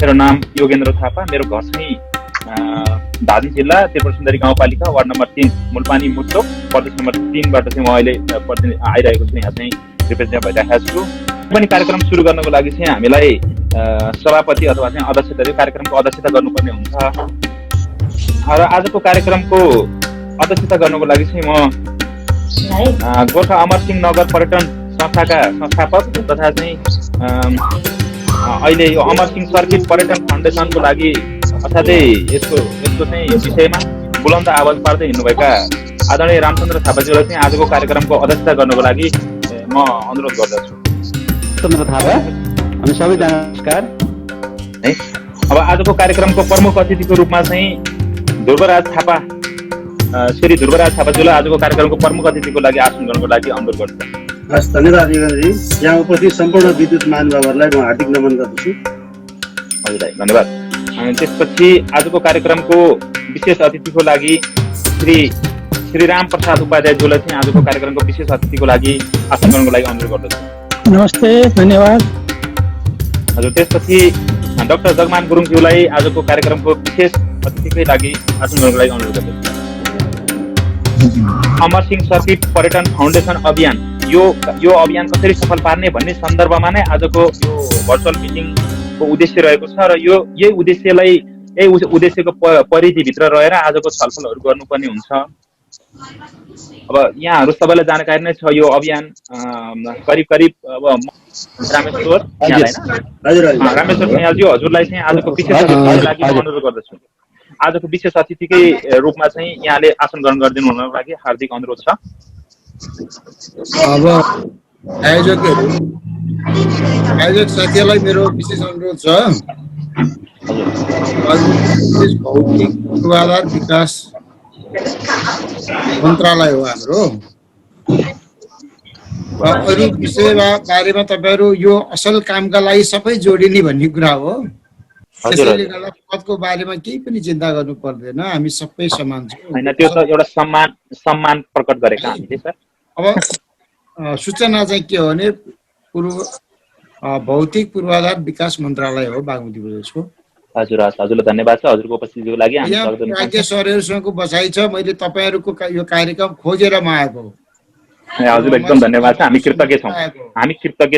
मेरो नाम योगेन्द्र थापा, मेरो घर चाहिँ धादिङ जिल्ला त्रिपुरा सुन्दरी गाउँपालिका वार्ड नम्बर 3 मुलपानी मुचोक प्रदेश नम्बर 3बाट चाहिँ म अहिले आइरहेको छु। यहाँ चाहिँ रिप्रेजेन्ट भइरहेको छु। पनि कार्यक्रम सुरु गर्नको लागि चाहिँ हामीलाई सभापति अथवा चाहिँ अध्यक्षले कार्यक्रमको अध्यक्षता गर्नुपर्ने हुन्छ र आजको कार्यक्रमको अध्यक्षता गर्नको लागि चाहिँ म गोर्खा अमरसिंह नगर पर्यटन संस्थाका संस्थापक तथा चाहिँ अहिले यो अमरसिंह सर्किट पर्यटन फाउन्डेसनको लागि असाध्यै यसको चाहिँ विषयमा बुलन्द आवाज पार्दै हिँड्नुभएका आदरणीय रामचन्द्र थापाज्यूलाई चाहिँ आजको कार्यक्रमको अध्यक्षता गर्नको लागि म अनुरोध गर्दछु। रामचन्द्र थापा, हामी सबैजना नमस्कार। है अब आजको कार्यक्रमको प्रमुख अतिथिको रूपमा चाहिँ ध्रुवराज थापा, श्री ध्रुवराज थापाज्यूलाई आजको कार्यक्रमको प्रमुख अतिथिको लागि आसन गर्नको लागि अनुरोध गर्दछु। हस्, धन्यवाद योगेन्द्रजी। यहाँ उपस्थित सम्पूर्ण विद्युत महानुभावहरूलाई म हार्दिक नमन गर्दछु। हजुर, धन्यवाद। अनि त्यसपछि आजको कार्यक्रमको विशेष अतिथिको लागि श्री राम प्रसाद उपाध्यायज्यूलाई चाहिँ आजको कार्यक्रमको विशेष अतिथिको लागि आसन गर्नको लागि अनुरोध गर्दछु। नमस्ते, धन्यवाद। हजुर, त्यसपछि डाक्टर जगमान गुरुङज्यूलाई आजको कार्यक्रमको विशेष अतिथिकै लागि आसन गर्नको लागि अनुरोध गर्दछु। अमरसिंह सर्किट पर्यटन फाउन्डेसन अभियान, यो अभियान कसरी सफल पार्ने भन्ने सन्दर्भमा नै आजको यो भर्चुअल मिटिङको उद्देश्य रहेको छ र यही उद्देश्यको परिधिभित्र रहेर आजको छलफलहरू गर्नुपर्ने हुन्छ। अब यहाँहरू सबैलाई जानकारी नै छ, यो अभियान करिब अब रामेश्वर खयालज्यू हजुरलाई चाहिँ आजको विशेष अतिथिको लागि अनुरोध गर्दछु। आजको विशेष अतिथिकै रूपमा चाहिँ यहाँले आसन ग्रहण गरिदिनु हुनको लागि हार्दिक अनुरोध छ। अब आयोजक साथीहरूलाई मेरो विशेष अनुरोध छ। भौतिक पूर्वाधार विकास मन्त्रालय हो हाम्रो, अरू विषयमा बारेमा तपाईँहरू यो असल कामका लागि सबै जोडिने भन्ने कुरा हो। त्यसैले गर्दा पदको बारेमा केही पनि चिन्ता गर्नु पर्दैन, हामी सबै समान छौँ। हैन, त्यो त एउटा सम्मान प्रकट गरेका हामीले सर। अब सूचना चाहिँ के हो भने भौतिक पूर्वाधार विकास मन्त्रालय हो बागमती प्रदेशको। हजुरलाई धन्यवाद छ हजुरको उपस्थितिको लागि। राज्य सरहरूसँगको बसाइ छ, मैले तपाईँहरूको यो कार्यक्रम खोजेर म आएको हो। हजुर, एकदम धन्यवाद छ। हामी कृतज्ञ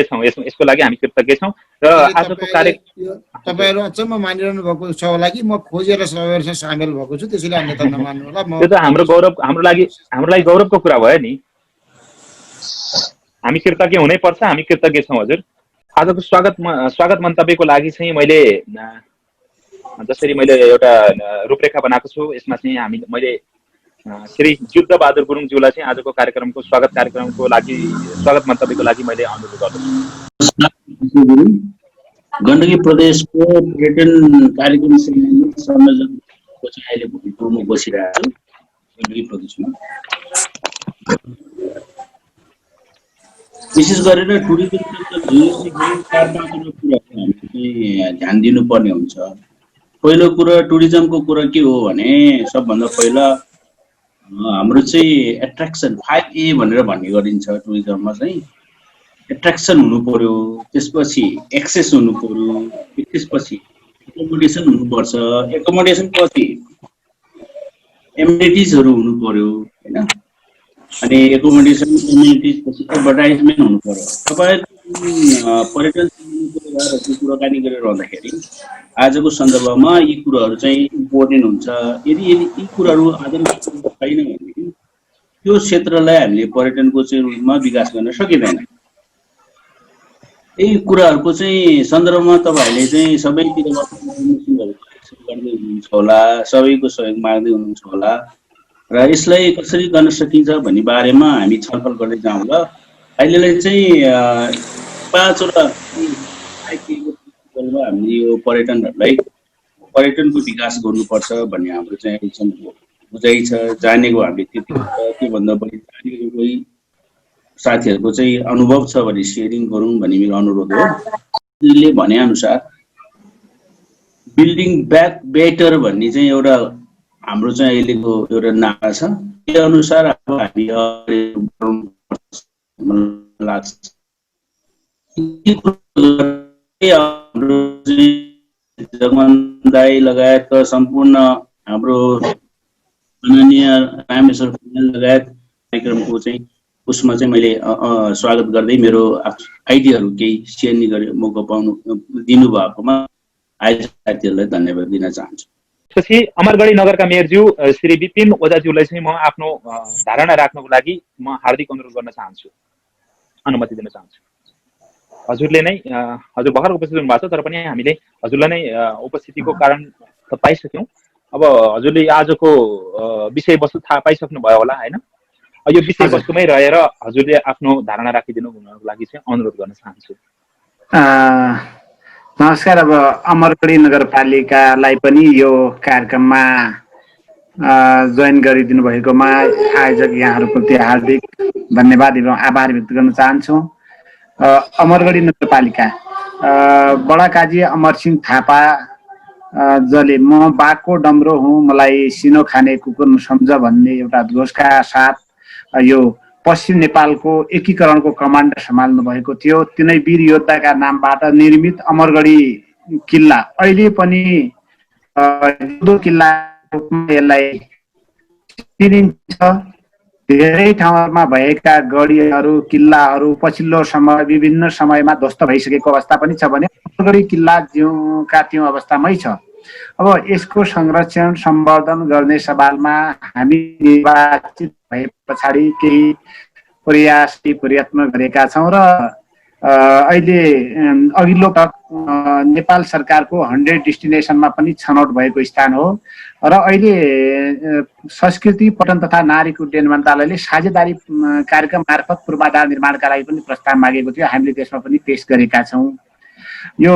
छौँ यसको लागि हामी कृतज्ञ छौँ। र आजको कार्यक्रम तपाईँहरू अचम्म मानिरहनु भएको छ होला कि म खोजेर सबैहरूसँग सामेल भएको छु, त्यसैले अन्यथा नमान्नु होला। त्यो त हाम्रो लागि गौरवको कुरा भयो नि। हामी कृतज्ञ हुनै पर्छ, हामी कृतज्ञ छौँ हजुर। आजको स्वागत मन्तव्यको लागि चाहिँ मैले जसरी मैले एउटा रूपरेखा बनाएको छु, यसमा चाहिँ मैले श्री युद्धबहादुर गुरुङज्यूलाई चाहिँ आजको कार्यक्रमको स्वागत मन्तव्यको लागि मैले अनुरोध गर्दछु। गण्डकी प्रदेशको पर्यटन कार्यक्रम संयोजनको चाहिँ अहिले भूमिकामा बसिरहेको छु गण्डकी प्रदेशमा। विशेष गरेर टुरिज्मका हामीले ध्यान दिनुपर्ने हुन्छ। पहिलो कुरा टुरिज्मको कुरा के हो भने सबभन्दा पहिला हाम्रो चाहिँ एट्र्याक्सन 5A भनेर भन्ने गरिन्छ। टुरिज्ममा चाहिँ एट्र्याक्सन हुनु पर्यो, त्यसपछि एक्सेस हुनु पर्यो, त्यसपछि एकोमोडेसन हुनुपर्छ, एकोमोडेसन पछि एमिनिटिजहरू हुनु पर्यो हैन, अनि एकोमोडेसन एमिनिटिज पछि एडभर्टाइजमेन्ट हुनु पर्यो। तपाईहरु पर्यटन कुराकानी गरिरहँदाखेरि आजको सन्दर्भमा यी कुराहरू चाहिँ इम्पोर्टेन्ट हुन्छ। यदि यी कुराहरू आदरण छैन भनेदेखि त्यो क्षेत्रलाई हामीले पर्यटनको चाहिँ रूपमा विकास गर्न सकिँदैन। यही कुराहरूको चाहिँ सन्दर्भमा तपाईहरुले चाहिँ सबैतिरबाट गर्दै हुनुहुन्छ होला, सबैको सहयोग माग्दै हुनुहुन्छ होला र यसलाई कसरी गर्न सकिन्छ भन्ने बारेमा हामी छलफल गर्दै जाउँला। अहिलेलाई चाहिँ 5 वटा हामीले यो पर्यटनको विकास गर्नुपर्छ भन्ने हाम्रो चाहिँ बुझाइ छ, जानेको हामीले त्यति त्योभन्दा बढी जानेको कोही साथीहरूको चाहिँ अनुभव छ भने सेयरिङ गरौँ भन्ने मेरो अनुरोध हो। ले भने अनुसार बिल्डिङ ब्याक बेटर भन्ने चाहिँ एउटा हाम्रो चाहिँ अहिलेको एउटा नारा छ। त्यो अनुसार अब हामी लाग्छ हाम्रो जगमन दाई लगायतका सम्पूर्ण हाम्रो माननीय रामेश्वर खनाल लगायत कार्यक्रमको चाहिँ उसमा चाहिँ मैले स्वागत गर्दै मेरो आइडियाहरू केही सेयर गर्ने मौका दिनु भएकोमा आयोजक साथीहरूलाई धन्यवाद दिन चाहन्छु। त्यसपछि अमरगढी नगरका मेयरज्यू श्री विपिन ओझाज्यूलाई चाहिँ म आफ्नो धारणा राख्नको लागि म हार्दिक अनुरोध गर्न चाहन्छु, अनुमति दिन चाहन्छु। हजुरले नै हजुर भर्खर उपस्थित हुनुभएको छ, तर पनि हामीले हजुरलाई नै उपस्थितिको कारण त पाइसक्यौँ। अब हजुरले आजको विषयवस्तु थाहा पाइसक्नु भयो होला होइन? यो विषयवस्तुमै रहेर हजुरले आफ्नो धारणा राखिदिनु हुनको लागि चाहिँ अनुरोध गर्न चाहन्छु। नमस्कार। अब अमरगढी नगरपालिकालाई पनि यो कार्यक्रममा जोइन गरिदिनु भएकोमा आयोजक यहाँहरूप्रति हार्दिक धन्यवाद एवं आभार व्यक्त गर्न चाहन्छु। अमरगढी नगरपालिका बडाकाजी अमरसिंह थापा जसले म बाघको डम्रो हुँ मलाई सिनो खाने कुकुर नसम्झ भन्ने एउटा घोषका साथ यो पश्चिम नेपालको एकीकरणको कमान्डर सम्हाल्नु भएको थियो। तिनै वीर योद्धाका नामबाट निर्मित अमरगढी किल्ला अहिले पनि किल्ला यसलाई चिनिन्छ। धेरै ठाउँहरूमा भएका गढीहरू किल्लाहरू पछिल्लो समय विभिन्न समयमा ध्वस्त भइसकेको अवस्था पनि छ भने अमरगढी किल्ला ज्यूका त्यो अवस्थामै छ। अब यसको संरक्षण सम्वर्धन गर्ने सवालमा हामी निर्वाचित भए पछाडि केही प्रयत्न गरेका छौँ र अहिले अघिल्लो नेपाल सरकारको 100 डेस्टिनेसनमा पनि छनौट भएको स्थान हो र अहिले संस्कृति पर्यटन तथा नागरिक उड्डयन मन्त्रालयले साझेदारी कार्यक्रम मार्फत पूर्वाधार निर्माणका लागि पनि प्रस्ताव मागेको थियो। हामीले त्यसमा पनि पेश गरेका छौँ। यो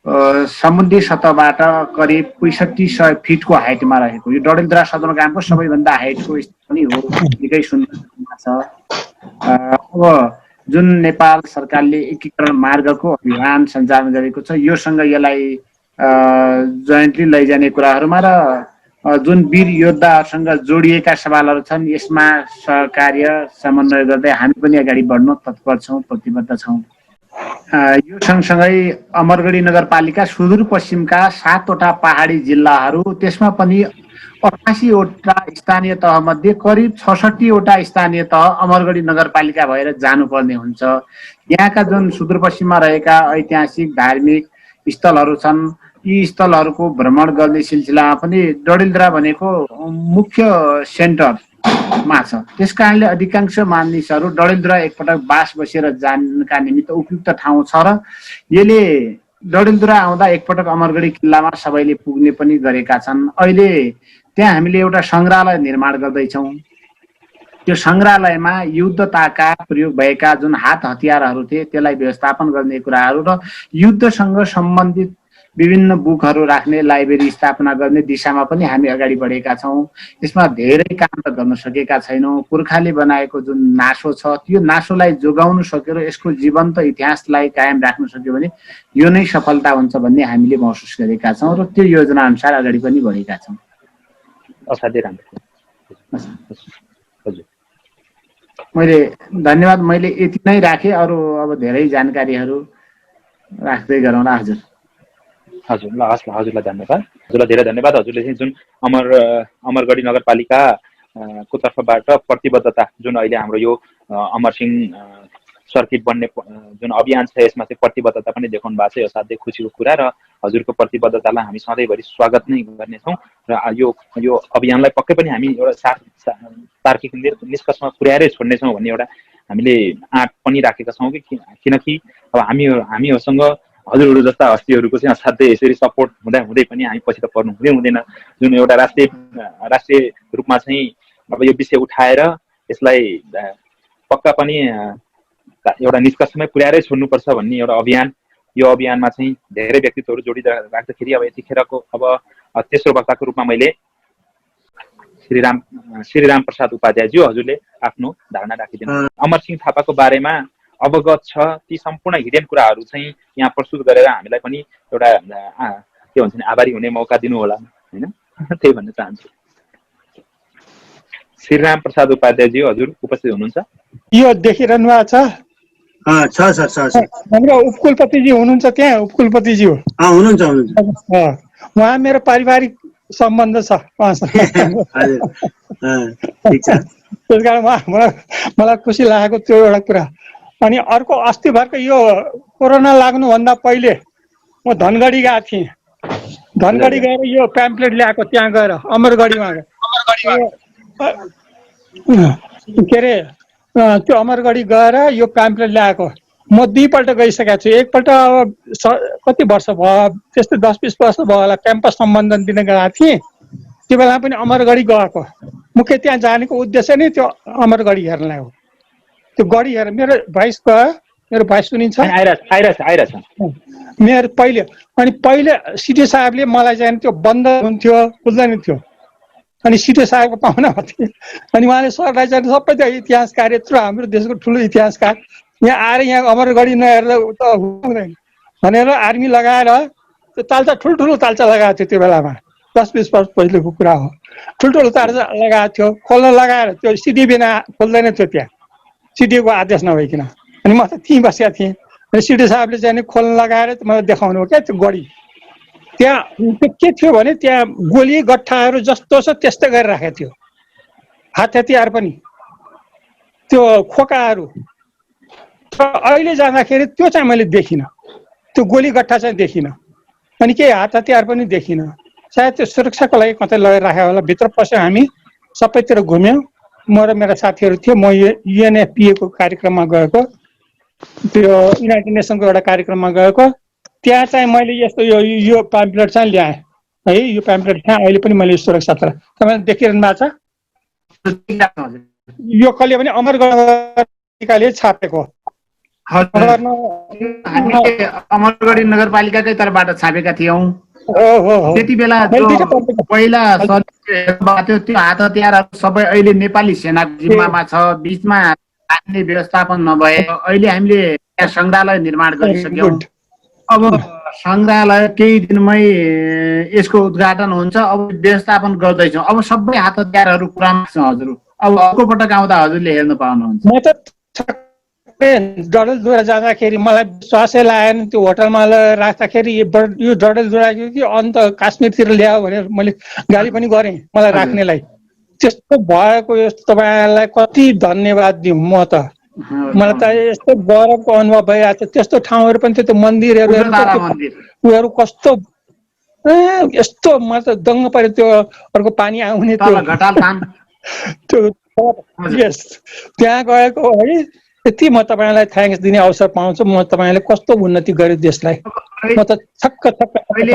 समुद्री सतहबाट करिब 6500 फिटको हाइटमा रहेको यो डडेलधुरा सदरमुकामको सबैभन्दा हाइटको स्थान पनि हो। निकै सुन्दर छ। अब जुन नेपाल सरकारले एकीकरण मार्गको अभियान सञ्चालन गरेको छ योसँग यसलाई जोइन्टली लैजाने कुराहरूमा र जुन वीर योद्धाहरूसँग जोडिएका सवालहरू छन् यसमा सहकार्य समन्वय गर्दै हामी पनि अगाडि बढ्न तत्पर छौँ, प्रतिबद्ध छौँ। यो सँगसँगै अमरगढी नगरपालिका सुदूरपश्चिमका 7वटा पहाडी जिल्लाहरू त्यसमा पनि 88वटा स्थानीय तहमध्ये करिब 66वटा स्थानीय तह अमरगढी नगरपालिका भएर जानुपर्ने हुन्छ। यहाँका जुन सुदूरपश्चिममा रहेका ऐतिहासिक धार्मिक स्थलहरू छन् यी स्थलहरूको भ्रमण गर्ने सिलसिलामा पनि डडेलधुरा भनेको मुख्य सेन्टरमा छ। त्यस कारणले अधिकांश मानिसहरू डडेलधुरा एकपटक बास बसेर जानका निमित्त उपयुक्त ठाउँ छ र यसले डडेलधुरा आउँदा एकपटक अमरगढी किल्लामा सबैले पुग्ने पनि गरेका छन्। अहिले त्यहाँ हामीले एउटा सङ्ग्रहालय निर्माण गर्दैछौँ। त्यो सङ्ग्रहालयमा युद्धताका प्रयोग भएका जुन हात हतियारहरू थिए त्यसलाई व्यवस्थापन गर्ने कुराहरू र युद्धसँग सम्बन्धित विभिन्न बुकहरू राख्ने लाइब्रेरी स्थापना गर्ने दिशामा पनि हामी अगाडि बढेका छौँ। यसमा धेरै काम त गर्न सकेका छैनौँ। पुर्खाले बनाएको जुन नासो छ त्यो नासोलाई जोगाउन सक्यो र यसको जीवन्त इतिहासलाई कायम राख्न सक्यो भने यो नै सफलता हुन्छ भन्ने हामीले महसुस गरेका छौँ र त्यो योजना अनुसार अगाडि पनि बढेका छौँ। असाध्यै राम्रो। मैले धन्यवाद, मैले यति नै राखेँ। अरू अब धेरै जानकारीहरू राख्दै गरौँला। हजुर हजुर ल हस् ल, हजुरलाई धन्यवाद। हजुरलाई धेरै धन्यवाद। हजुरले चाहिँ जुन अमरगढी नगरपालिका को तर्फबाट प्रतिबद्धता जुन अहिले हाम्रो यो अमरसिंह सर्किट बन्ने जुन अभियान छ यसमा चाहिँ प्रतिबद्धता पनि देखाउनु भएको छ। यो असाध्यै खुसीको कुरा र हजुरको प्रतिबद्धतालाई हामी सधैँभरि स्वागत नै गर्नेछौँ र यो अभियानलाई पक्कै पनि हामी एउटा तार्किक निष्कर्षमा पुर्याएरै छोड्नेछौँ भन्ने एउटा हामीले आँट पनि राखेका छौँ किनकि अब हामीहरूसँग हजुरहरू जस्ता हस्तीहरूको चाहिँ असाध्यै यसरी सपोर्ट हुँदै पनि हामी पछि त पर्नु हुँदैन। जुन एउटा राष्ट्रिय रूपमा चाहिँ अब यो विषय उठाएर यसलाई पक्का पनि एउटा निष्कर्षमै पुर्याएरै छोड्नुपर्छ भन्ने एउटा अभियान, यो अभियानमा चाहिँ धेरै व्यक्तित्वहरू जोडिराख्दाखेरि अब यतिखेरको अब तेस्रो वक्ताको रूपमा मैले श्रीराम प्रसाद उपाध्यायज्यू हजुरले आफ्नो धारणा राखिदिनु। अमरसिंह थापाको बारेमा अवगत छ ती सम्पूर्ण हिडेन कुराहरू चाहिँ यहाँ प्रस्तुत गरेर हामीलाई पनि एउटा के भन्छ नि आभारी हुने मौका दिनु होला हैन, त्यही भन्न चाहन्छु। श्रीराम प्रसाद उपाध्यायज्यू हजुर उपस्थित हुनुहुन्छ? यो देखिरहनु भएको छ? छ सर छ सर हाम्रो उपकुलपतिजी हुनुहुन्छ त्यहाँ, उपकुलपतिजी हो। हुनुहुन्छ हुनुहुन्छ उहाँ मेरो पारिवारिक सम्बन्ध छ उहाँसँग। हजुर ठिक छ। त्यस कारण मलाई खुसी लागेको त्यो एउटा कुरा। अनि अर्को अस्ति भर्खर यो कोरोना लाग्नुभन्दा पहिले म धनगढी गएको थिएँ। धनगढी गएर यो प्याम्पलेट ल्याएको त्यहाँ गएर अमरगढीमा के अरे त्यो अमरगढी गएर यो प्याम्पलेट ल्याएको। म 2 पल्ट गइसकेको छु। एकपल्ट अब कति वर्ष भयो, त्यस्तै 10-20 वर्ष भयो होला, क्याम्पस सम्बन्धन दिन गएको थिएँ। त्यो बेला पनि अमरगढी गएको। मुख्य त्यहाँ जानेको उद्देश्य नै त्यो अमरगढी हेर्नलाई हो। त्यो गढी हेर मेरो भोइस गयो, मेरो भोइस सुनिन्छ? आइरहेछ। मेरो पहिले सिटी साहबले मलाई चाहिँ त्यो बन्द हुन्थ्यो, खुल्दैन थियो। अनि सिटी साहबको पाहुना थिएँ। अनि उहाँले सरलाई चाहिँ सबै त्यो इतिहासकार, यत्रो हाम्रो देशको ठुलो इतिहासकार यहाँ आएर यहाँ अमरगढी नहेर्दा त हुँदैन भनेर आर्मी लगाएर त्यो तालचा ठुल्ठुलो तालचा लगाएको थियो। त्यो बेलामा 10-20 वर्ष पहिलेको कुरा हो। ठुल्ठुलो तालचा लगाएको थियो, खोल्न लगाएर त्यो सिडी बिना खोल्दैन थियो त्यहाँ, सिडीको आदेश नभइकन। अनि म त त्यहीँ बसेको थिएँ। अनि सिडी साहबले चाहिँ खोल्न लगाएर मलाई देखाउनु हो क्या त्यो गढी। त्यहाँ त्यो के थियो भने त्यहाँ गोली गट्ठाहरू जस्तो छ त्यस्तै गरेर राखेको थियो, हात हतियार पनि, त्यो खोकाहरू। अहिले जाँदाखेरि त्यो चाहिँ मैले देखिनँ, त्यो गोली गट्ठा चाहिँ देखिनँ। अनि केही हात हतियार पनि देखिनँ। सायद त्यो सुरक्षाको लागि कतै लगेर राखेको होला। भित्र पस्यो, हामी सबैतिर घुम्यौँ। म र मेरा साथीहरू थियो। म UNFPA को कार्यक्रममा गएको, त्यो युनाइटेड नेसनको एउटा कार्यक्रममा गएको। त्यहाँ चाहिँ मैले यस्तो यो प्याम्पलेट चाहिँ ल्याएँ है। यो प्याम्पलेट त्यहाँ अहिले पनि मैले सुरक्षा तपाईँले देखिरहनु भएको छ। यो कहिले पनि अमरगढीले छापेको। अमरगढी नगरपालिकाकै तर्फबाट छापेका थियौँ। त्यति बेला पहिला त्यो हात हतियारहरू सबै अहिले नेपाली सेनाको जिम्मामा छ। बीचमा राख्ने व्यवस्थापन नभए अहिले हामीले यहाँ सङ्ग्रहालय निर्माण गरिसक्यौँ। अब सङ्ग्रहालय केही दिनमै यसको उद्घाटन हुन्छ। अब व्यवस्थापन गर्दैछौँ। अब सबै हात हतियारहरू पुरानो छ हजुर। अब अर्को पटक आउँदा हजुरले हेर्न पाउनुहुन्छ। म त डडेलधुरा जाँदाखेरि मलाई विश्वासै लागेन। त्यो होटलमा राख्दाखेरि यो डडेलधुरा कि अन्त काश्मीरतिर ल्यायो भनेर मैले गाली पनि गरेँ मलाई राख्नेलाई। त्यस्तो भएको यस्तो तपाईँलाई कति धन्यवाद दिउँ। म त मलाई त यस्तो गौरवको अनुभव भइरहेको छ। त्यस्तो ठाउँहरू पनि त्यो मन्दिरहरू उयोहरू कस्तो यस्तो मलाई त दङ्ग पऱ्यो। त्यो अर्को पानी आउने त्यो यस त्यहाँ गएको है। यति म तपाईँलाई थ्याङ्क्स दिने अवसर पाउँछु। म तपाईँले कस्तो उन्नति गर्यो देशलाई, म त छक्क छैन।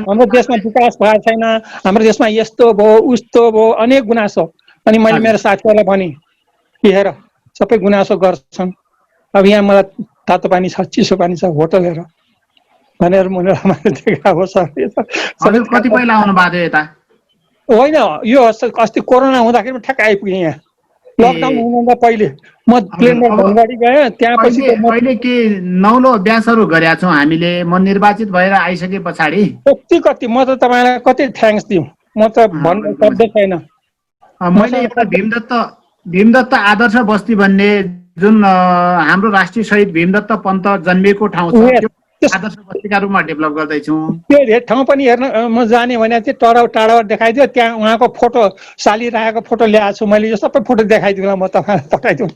हाम्रो देशमा विकास भएको छैन, हाम्रो देशमा यस्तो भयो उस्तो भयो, अनेक गुनासो। अनि मैले मेरो साथीहरूलाई भने हेर सबै गुनासो गर्छन्। अब यहाँ मलाई तातो पानी छ, चिसो पानी छ, होटल हेर भनेर मैले देखाएको छ। कति पहिला आउनु भएको थियो यता? होइन, यो अस्ति कोरोना हुँदाखेरि ठ्याक्क आइपुगेँ यहाँ। लकडाउन हुनुभन्दा पहिले म प्लेनमा धनगढी गएँ। त्यहाँपछि अहिले के नौलो अभ्यासहरू गरेका छौँ हामीले। म निर्वाचित भएर आइसके पछाडि कति म त तपाईँलाई कति थ्याङ्क्स दिउँ। म त भन्नु शब्द छैन। मैले एउटा भीमदत्त आदर्श बस्ती भन्ने जुन हाम्रो राष्ट्रिय शहीद भीमदत्त पन्त जन्मिएको ठाउँ छ, आदर्श बस्तीका रूपमा डेभलप गर्दैछौँ। त्यो ठाउँ पनि हेर्न म जाने भने चाहिँ टाढाबाट देखाइदियो। त्यहाँ उहाँको फोटो सालिरहेको फोटो ल्याएको छु मैले। यो सबै फोटो देखाइदिउँला म तपाईँलाई पठाइदिउँ।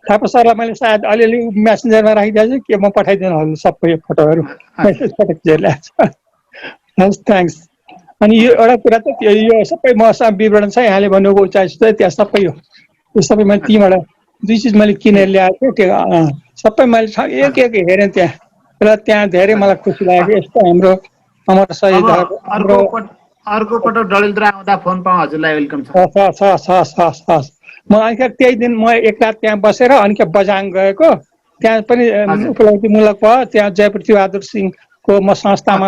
थापा सरलाई मैले सायद अलिअलि मेसेन्जरमा राखिदिएको छु के म पठाइदिनु सबै फोटोहरू मैले फोटो खिचेर ल्याएको छु। हस् थ्याङ्क्स। अनि यो एउटा कुरा त यो सबै मसँग विवरण छ। यहाँले भन्नुको उचाइ त्यहाँ सबै हो। त्यो सबै मैले तीबाट 2 चिज मैले किनेर ल्याएको थिएँ। त्यो सबै मैले एक हेरेँ त्यहाँ र त्यहाँ धेरै मलाई खुसी लाग्यो। यस्तो हाम्रो अमर शहीदहरू। अर्को पटक डडेलधुरा आउँदा फोन पाऊँ हजुरलाई वेलकम छ। म अनि त्यही दिन म एक रात त्यहाँ बसेर अनि बजाङ गएको। त्यहाँ पनि उपलब्धिमूलक भयो। त्यहाँ जयपुर बहादुर सिंहको म संस्थामा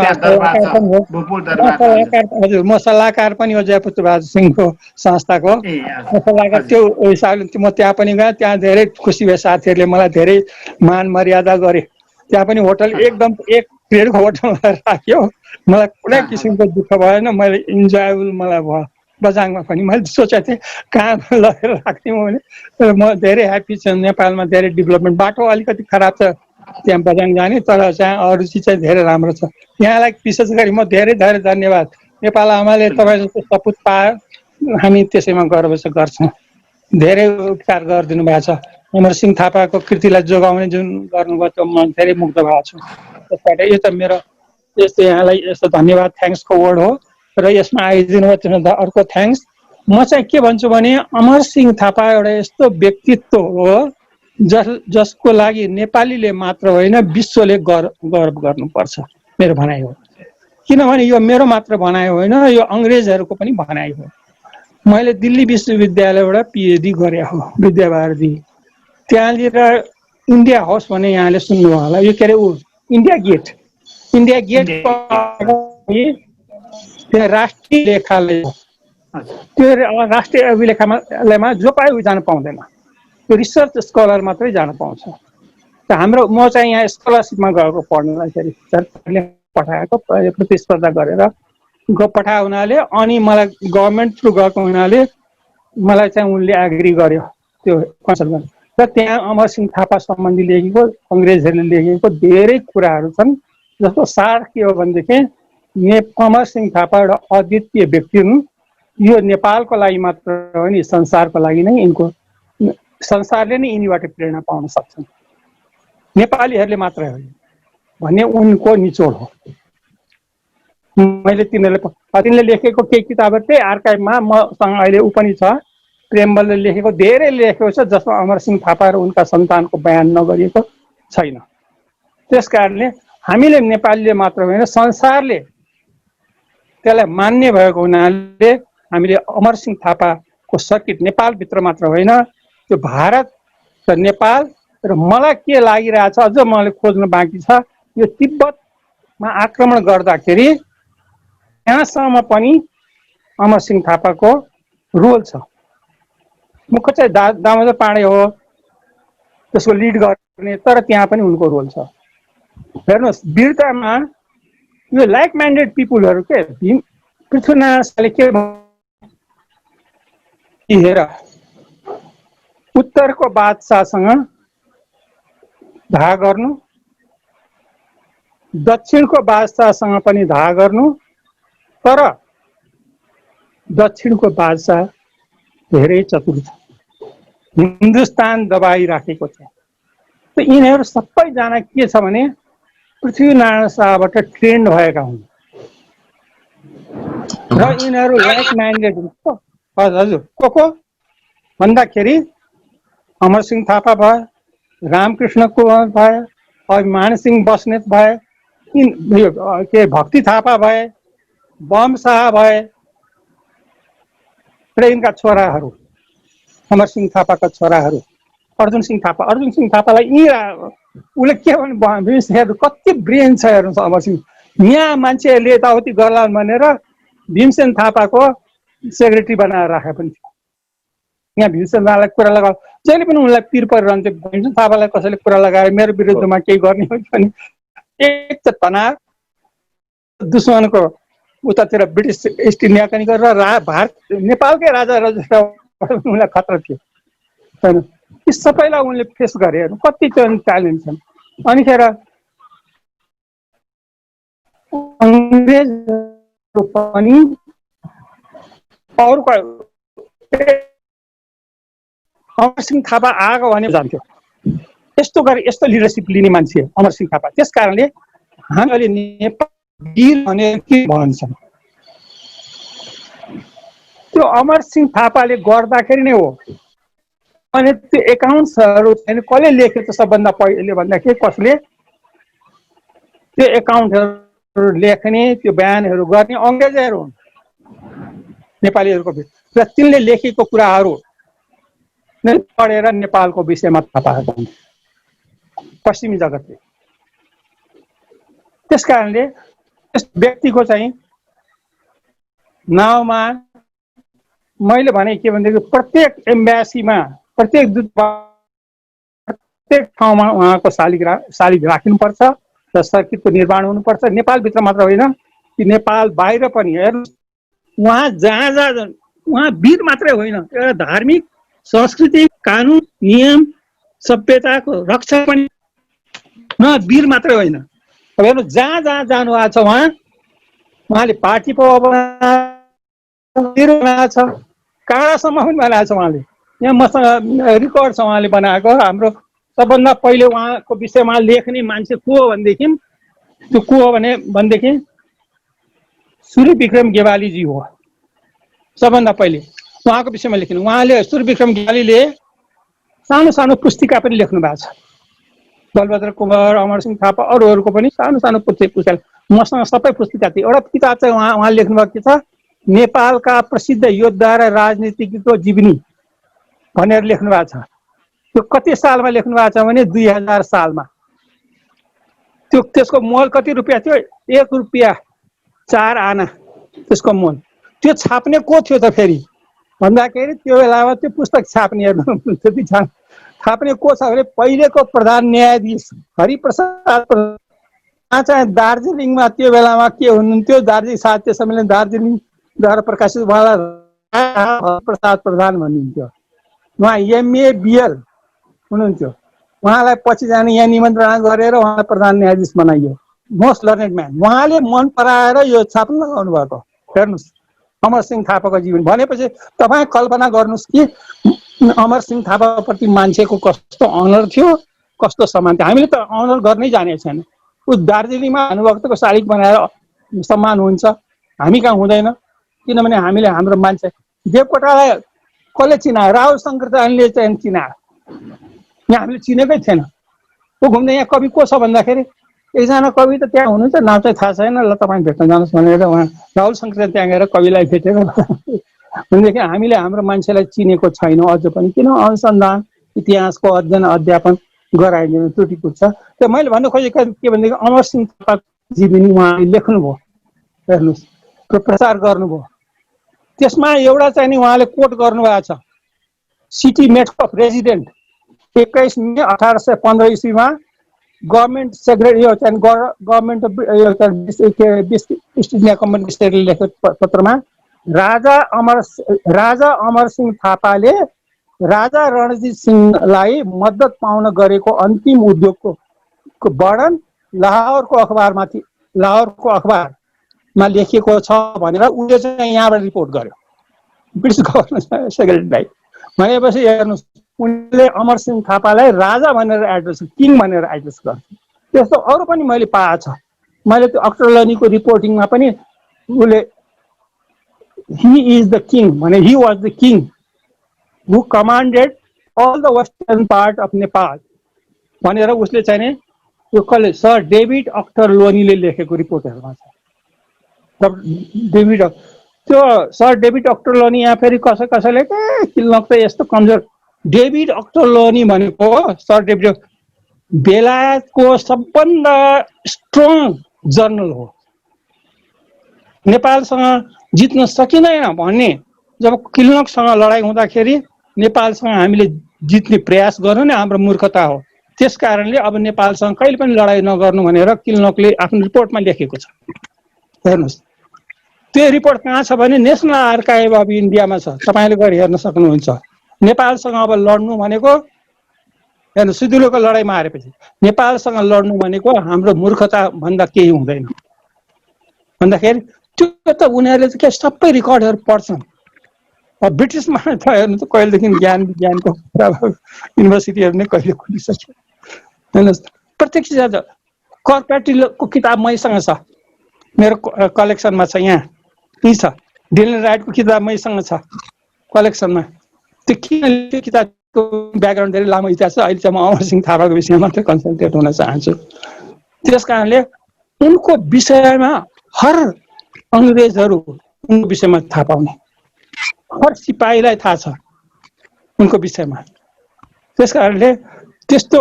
हजुर म सल्लाहकार पनि हो जयपुर बहादुर सिंहको संस्थाको सल्लाहकार। त्यो हिसाबले म त्यहाँ पनि गएँ। त्यहाँ धेरै खुसी भए साथीहरूले मलाई धेरै मान मर्यादा गरे। त्यहाँ पनि होटल एकदम एक ग्रेडको होटलमा राख्यो। मलाई कुनै किसिमको दुःख भएन। मैले इन्जोयबल मलाई भयो। बजाङमा पनि मैले सोचेको थिएँ कहाँ लगेर राख्ने हो भने, तर म धेरै ह्याप्पी छु। नेपालमा धेरै डेभलपमेन्ट, बाटो अलिकति खराब छ त्यहाँ बजाङ जाने, तर चाहिँ अरू चिज चाहिँ धेरै राम्रो छ। यहाँलाई विशेष गरी म धेरै धेरै धन्यवाद। नेपाल आमाले तपाईँ जस्तो सपुत पायो, हामी त्यसैमा गर्व गर्छौँ। धेरै उपकार गरिदिनु भएको छ। अमरसिंह थापाको कृतिलाई जोगाउने जुन गर्नुभयो त्यो म धेरै मुग्ध भएको छु। त्यसबाट यो त मेरो यस्तो यहाँलाई यस्तो धन्यवाद, थ्याङ्क्सको वर्ड हो। र यसमा आइदिनु भयो त्यसमा अर्को थ्याङ्क्स। म चाहिँ के भन्छु भने अमरसिंह थापा एउटा यस्तो व्यक्तित्व हो जसको लागि नेपालीले मात्र होइन विश्वले गर्व गर्नुपर्छ, मेरो भनाइ हो। किनभने यो मेरो मात्र भनाइ होइन, यो अङ्ग्रेजहरूको पनि भनाइ हो। मैले दिल्ली विश्वविद्यालयबाट पिएचडी गरे हो, विद्यावारिधि। त्यहाँनिर इन्डिया हाउस भन्ने यहाँले सुन्नुभयो होला, यो के अरे इन्डिया गेट त्यहाँ राष्ट्रिय लेखालय, त्यो राष्ट्रिय अभिलेखालयमा जो पाए जान पाउँदैन, त्यो रिसर्च स्कलर मात्रै जान पाउँछ। त हाम्रो म चाहिँ यहाँ स्कलरसिपमा गएको पढ्नलाई, फेरि सरकारले पठाएको प्रतिस्पर्धा गरेर पठाएको हुनाले, अनि मलाई गभर्मेन्ट थ्रु गएको हुनाले मलाई चाहिँ उनले एग्री गर्यो त्यो कन्सल्ट गर्नु। र त्यहाँ अमरसिंह थापा सम्बन्धी लेखेको, अङ्ग्रेजहरूले लेखेको धेरै कुराहरू छन्, जसको सार के हो भनेदेखि अमरसिंह थापा एउटा अद्वितीय व्यक्ति हुन्। यो नेपालको लागि मात्र होइन, संसारको लागि नै यिनको, संसारले नै यिनीबाट प्रेरणा पाउन सक्छन्, नेपालीहरूले मात्रै होइन भन्ने उनको निचोड हो। मैले तिनीहरूले लेखेको केही किताबहरू त्यही आर्काइभमा मसँग अहिले ऊ पनि छ, प्रेमबलले लेखेको धेरै लेखेको छ, जसमा अमरसिंह थापा र उनका सन्तानको बयान नगरिएको छैन। त्यस कारणले हामीले नेपालीले मात्र होइन संसारले त्यसलाई मान्ने भएको हुनाले हामीले अमरसिंह थापाको सर्किट नेपालभित्र मात्र होइन, त्यो भारत र नेपाल र मलाई के लागिरहेछ अझ मलाई खोज्न बाँकी छ, यो तिब्बतमा आक्रमण गर्दाखेरि त्यहाँसम्म पनि अमरसिंह थापाको रोल छ। मुख्य चाहिँ दामोदर पाण्डे हो त्यसको लिड गर्ने, तर त्यहाँ पनि उनको रोल छ। हेर्नुहोस्, वीरतामा यो लाइक माइन्डेड पिपुलहरू के पृथ्वीनाथले के हेर उत्तरको बादशाहसँग धावा गर्नु, दक्षिणको बादशाहसँग पनि धावा गर्नु, तर दक्षिणको बादशाह धेरै चतुर छ, हिन्दुस्तान दबाइराखेको छ। त यिनीहरू सबैजना के छ भने पृथ्वीनारायण शाहबाट ट्रेन्ड भएका हुन् र यिनीहरू लाइक माइन्डेड हुन्छ। हजुर, को भन्दाखेरि अमरसिंह थापा भयो, रामकृष्ण कुमार भयो, अभिमान सिंह बस्नेत भए, के भक्ति थापा भए, बम शाह भए र यिनका छोराहरू अमरसिंह थापाका छोराहरू अर्जुन सिंह थापालाई उसले के भन्नु, कति ब्रेन छ हेर्नुहोस् अमरसिंह। यहाँ मान्छेहरूले यताउति गर्ला भनेर भीमसेन थापाको सेक्रेटरी बनाएर राखे पनि थियो। यहाँ भीमसेन थापालाई कुरा लगाऊ, जहिले पनि उनलाई पिर परिरहन्थ्यो। भीमसेन थापालाई कसैले कुरा लगाएर मेरो विरुद्धमा केही गर्ने हो भने एक त तनाव, दुश्मनको उतातिर ब्रिटिस इस्ट इन्डिया पनि गरेर भारत नेपालकै राजा उनलाई खतरा थियो होइन। यी सबैलाई उनले फेस गरे, कति ट्यालेन्ट छन्। अनिखेर अङ्ग्रेजहरू पनि अरूको अमरसिंह थापा आएको भने जान्थ्यो। यस्तो गरे यस्तो लिडरसिप लिने मान्छे अमरसिंह थापा। त्यस कारणले हामीले नेपाल भने के भन्छन्, त्यो अमरसिंह थापाले गर्दाखेरि नै हो। अनि त्यो एकाउन्ट्सहरू कसले लेख्यो त सबभन्दा पहिले भन्दाखेरि कसले त्यो एकाउन्टहरू लेख्ने, त्यो बयानहरू गर्ने अङ्ग्रेजहरू हुन् नेपालीहरूको। र तिनले लेखेको कुराहरू नै पढेर नेपालको विषयमा थाहा पाएका हुन् पश्चिमी जगतले। त्यस कारणले त्यस व्यक्तिको चाहिँ नाउँमा मैले भने के भनेदेखि प्रत्येक एम्बेसीमा, प्रत्येक दूतावास, प्रत्येक ठाउँमा उहाँको शालिग राखिनुपर्छ र सर्किटको निर्माण हुनुपर्छ। नेपालभित्र मात्र होइन कि नेपाल बाहिर पनि। हेर्नु, उहाँ जहाँ जहाँ उहाँ वीर मात्रै होइन, एउटा धार्मिक सांस्कृतिक कानुन नियम सभ्यताको रक्षा पनि न वीर मात्रै होइन। अब हेर्नु जहाँ जहाँ जानु भएको छ उहाँले पार्टी पो बनाएको छ, काँडासम्म पनि बनाएको छ उहाँले। यहाँ मसँग रिकर्ड छ उहाँले बनाएको। हाम्रो सबभन्दा पहिले उहाँको विषयमा लेख्ने मान्छे को हो भनेदेखि, त्यो को हो भनेदेखि सूर्य विक्रम गेवालीजी हो सबभन्दा पहिले उहाँको विषयमा लेख्नु। उहाँले सूर्य विक्रम गेवालीले सानो सानो पुस्तिका पनि लेख्नु भएको छ। बलभद्र कुँवर, अमरसिंह थापा, अरूहरूको पनि सानो सानो पुस्तिका, मसँग सबै पुस्तिका थिए। एउटा किताब चाहिँ उहाँ लेख्नुभएको के छ, नेपालका प्रसिद्ध योद्धा र राजनीतिज्ञको जीवनी भनेर लेख्नु भएको छ। त्यो कति सालमा लेख्नु भएको छ भने 2000 सालमा। त्यसको मोल कति रुपियाँ थियो? 1 रुपियाँ 4 आना त्यसको मोल। त्यो छाप्ने को थियो त फेरि भन्दाखेरि त्यो बेलामा त्यो पुस्तक छाप्ने त्यति छाप्ने को छ भने पहिलेको प्रधान न्यायाधीश हरिप्रसाद प्रधान चाहिँ दार्जिलिङमा त्यो बेलामा के हुनुहुन्थ्यो, दार्जिलिङ साहित्य सम्मेलन दार्जिलिङद्वारा प्रकाशित उहाँलाई हरिप्रसाद प्रधान भन्नुहुन्थ्यो। उहाँ MA BL हुनुहुन्थ्यो। उहाँलाई पछि जाने यहाँ निमन्त्रणा गरेर उहाँलाई प्रधान न्यायाधीश बनाइयो, मोस्ट लर्नेड म्यान। उहाँले मन पराएर यो छाप्न लगाउनु भएको। हेर्नुहोस् अमरसिंह थापाको जीवन भनेपछि तपाईँ कल्पना गर्नुहोस् कि अमरसिंह थापाप्रति मान्छेको कस्तो अनर थियो, कस्तो सम्मान थियो। हामीले त अनर गर्नै जानेको छैन। ऊ दार्जिलिङमा भानुभक्तको शालिग बनाएर सम्मान हुन्छ, हामी कहाँ हुँदैन। किनभने हामीले हाम्रो मान्छे देवकोटालाई कसले चिनायो? राहुल शङ्करले चाहिँ चिनायो। यहाँ हामीले चिनेकै थिएन। ऊ घुम्दै यहाँ कवि को छ भन्दाखेरि एकजना कवि त त्यहाँ हुनुहुन्छ, नाम चाहिँ थाहा छैन, ल तपाईँ भेट्न जानुहोस् भनेर उहाँ राहुल शङ्कर त्यहाँ गएर कविलाई भेटेर भनेदेखि हामीले हाम्रो मान्छेलाई चिनेको छैनौँ अझ पनि। किन अनुसन्धान इतिहासको अध्ययन अध्यापन गराइदिनु त्रुटिपुट छ। त्यो मैले भन्नु खोजेको के भनेदेखि अमरसिंह थापाको जीवनी उहाँले लेख्नुभयो, हेर्नुहोस् प्रचार गर्नुभयो। त्यसमा एउटा चाहिँ नि उहाँले कोट गर्नुभएको छ, सिटी मेट्रो प्रेसिडेन्ट 21 मे 1815 इस्वीमा government secretary government East India Company सेक्रेटरीले लेखेको पत्रमा राजा अमरसिंह थापाले राजा रणजीत सिंहलाई मद्दत पाउन गरेको अन्तिम उद्योगको वर्णन लाहोरको अखबारमा लेखिएको छ भनेर उसले चाहिँ यहाँबाट रिपोर्ट गर्यो ब्रिटिस गभर्नर सेक्रेटरीलाई। भनेपछि हेर्नुहोस् उनले अमरसिंह थापालाई राजा भनेर एड्रेस, किङ भनेर एड्रेस गर्छ। त्यस्तो अरू पनि मैले पाएको छ। मैले त्यो अक्टरलनीको रिपोर्टिङमा पनि उसले ही इज द किङ भने, he was the king who commanded all the western part of Nepal भनेर उसले चाहिँ नि त्यो कसले सर डेभिड अक्टरलोनीले लेखेको रिपोर्टहरूमा छ। डेभिड त्यो सर डेभिड अक्टरलोनी यहाँ फेरि कसैले किल्लक त यस्तो कमजोर। डेभिड अक्टरलोनी भनेको सर डेभिड बेलायतको सबभन्दा स्ट्रङ जर्नल हो। नेपालसँग जित्न सकिँदैन भन्ने जब किल्लकसँग लडाइँ हुँदाखेरि नेपालसँग हामीले जित्ने प्रयास गर्नु नै हाम्रो मूर्खता हो। त्यस कारणले अब नेपालसँग कहिले पनि लडाइँ नगर्नु भनेर किल्लकले आफ्नो रिपोर्टमा लेखेको छ। हेर्नुहोस् त्यो रिपोर्ट कहाँ छ भने नेसनल आर्काइभ अफ इन्डियामा छ, तपाईँले गएर हेर्न सक्नुहुन्छ। नेपालसँग अब लड्नु भनेको हेर्नु सिधुलोको लडाइँमा हारेपछि नेपालसँग लड्नु भनेको हाम्रो मूर्खता भन्दा केही हुँदैन भन्दाखेरि त्यो त उनीहरूले चाहिँ के सबै रिकर्डहरू पढ्छन्। अब ब्रिटिसमा त हेर्नु त कहिलेदेखि ज्ञान विज्ञानको युनिभर्सिटीहरू नै कहिले खुलिसक्यो। हेर्नुहोस् प्रत्यक्ष कर्पेटिलको किताब मैसँग छ, मेरो कलेक्सनमा छ। यहाँ यहीँ छ डिलन राइटको किताब मैसँग छ कलेक्सनमा। त्यो किन त्यो किताबको ब्याकग्राउन्ड धेरै लामो इतिहास छ। अहिले चाहिँ म अमरसिंह थापाको विषयमा मात्रै कन्सन्ट्रेट हुन चाहन्छु। त्यस कारणले उनको विषयमा हर अङ्ग्रेजहरू उनको विषयमा थाहा पाउने, हर सिपाहीलाई थाहा छ उनको विषयमा। त्यस कारणले त्यस्तो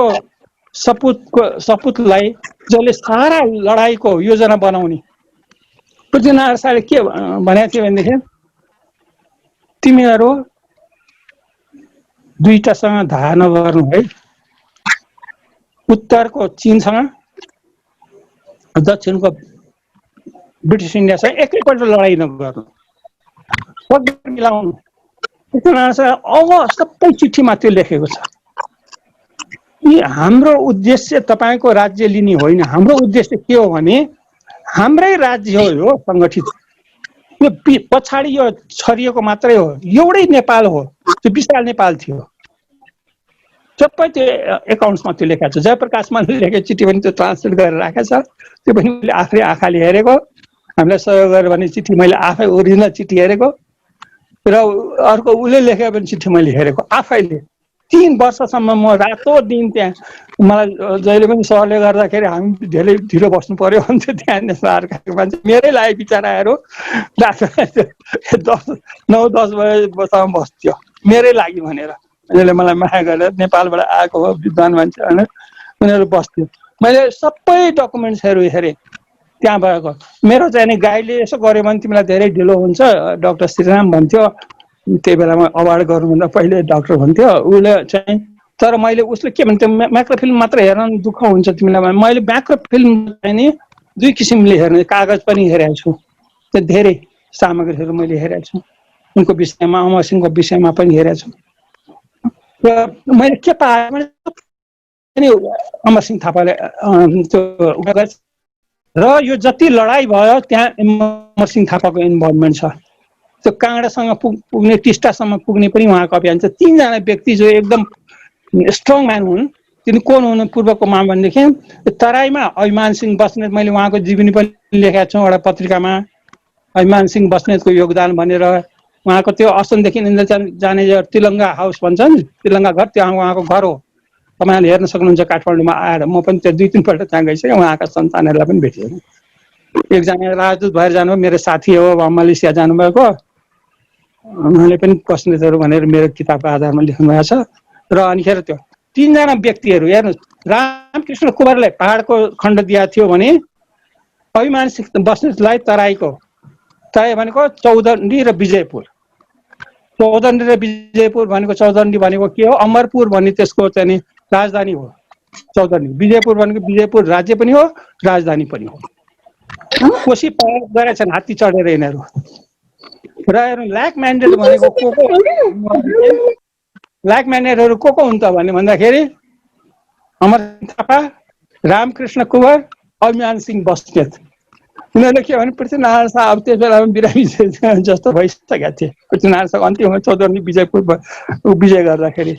सपुतलाई जसले सारा लडाइँको योजना बनाउने पृथ्वीनारायण शाहले के भनेको थियो भनेदेखि तिमीहरू दुईटासँग धार नगर्नु है, उत्तरको चीनसँग दक्षिणको ब्रिटिस इन्डियासँग एकैपल्ट लडाइँ नगर्नु। सकभर मिलाउनु। अब सबै चिठीमा त्यो लेखेको छ। यी हाम्रो उद्देश्य तपाईँको राज्य लिने होइन, हाम्रो उद्देश्य के हो भने हाम्रै राज्य हो यो सङ्गठित, यो पछाडि यो छरिएको मात्रै हो, एउटै नेपाल हो, त्यो विशाल नेपाल थियो। सबै त्यो एकाउन्ट्समा त्यो लेखेको छ। जयप्रकाशमा लेखेको चिठी पनि त्यो ट्रान्सलेट गरेर राखेको छ, त्यो पनि मैले आफै आँखाले हेरेको। हामीलाई सहयोग गरेर भने चिठी मैले आफै ओरिजिनल चिठी हेरेको र अर्को उसले लेखेको पनि चिठी मैले हेरेको आफैले। 3 वर्षसम्म म रातो दिन त्यहाँ, मलाई जहिले पनि सरले गर्दाखेरि हामी धेरै ढिलो बस्नु पर्यो भन्थ्यो त्यहाँ सरकारको मान्छे मेरै लागि बिचराहरू रातो 9-10 बजेसम्म बस्थ्यो मेरै लागि भनेर। उनीहरूले मलाई माया गरेर नेपालबाट आएको हो विद्वान मान्छे भनेर उनीहरू बस्थ्यो। मैले सबै डकुमेन्ट्सहरू हेरेँ त्यहाँ भएको। मेरो चाहिँ नि गाईले यसो गऱ्यो भने तिमीलाई धेरै ढिलो हुन्छ, डाक्टर श्रीराम भन्थ्यो, त्यही बेलामा अवार्ड गर्नुभन्दा पहिले डाक्टर भन्थ्यो उसले चाहिँ। तर मैले उसले के भन्थ्यो, म्याक्रोफिल्म मात्र हेर्न दुःख हुन्छ तिमीलाई। मैले म्याक्रोफिल्म चाहिँ नि 2 किसिमले हेर्ने, कागज पनि हेरेको छु, त्यो धेरै सामग्रीहरू मैले हेरेको छु, उनको विषयमा अमर सिंहको विषयमा पनि हेरेको छु। र मैले के पाएँ भने अमर सिंह थापाले त्यो र यो जति लडाइँ भयो त्यहाँ अमर सिंह थापाको इन्भल्भमेन्ट छ। त्यो काँडासँग पुग्ने, टिस्टासम्म पुग्ने पनि उहाँको अभियान छ। 3 जना व्यक्ति जो एकदम स्ट्रङ म्यान हुन्, तिनी कोन हुन् पूर्वको मा भनेदेखि तराईमा अभिमान सिंह बस्नेत, मैले उहाँको जीवनी पनि लेखेको छु एउटा पत्रिकामा। अभिमान सिंह बस्नेतको योगदान भनेर उहाँको त्यो असनदेखि इन्द्र जाने तिलङ्गा हाउस भन्छ नि, तिलङ्गा घर, त्यो उहाँको घर हो। तपाईँहरूले हेर्न सक्नुहुन्छ काठमाडौँमा आएर। म पनि त्यो 2-3 पल्ट त्यहाँ गइसकेँ, उहाँका सन्तानहरूलाई पनि भेटेँ। एकजना राजदूत भएर जानुभयो, मेरो साथी हो, मलेसिया जानुभएको, उहाँले पनि बस्नेतहरू भनेर मेरो किताबको आधारमा लेख्नु भएको छ। र अनिखेर त्यो 3 जना व्यक्तिहरू हेर्नु, रामकृष्ण कुँवरलाई पहाडको खण्ड दिएको थियो भने अभिमान सिंह बस्नेतलाई तराईको, तराई भनेको चौधन्डी र विजयपुर। चौधन्डी र विजयपुर भनेको, चौधन्डी भनेको के हो, अमरपुर भन्ने त्यसको चाहिँ राजधानी हो चौधन्डी। विजयपुर भनेको विजयपुर राज्य पनि हो, राजधानी पनि हो। कोशी पार गरेका छन् हात्ती चढेर यिनीहरू। र ल्याक म्यान्डेट भनेको को ल्याक म्यान्डेटहरू को हुन् त भन्दाखेरि अमर थापा, रामकृष्ण कुँवर, अभिमान सिंह बस्नेत। उनीहरूले के भने पृथ्वीनारायण शाह अब त्यस बेलामा बिरामी जस्तो भइसकेका थिए। पृथ्वीनारायण शाह अन्तिममा चौधन्डी विजयपुर विजय गर्दाखेरि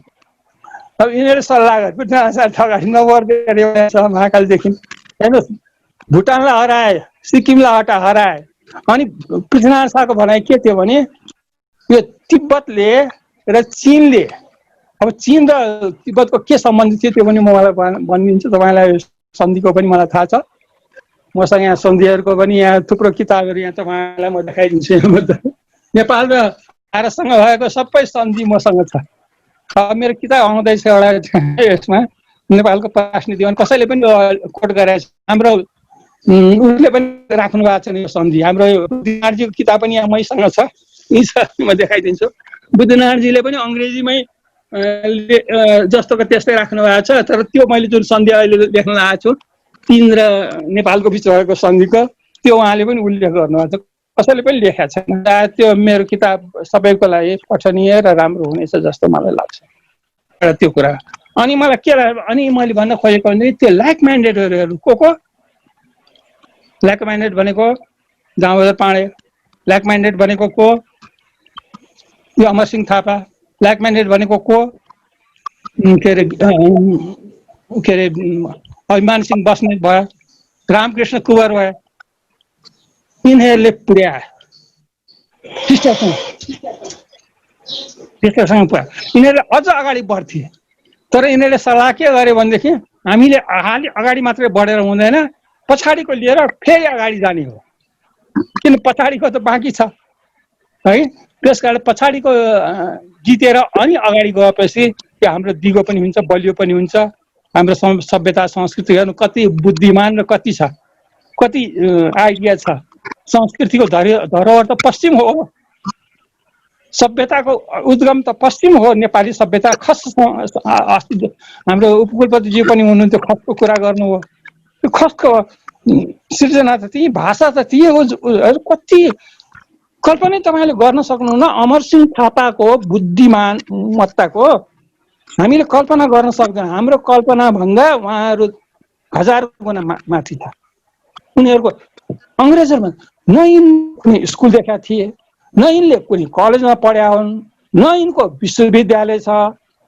अब यिनीहरू सल्लाह गरे पृथ्वीनारायण शाह अगाडि नबढ्दै महाकालदेखि हेर्नुहोस्, भुटानलाई हराए, सिक्किमलाई हराए। अनि पृथ्वीनारायण शाहको भनाइ के थियो भने यो तिब्बतले र चीनले, अब चीन र तिब्बतको के सम्बन्ध थियो त्यो पनि म मलाई भनिदिन्छु। तपाईँलाई सन्धिको पनि मलाई थाहा छ, मसँग यहाँ सन्धिहरूको पनि यहाँ थुप्रो किताबहरू यहाँ तपाईँलाई म देखाइदिन्छु। नेपाल र भारतसँग भएको सबै सन्धि मसँग छ। मेरो किताब आउँदैछ एउटा यसमा, नेपालको प्रकाशनी दिवान, कसैले पनि कोट गरेको छ। हाम्रो उसले पनि राख्नु भएको छ नि यो सन्धि। हाम्रो बुद्धिनारायणजीको किताब पनि यहाँ मैसँग छ, यी छ, म देखाइदिन्छु। बुद्धिनारायणजीले पनि अङ्ग्रेजीमै जस्तोको त्यस्तै राख्नु भएको छ। तर त्यो मैले जुन सन्धि अहिले लेख्न आएको छु, चीन र नेपालको बिच भएको सन्धिको, त्यो उहाँले पनि उल्लेख गर्नुभएको छ, कसैले पनि लेखेको छैन। त्यो मेरो किताब सबैको लागि पठनीय र राम्रो हुनेछ जस्तो मलाई लाग्छ त्यो कुरा। अनि मलाई के लाग्यो, अनि मैले भन्न खोजेको भने त्यो ल्याक म्यान्डेटहरू को ल्याक म्यान्डेट भनेको दामोदर पाण्डे, ल्याक म्यान्डेट भनेको को यो अमर सिंह थापा, ल्याक म्यान्डेट भनेको को के अरे अभिमान सिंह बस्नेत भयो, रामकृष्ण कुँवर भयो। यिनीहरूले पुर्याए टिस्टासँग पुर्याए। यिनीहरूले अझ अगाडि बढ्थे, तर यिनीहरूले सल्लाह के गर्यो भनेदेखि हामीले अगाडि मात्रै बढेर हुँदैन, पछाडिको लिएर फेरि अगाडि जाने हो। किन पछाडिको त बाँकी छ है, त्यसकारण पछाडिको जितेर अनि अगाडि गएपछि त्यो हाम्रो दिगो पनि हुन्छ, बलियो पनि हुन्छ। हाम्रो सभ्यता संस्कृति हेर्नु कति बुद्धिमान र कति छ, कति आइडिया छ। संस्कृतिको धरोहर त पश्चिम हो, सभ्यताको उद्गम त पश्चिम हो। नेपाली सभ्यता खस, अस्ति हाम्रो उपकुलपतिज्यू पनि हुनुहुन्थ्यो, खसको कुरा गर्नु हो। त्यो खसको सिर्जना त त्यही, भाषा त त्यही हो। कति कल्पना तपाईँले गर्न सक्नुहुन्न अमरसिंह थापाको बुद्धिमानमत्ताको हामीले कल्पना गर्न सक्दैन। हाम्रो कल्पना भन्दा उहाँहरू 1000 गुणा माथि छ। उनीहरूको अङ्ग्रेजहरूमा न यिनी स्कुल देखाएका थिए, न यिनले कुनै कलेजमा पढ्या हुन्, न यिनको विश्वविद्यालय छ,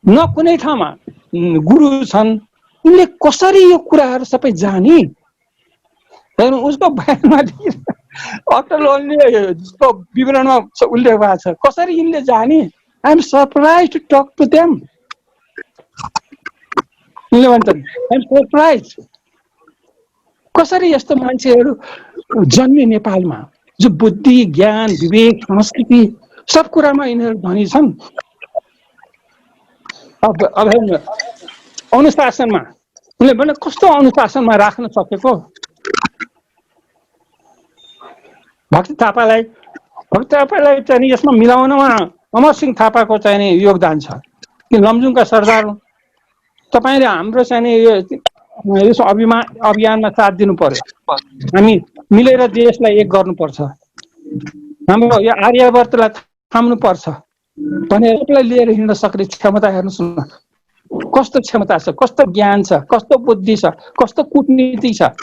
न कुनै ठाउँमा गुरु छन्। यिनले कसरी यो कुराहरू सबै जाने? उसको बयानमा अटलले विवरणमा उल्लेख भएको छ। कसरी यिनले जाने? I am surprise to talk to them. यिनले भन्छन् आई एम सरप्राइज। कसरी यस्तो मान्छेहरू जन्मे नेपालमा जो बुद्धि, ज्ञान, विवेक, संस्कृति सब कुरामा यिनीहरू धनी छन्। अब अनुशासनमा उनले भने कस्तो अनुशासनमा राख्न सकेको? भक्ति थापालाई चाहिँ यसमा मिलाउनमा अमरसिंह थापाको चाहिँ योगदान छ। कि लमजुङका सरदार तपाईँले हाम्रो चाहिँ यस अभियानमा साथ दिनु पर्यो। हामी मिलेर देशलाई एक गर्नुपर्छ। हाम्रो यो आर्यावर्तलाई थाम्नु पर्छ भनेर लिएर हिँड्न सक्ने क्षमता हेर्नुहोस् न। कस्तो क्षमता छ, कस्तो ज्ञान छ, कस्तो बुद्धि छ, कस्तो कूटनीति छ।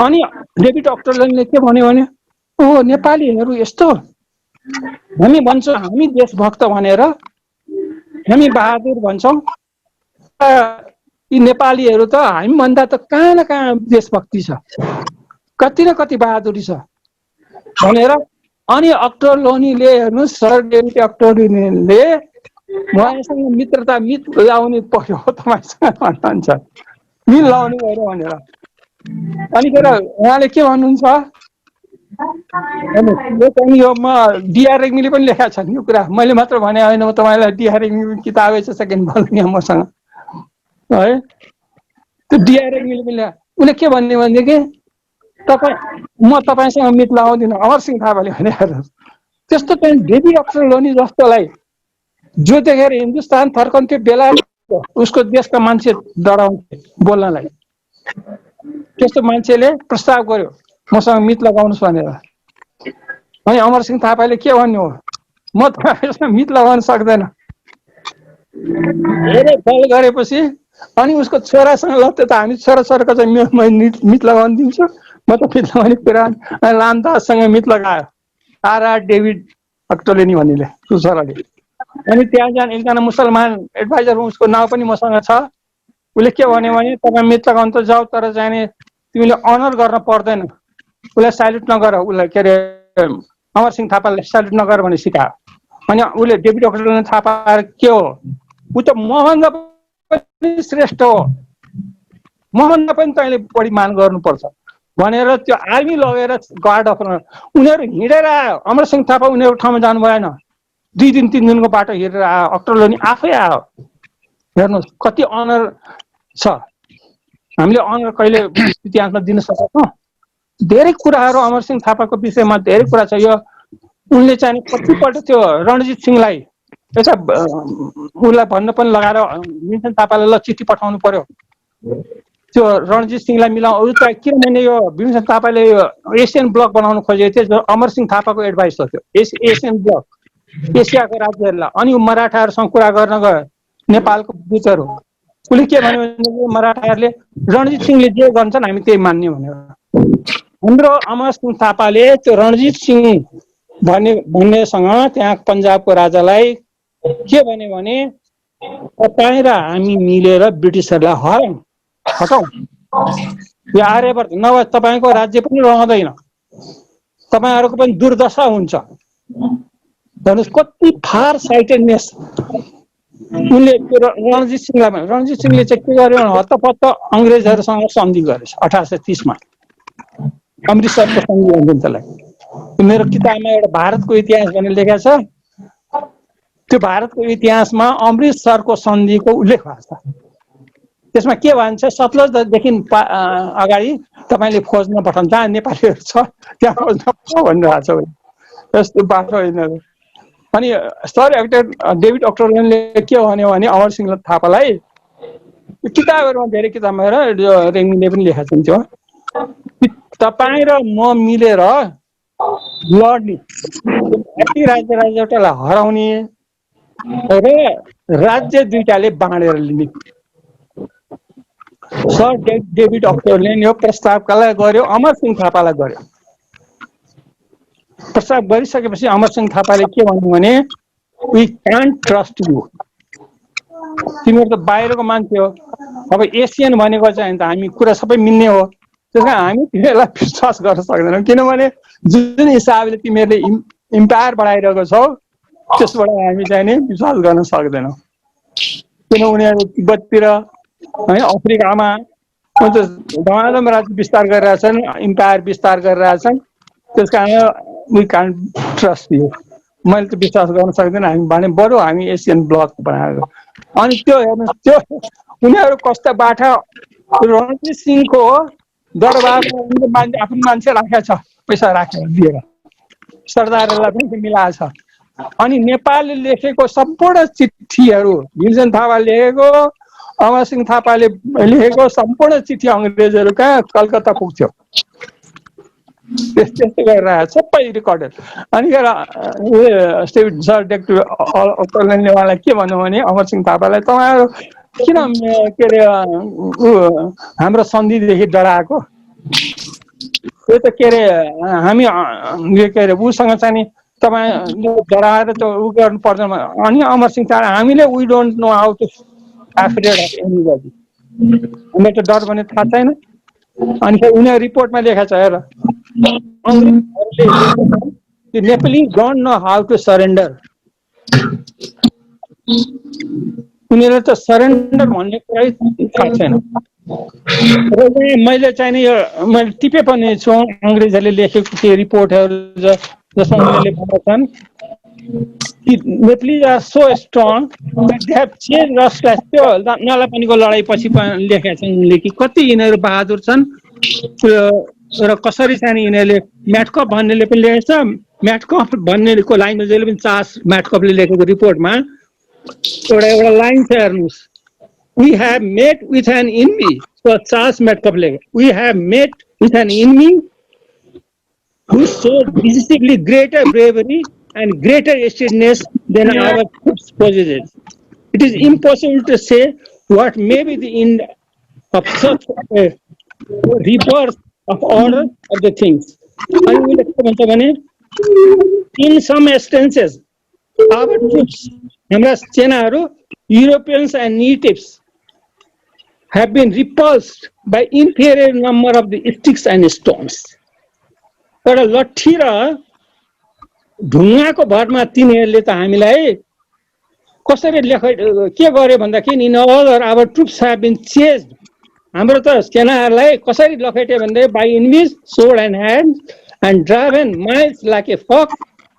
अनि डेभिड अक्टरले के भन्यो भने ओ नेपालीहरू यस्तो हामी भन्छौँ हामी देशभक्त भनेर, हामी बहादुर भन्छौँ। यी नेपालीहरू त हामीभन्दा त कहाँ न कहाँ देशभक्ति छ, कति न कति बहादुरी छ भनेर। अनि अक्टर लोनीले हेर्नुहोस्, सर डेभिड अक्टर लोनीले उहाँसँग मित्रता मित लाउनु पर्यो तपाईँसँग भन्नुहुन्छ, मिल लाउनु पर्यो भनेर। अनि फेरि उहाँले के भन्नुहुन्छ, यो म डिआर रेग्मीले पनि लेखेका छन् यो कुरा, मैले मात्र भने होइन। म तपाईँलाई डिआर रेग्मी किताबै छ सेकेन्ड भन्नु यहाँ मसँग है। त्यो डिआर रेग्मीले पनि उसले के भन्ने भनेदेखि म तपाईँसँग मित लाउँदिनँ अमरसिंह थापाले भने। त्यस्तो चाहिँ डेभिड अक्टर लोनी जस्तोलाई जो देखेर हिन्दुस्तान फर्कन्थ्यो बेला उसको देशका मान्छे डराउँथे बोल्नलाई, त्यस्तो मान्छेले प्रस्ताव गर्यो मसँग मित लगाउनुहोस् भनेर। अनि अमरसिंह थापाले के भन्नु हो, म तपाईँसँग मित लगाउन सक्दैन। धेरै बल गरेपछि अनि उसको छोरासँग ल त हामी छोराछोराको चाहिँ मित लगाउन दिन्छु, म त मित लगाउने कुरा। अनि लामदाससँग मित लगायो आर डेभिड अक्टरलोनी भन्नेले छोराले। अनि त्यहाँ एकजना मुसलमान एडभाइजर उसको नाउँ पनि मसँग छ। उसले के भन्यो भने तपाईँ मित लगाउन त जाऊ, तर जाने तिमीले अनर गर्न पर्दैन, उसलाई साल्युट नगर, उसलाई के अरे अमरसिंह थापालाई साल्युट नगर भने सिकायो। अनि उसले डेभिड अक्टरलोनी थापा के हो, ऊ त मभन्दा पनि श्रेष्ठ हो, मभन्दा पनि तैँले बढी मान गर्नुपर्छ भनेर त्यो आर्मी लगेर गार्ड अफ उनीहरू हिँडेर आयो। अमरसिंह थापा उनीहरूको ठाउँमा जानु भएन, 2 दिन 3 दिनको बाटो हिँडेर आयो। अक्टरलोनी आफै आयो। हेर्नुहोस् कति अनर छ। हामीले अनर कहिले इतिहासमा दिन सक्छौँ। धेरै कुराहरू अमरसिंह थापाको विषयमा धेरै कुरा छ। यो उनले चाहिँ कतिपल्ट त्यो रणजित सिंहलाई यसो उसलाई भन्न पनि लगाएर भीमसेन थापालाई ल चिठी पठाउनु पर्यो त्यो रणजित सिंहलाई मिलाउनु। किनभने यो भीमसेन थापाले यो एसियन ब्लक बनाउनु खोजेको थियो, जो अमरसिंह थापाको एडभाइस हो। त्यो एसियन ब्लक एसियाको राज्यहरूलाई। अनि मराठाहरूसँग कुरा गर्न गयो नेपालको दूतहरू। उसले के भन्यो भने मराठाहरूले रणजित सिंहले जे गर्छन् हामी त्यही मान्ने भनेर। हाम्रो अमरसिंह थापाले त्यो रणजित सिंह भन्नेसँग त्यहाँ पन्जाबको राजालाई के भन्यो भने तपाईँ र हामी मिलेर ब्रिटिसहरूलाई हटाउँ, यो आर्यवर्त नभए तपाईँको राज्य पनि रहँदैन, तपाईँहरूको पनि दुर्दशा हुन्छ। भन्नुहोस् कति फार साइटेडनेस। उनले रणजित सिंहलाई भन्यो। रणजित सिंहले चाहिँ के गर्यो भने हत्तपत्त अङ्ग्रेजहरूसँग सन्धि गरेछ 1830 मा। अमृतसरको सन्धि भन्छ त्यसलाई। मेरो किताबमा एउटा भारतको इतिहास भनेर लेखेको छ। त्यो भारतको इतिहासमा अमृतसरको सन्धिको उल्लेख भएको छ। त्यसमा के भन्छ, सतलजदेखि अगाडि तपाईँले खोज्न पठाउनु, जहाँ नेपालीहरू छ त्यहाँ खोज्न भनिरहेको छ। यस्तो बाटो होइन। अनि सर डेभिड अक्टरलोनीले के भन्यो भने अमरसिंह थापालाई किताबहरूमा धेरै किताबमा रेग्मीले पनि लेखेका छन्, त्यो तपाईँ र म मिलेर लड्ने पार्टी राज्य एउटालाई हराउने र राज्य दुईटाले बाँडेर लिने। सर डेभिड अक्टोले यो प्रस्तावकालाई गर्यो, अमरसिंह थापालाई गर्यो। प्रस्ताव गरिसकेपछि अमरसिंह थापाले के भन्नु भने वी कान्ट ट्रस्ट यु, तिमीहरू त बाहिरको मान्छे हो, अब एसियन भनेको चाहिँ त हामी कुरा सबै मिल्ने हो, त्यस कारण हामी तिमीहरूलाई विश्वास गर्न सक्दैनौँ, किनभने जुन हिसाबले तिमीहरूले इम्पायर बढाइरहेको छौ त्यसबाट हामी चाहिँ नि विश्वास गर्न सक्दैनौँ। किन उनीहरू तिब्बततिर होइन अफ्रिकामा धमाधम राज्य विस्तार गरिरहेछन्, इम्पायर विस्तार गरिरहेछन्, त्यस कारण वी कान्ट ट्रस्ट यु, मैले त विश्वास गर्न सक्दैन हामी भने, बरु हामी एसियन ब्लक बनाएको। अनि त्यो हेर्नुहोस्, त्यो उनीहरू कस्ता बाठा, रणजीत सिंहको दरबारमा आफ्नो मान्छे राखेको छ, पैसा राखेर दिएर सरदारहरूलाई पनि मिलाएको छ। अनि नेपालले लेखेको सम्पूर्ण चिठीहरू, भीमसेन थापाले लेखेको, अमरसिंह थापाले लेखेको सम्पूर्ण चिठी अङ्ग्रेजहरू कहाँ कलकत्ता पुग्थ्यो, त्यस्तो गरिरहेको सबै रेकर्डेड। अनि सर डाक्टर अक्टोले उहाँलाई के भन्नु भने अमरसिंह थापालाई, तपाईँहरू किन के अरे हाम्रो सन्धिदेखि डराएको, त्यो त के अरे हामी के अरे उसँग चाहिँ नि तपाईँ डराएर त उ गर्नु पर्दैन। अनि अमरसिंह थापा हामीले we don't know how to afraid of anybody, हामीलाई त डर भन्ने थाहा छैन। अनि फेरि उनीहरू रिपोर्टमा लेखेको छ हेर, Nepali don't know how to surrender, उनीहरू त सरेन्डर भन्ने कुरै थाहा छैन। र मैले चाहिँ नि यो मैले टिपे पनि छु अङ्ग्रेजहरूले लेखेको त्यो रिपोर्टहरू जसमा उनीहरूले भन्छन् कि Nepali are so strong that they have change us. त्यो नलापानीको लडाइँपछि लेखेका छन् उनले कि कति यिनीहरू बहादुर छन् र कसरी चाहिँ यिनीहरूले म्याटकप भन्नेले पनि लेखेको छ, म्याटकप भन्नेको लाइन जहिले पनि चार्ल्स म्याटकपले लेखेको रिपोर्टमा एउटा लाइन छ हेर्नुहोस्, we have met with an enemy. So Charles Metcalfe, we have met with an enemy who showed decisively greater bravery and greater steadiness than our troops possessed. It is impossible to say what may be the end of such a rebirth of order of the things. In some instances, our troops, Europeans and natives, have been repulsed by inferior number of the sticks and stones. तर लट्ठी र ढुङ्गाको भरमा तिनीहरूले त हामीलाई कसरी के गर्यो भन्दाखेरि in other our troops have been chased, हाम्रो त सेनाहरूलाई कसरी लखेट्यो भन्दै बाई इन्भिज sword and hand and driven miles like a flock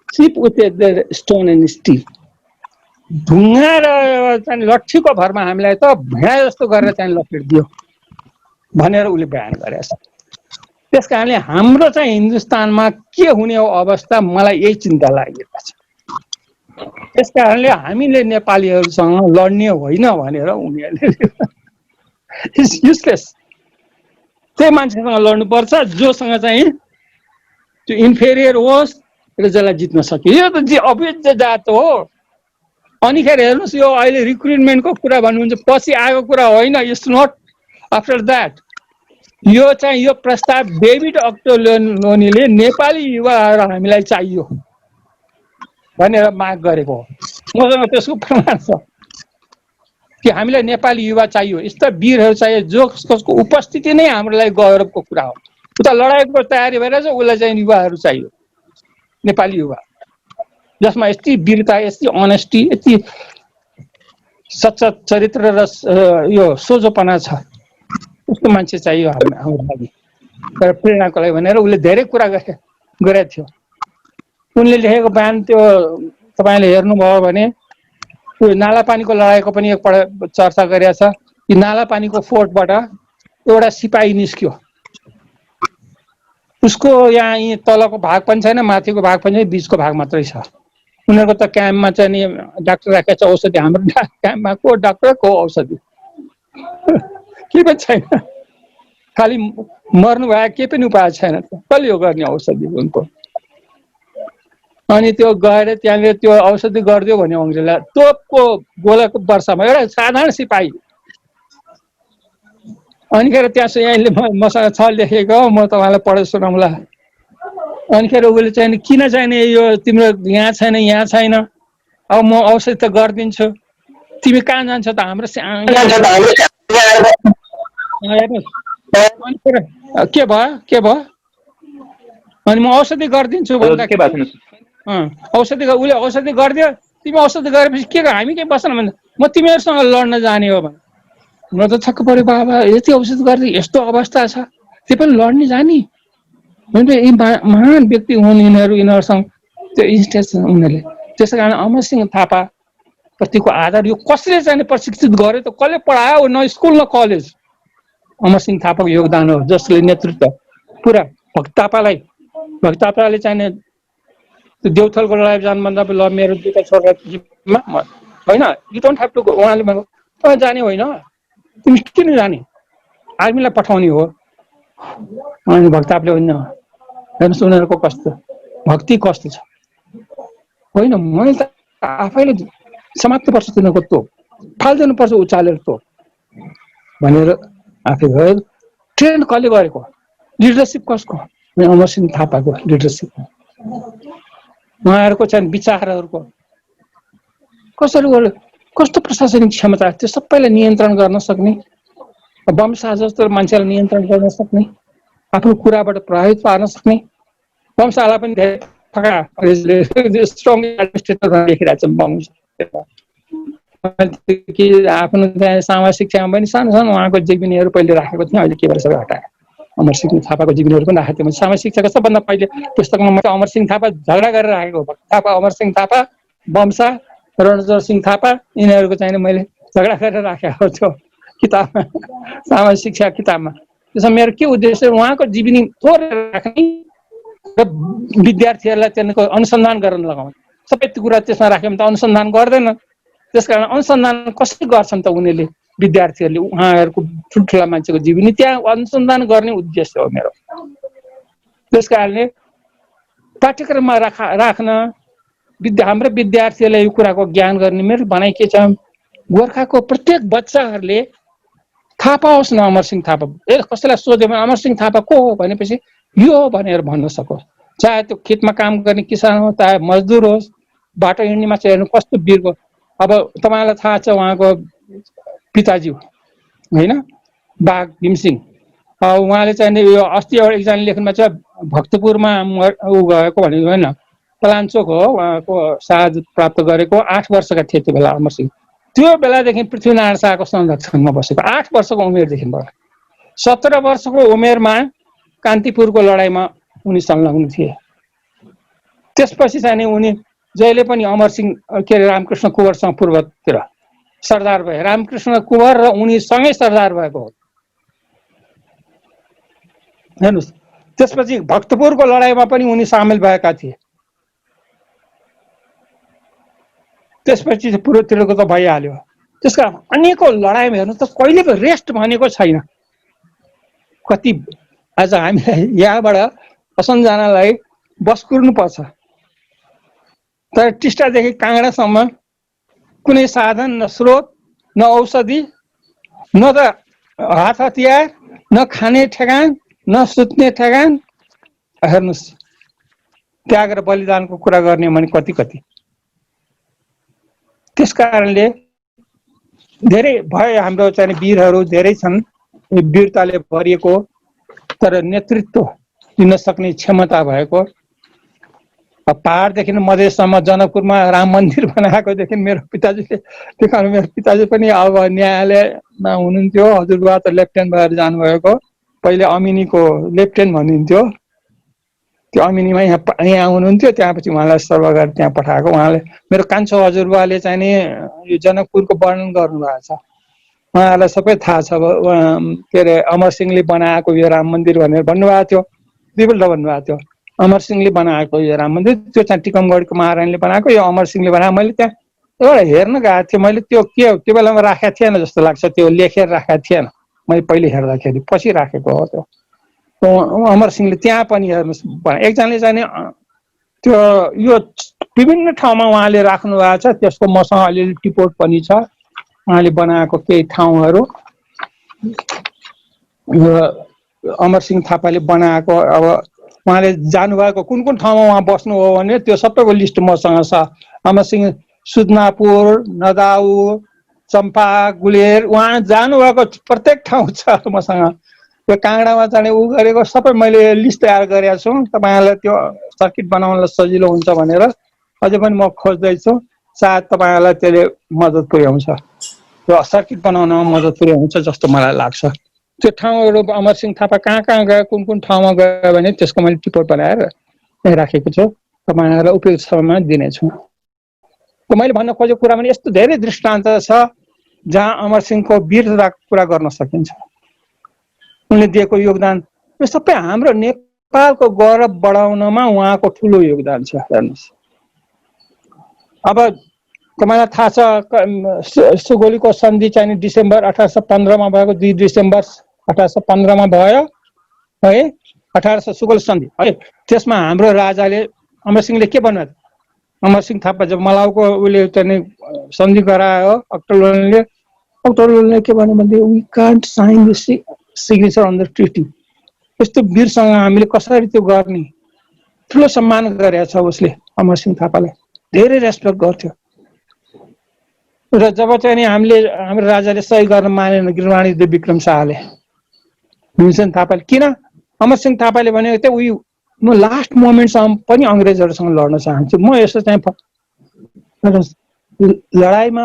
sheep with the stone and stick. ढुङ्गा र चाहिँ लट्ठीको भरमा हामीलाई त भेडा जस्तो गरेर चाहिँ लखेटिदियो भनेर उसले बयान गरेछ। त्यस कारणले हाम्रो चाहिँ हिन्दुस्तानमा के हुने हो अवस्था, मलाई यही चिन्ता लागेको छ। त्यस कारणले हामीले नेपालीहरूसँग लड्ने होइन भनेर उनीहरूले इट्स युजलेस, त्यही मान्छेसँग लड्नुपर्छ जोसँग चाहिँ त्यो इन्फेरियर होस् र जसलाई जित्न सक्यो। यो त अवैध जात हो। अनि खेरि हेर्नुहोस्, यो अहिले रिक्रुटमेन्टको कुरा भन्नुहुन्छ पछि आएको कुरा होइन, इट्स नट आफ्टर द्याट। यो चाहिँ यो प्रस्ताव डेभिड अक्टोलोनीले नेपाली युवाहरू हामीलाई चाहियो भनेर माग गरेको हो। मसँग त्यसको प्रमाण छ कि हामीलाई नेपाली युवा चाहियो, यस्ता वीरहरू चाहियो जसको उपस्थिति नै हाम्रो लागि गौरवको कुरा हो। उता लडाइँको तयारी भइरहेछ, उसलाई चाहिँ युवाहरू चाहियो, नेपाली युवा जसमा यति वीरता, यति अनेस्टी, यति सच्चा चरित्र र यो सोझोपना छ, उसको मान्छे चाहियो हाम्रो लागि। तर प्रेरणाको लागि भनेर उसले धेरै कुरा गरेको थियो। उनले लेखेको बयान त्यो तपाईँले हेर्नुभयो भने त्यो नालापानीको लडाइँको पनि एकपल्ट चर्चा गरेको छ कि नालापानीको फोर्टबाट एउटा सिपाही निस्क्यो, उसको यहाँ यी तलको भाग पनि छैन, माथिको भाग पनि छैन, बिचको भाग मात्रै छ। उनीहरूको त क्याम्पमा चाहिँ नि डाक्टर राखेको छ, औषधि। हाम्रो क्याम्पमा को डाक्टर को औषधि के पनि छैन, खालि मर्नु भए केही पनि उपाय छैन। कसले यो गर्ने औषधि उनको? अनि त्यो गएर त्यहाँनिर त्यो औषधि गरिदियो भने अङ्ग्रेजलाई तोपको गोलाको वर्षमा एउटा साधारण सिपाही अनिखेर त्यहाँ यहाँले मसँग छ लेखेको म तपाईँलाई पढेर सुनाउँला। अनिखेर उसले चाहिँ किन चाहिने यो तिम्रो यहाँ छैन यहाँ छैन अब म औषधि त गरिदिन्छु तिमी कहाँ जान्छ त हाम्रो के भयो अनि म औषधि गरिदिन्छु भन्दाखेरि औषधि उसले औषधि गरिदियो तिमी औषधि गरेपछि के हामी के बस्न भन्दा म तिमीहरूसँग लड्न जाने हो भने म त छक्क पऱ्यो बाबा यति औषधि गर्दै यस्तो अवस्था छ त्यो पनि लड्ने जाने यी महान व्यक्ति हुन् यिनीहरूसँग त्यो स्टेज उनीहरूले। त्यसै कारण अमरसिंह थापा प्रतिको आधार यो कसले चाहिँ प्रशिक्षित गर्यो त कसले पढायो न स्कुल न कलेज अमरसिंह थापाको योगदान हो जसले नेतृत्व पुरा भक्त थापाले चाहिने देउथलको लडाइँ जानुभन्दा ल मेरो दुईटा छोरामा होइन यु डोन्ट ह्याभ टु उहाँले भन्नु तपाईँ जाने होइन तिमी किन जाने आर्मीलाई पठाउने हो अनि भक्तापले होइन हेर्नुहोस् उनीहरूको कस्तो भक्ति कस्तो छ होइन मैले त आफैले समात्नुपर्छ तिनीहरूको तोप फालिदिनुपर्छ उचालेर तोप भनेर आफै गयो। ट्रेन कसले गरेको लिडरसिप कसको अमरसिंह थापाको लिडरसिप उहाँहरूको चाहिँ विचारहरूको कसरी कस्तो प्रशासनिक क्षमता त्यो सबैलाई नियन्त्रण गर्न सक्ने वंशा जस्तो मान्छेलाई नियन्त्रण गर्न सक्ने आफ्नो कुराबाट प्रभावित पार्न सक्ने वंशालाई पनि धेरै फका स्ट्रङ एडमिनिस्ट्रेटर लेखिरहेको छ आफ्नो त्यहाँ सामाजिक शिक्षामा पनि सानो सानो उहाँको जीवनीहरू पहिले राखेको थिएँ अहिले के भएर सबै हटाए अमरसिंह थापाको जीवनीहरू पनि राखेको थिएँ सामाजिक शिक्षाको सबभन्दा पहिले पुस्तकमा म अमरसिंह थापा झगडा गरेर राखेको थापा अमरसिंह थापा वंशा रणजोर सिंह थापा यिनीहरूको चाहिँ मैले झगडा गरेर राखेको थियो किताबमा सामाजिक शिक्षा किताबमा। त्यसमा मेरो के उद्देश्य उहाँको जीवनी थोरै राख्ने र विद्यार्थीहरूलाई त्यहाँको अनुसन्धान गर्न लगाउने सबै कुरा त्यसमा राख्यो भने त अनुसन्धान गर्दैन त्यसकारण अनुसन्धान कसरी गर्छन् त उनीहरूले विद्यार्थीहरूले उहाँहरूको ठुल्ठुला मान्छेको जीवनी त्यहाँ अनुसन्धान गर्ने उद्देश्य हो मेरो। त्यसकारणले पाठ्यक्रममा राख्न हाम्रो विद्यार्थीहरूलाई यो कुराको ज्ञान गर्ने मेरो भनाइ के छ गोर्खाको प्रत्येक बच्चाहरूले थाहा पाओस् न अमरसिंह थापा कसैलाई सोध्यो भने अमरसिंह थापा को हो भनेपछि यो हो भनेर भन्न सकोस् चाहे त्यो खेतमा काम गर्ने किसान हो चाहे मजदुर होस् बाटो हिँड्ने मान्छे हेर्नु कस्तो वीरको अब तपाईँलाई थाहा छ उहाँको पिताजी होइन बाघ भीमसिंह उहाँले चाहिँ यो अस्ति एउटा एकजना लेख्नुमा छ भक्तपुरमा ऊ गएको भनेको होइन पलाञ्चोक हो उहाँको साहज प्राप्त गरेको 8 वर्षका थिए त्यो बेला अमरसिंह त्यो बेलादेखि पृथ्वीनारायण शाहको संरक्षणमा बसेको 8 वर्षको उमेरदेखि भयो 17 वर्षको उमेरमा कान्तिपुरको लडाइँमा उनी संलग्न थिए। त्यसपछि चाहिँ उनी जहिले पनि अमरसिंह के अरे रामकृष्ण कुँवरसँग पूर्वतिर सरदार भए रामकृष्ण कुँवर र उनी सँगै सरदार भएको हो हेर्नुहोस्। त्यसपछि भक्तपुरको लडाइँमा पनि उनी सामेल भएका थिए। त्यसपछि पूर्वतिरको त भइहाल्यो। त्यसका अनेकौं लडाइँमा हेर्नु त कहिलेको रेस्ट भनेको छैन। कति आज हामीलाई यहाँबाट असम जानलाई बस कुर्नु पर्छ तर टिस्टादेखि काङ्गडासम्म कुनै साधन न स्रोत न औषधि न त हात हतियार न खाने ठेगान न सुत्ने ठेगान हेर्नुहोस् त्याग र बलिदानको कुरा गर्ने भने कति कति। त्यसकारणले धेरै भए हाम्रो चाहिँ वीरहरू धेरै छन् वीरताले भरिएको तर नेतृत्व दिन सक्ने क्षमता भएको पहाडदेखि मधेससम्म जनकपुरमा राम मन्दिर बनाएकोदेखि मेरो पिताजीले त्यो कारण मेरो पिताजी पनि अब न्यायालयमा हुनुहुन्थ्यो हजुरबा त लेफ्टेनेन्ट भएर जानुभएको पहिले अमिनीको लेफ्टेनेन्ट भनिन्थ्यो त्यो अमिनीमा यहाँ हुनुहुन्थ्यो त्यहाँपछि उहाँलाई सर्व गरेर त्यहाँ पठाएको उहाँले मेरो कान्छो हजुरबाले चाहिँ नि यो जनकपुरको वर्णन गर्नुभएको छ उहाँहरूलाई सबै थाहा छ के अरे अमरसिंहले बनाएको यो राम मन्दिर भनेर भन्नुभएको थियो दुईपल्ट भन्नुभएको थियो अमरसिंहले बनाएको यो राम मन्दिर त्यो चाहिँ टिकमगढको महारानीले बनाएको यो अमरसिंहले बनाएको मैले त्यहाँ एउटा हेर्न गएको थिएँ मैले त्यो के त्यो बेलामा राखेको थिएन जस्तो लाग्छ त्यो लेखेर राखेको थिएन मैले पहिले हेर्दाखेरि पछि राखेको हो त्यो अमरसिंहले त्यहाँ पनि हेर्नुहोस् एकजनाले चाहिँ त्यो यो विभिन्न ठाउँमा उहाँले राख्नु भएको छ। त्यसको मसँग अलिअलि टिपोट पनि छ, उहाँले बनाएको केही ठाउँहरू। अमरसिंह थापाले बनाएको, अब उहाँले जानुभएको कुन कुन ठाउँमा उहाँ बस्नु हो भने त्यो सबैको लिस्ट मसँग छ। अमरसिंह सुदनापुर, नदाउ, चम्पा, गुलेर, उहाँ जानुभएको प्रत्येक ठाउँ छ मसँग। त्यो काँगडामा चाहिँ ऊ गरेको सबै मैले लिस्ट तयार गरेको छु। तपाईँहरूलाई त्यो सर्किट बनाउनलाई सजिलो हुन्छ भनेर अझै पनि म खोज्दैछु। सायद तपाईँहरूलाई त्यसले मद्दत पुर्याउँछ, त्यो सर्किट बनाउनमा मद्दत पुर्याउँछ जस्तो मलाई लाग्छ। त्यो ठाउँहरू अमरसिंह थापा कहाँ कहाँ गयो, कुन कुन ठाउँमा गयो भने त्यसको मैले टिपोट बनाएर राखेको छु, तपाईँहरूलाई उपयुक्त समयमा दिनेछु। मैले भन्न खोजेको कुरा पनि यस्तो धेरै दृष्टान्त छ जहाँ अमरसिंहको वीरताको कुरा गर्न सकिन्छ। उनले दिएको योगदान यो सबै हाम्रो नेपालको गौरव बढाउनमा उहाँको ठुलो योगदान छ। हेर्नुहोस्, अब तपाईँलाई थाहा छ सुगोलीको सन्धि चाहिँ डिसेम्बर 1815 भएको, 2 डिसेम्बर 1815 भयो है, 1800 सुगोल सन्धि है। त्यसमा हाम्रो राजाले अमरसिंहले के भन्नु, अमरसिंह थापा जब मलाउको उसले चाहिँ सन्धि गरायो अक्टोबरले के भन्यो भने we can't sign the signature on the treaty. यस्तो वीरसँग हामीले कसरी त्यो गर्ने, ठुलो सम्मान गरेको छ उसले। अमरसिंह थापालाई धेरै रेस्पेक्ट गर्थ्यो। र जब चाहिँ हाम्रो राजाले सही गर्न मानेन गिरिवाणी देव विक्रम शाहले, भीमसेन थापाले, किन अमरसिंह थापाले भनेको थियो उही म लास्ट मोमेन्टसम्म पनि अङ्ग्रेजहरूसँग लड्न चाहन्छु। म यसो चाहिँ लडाइँमा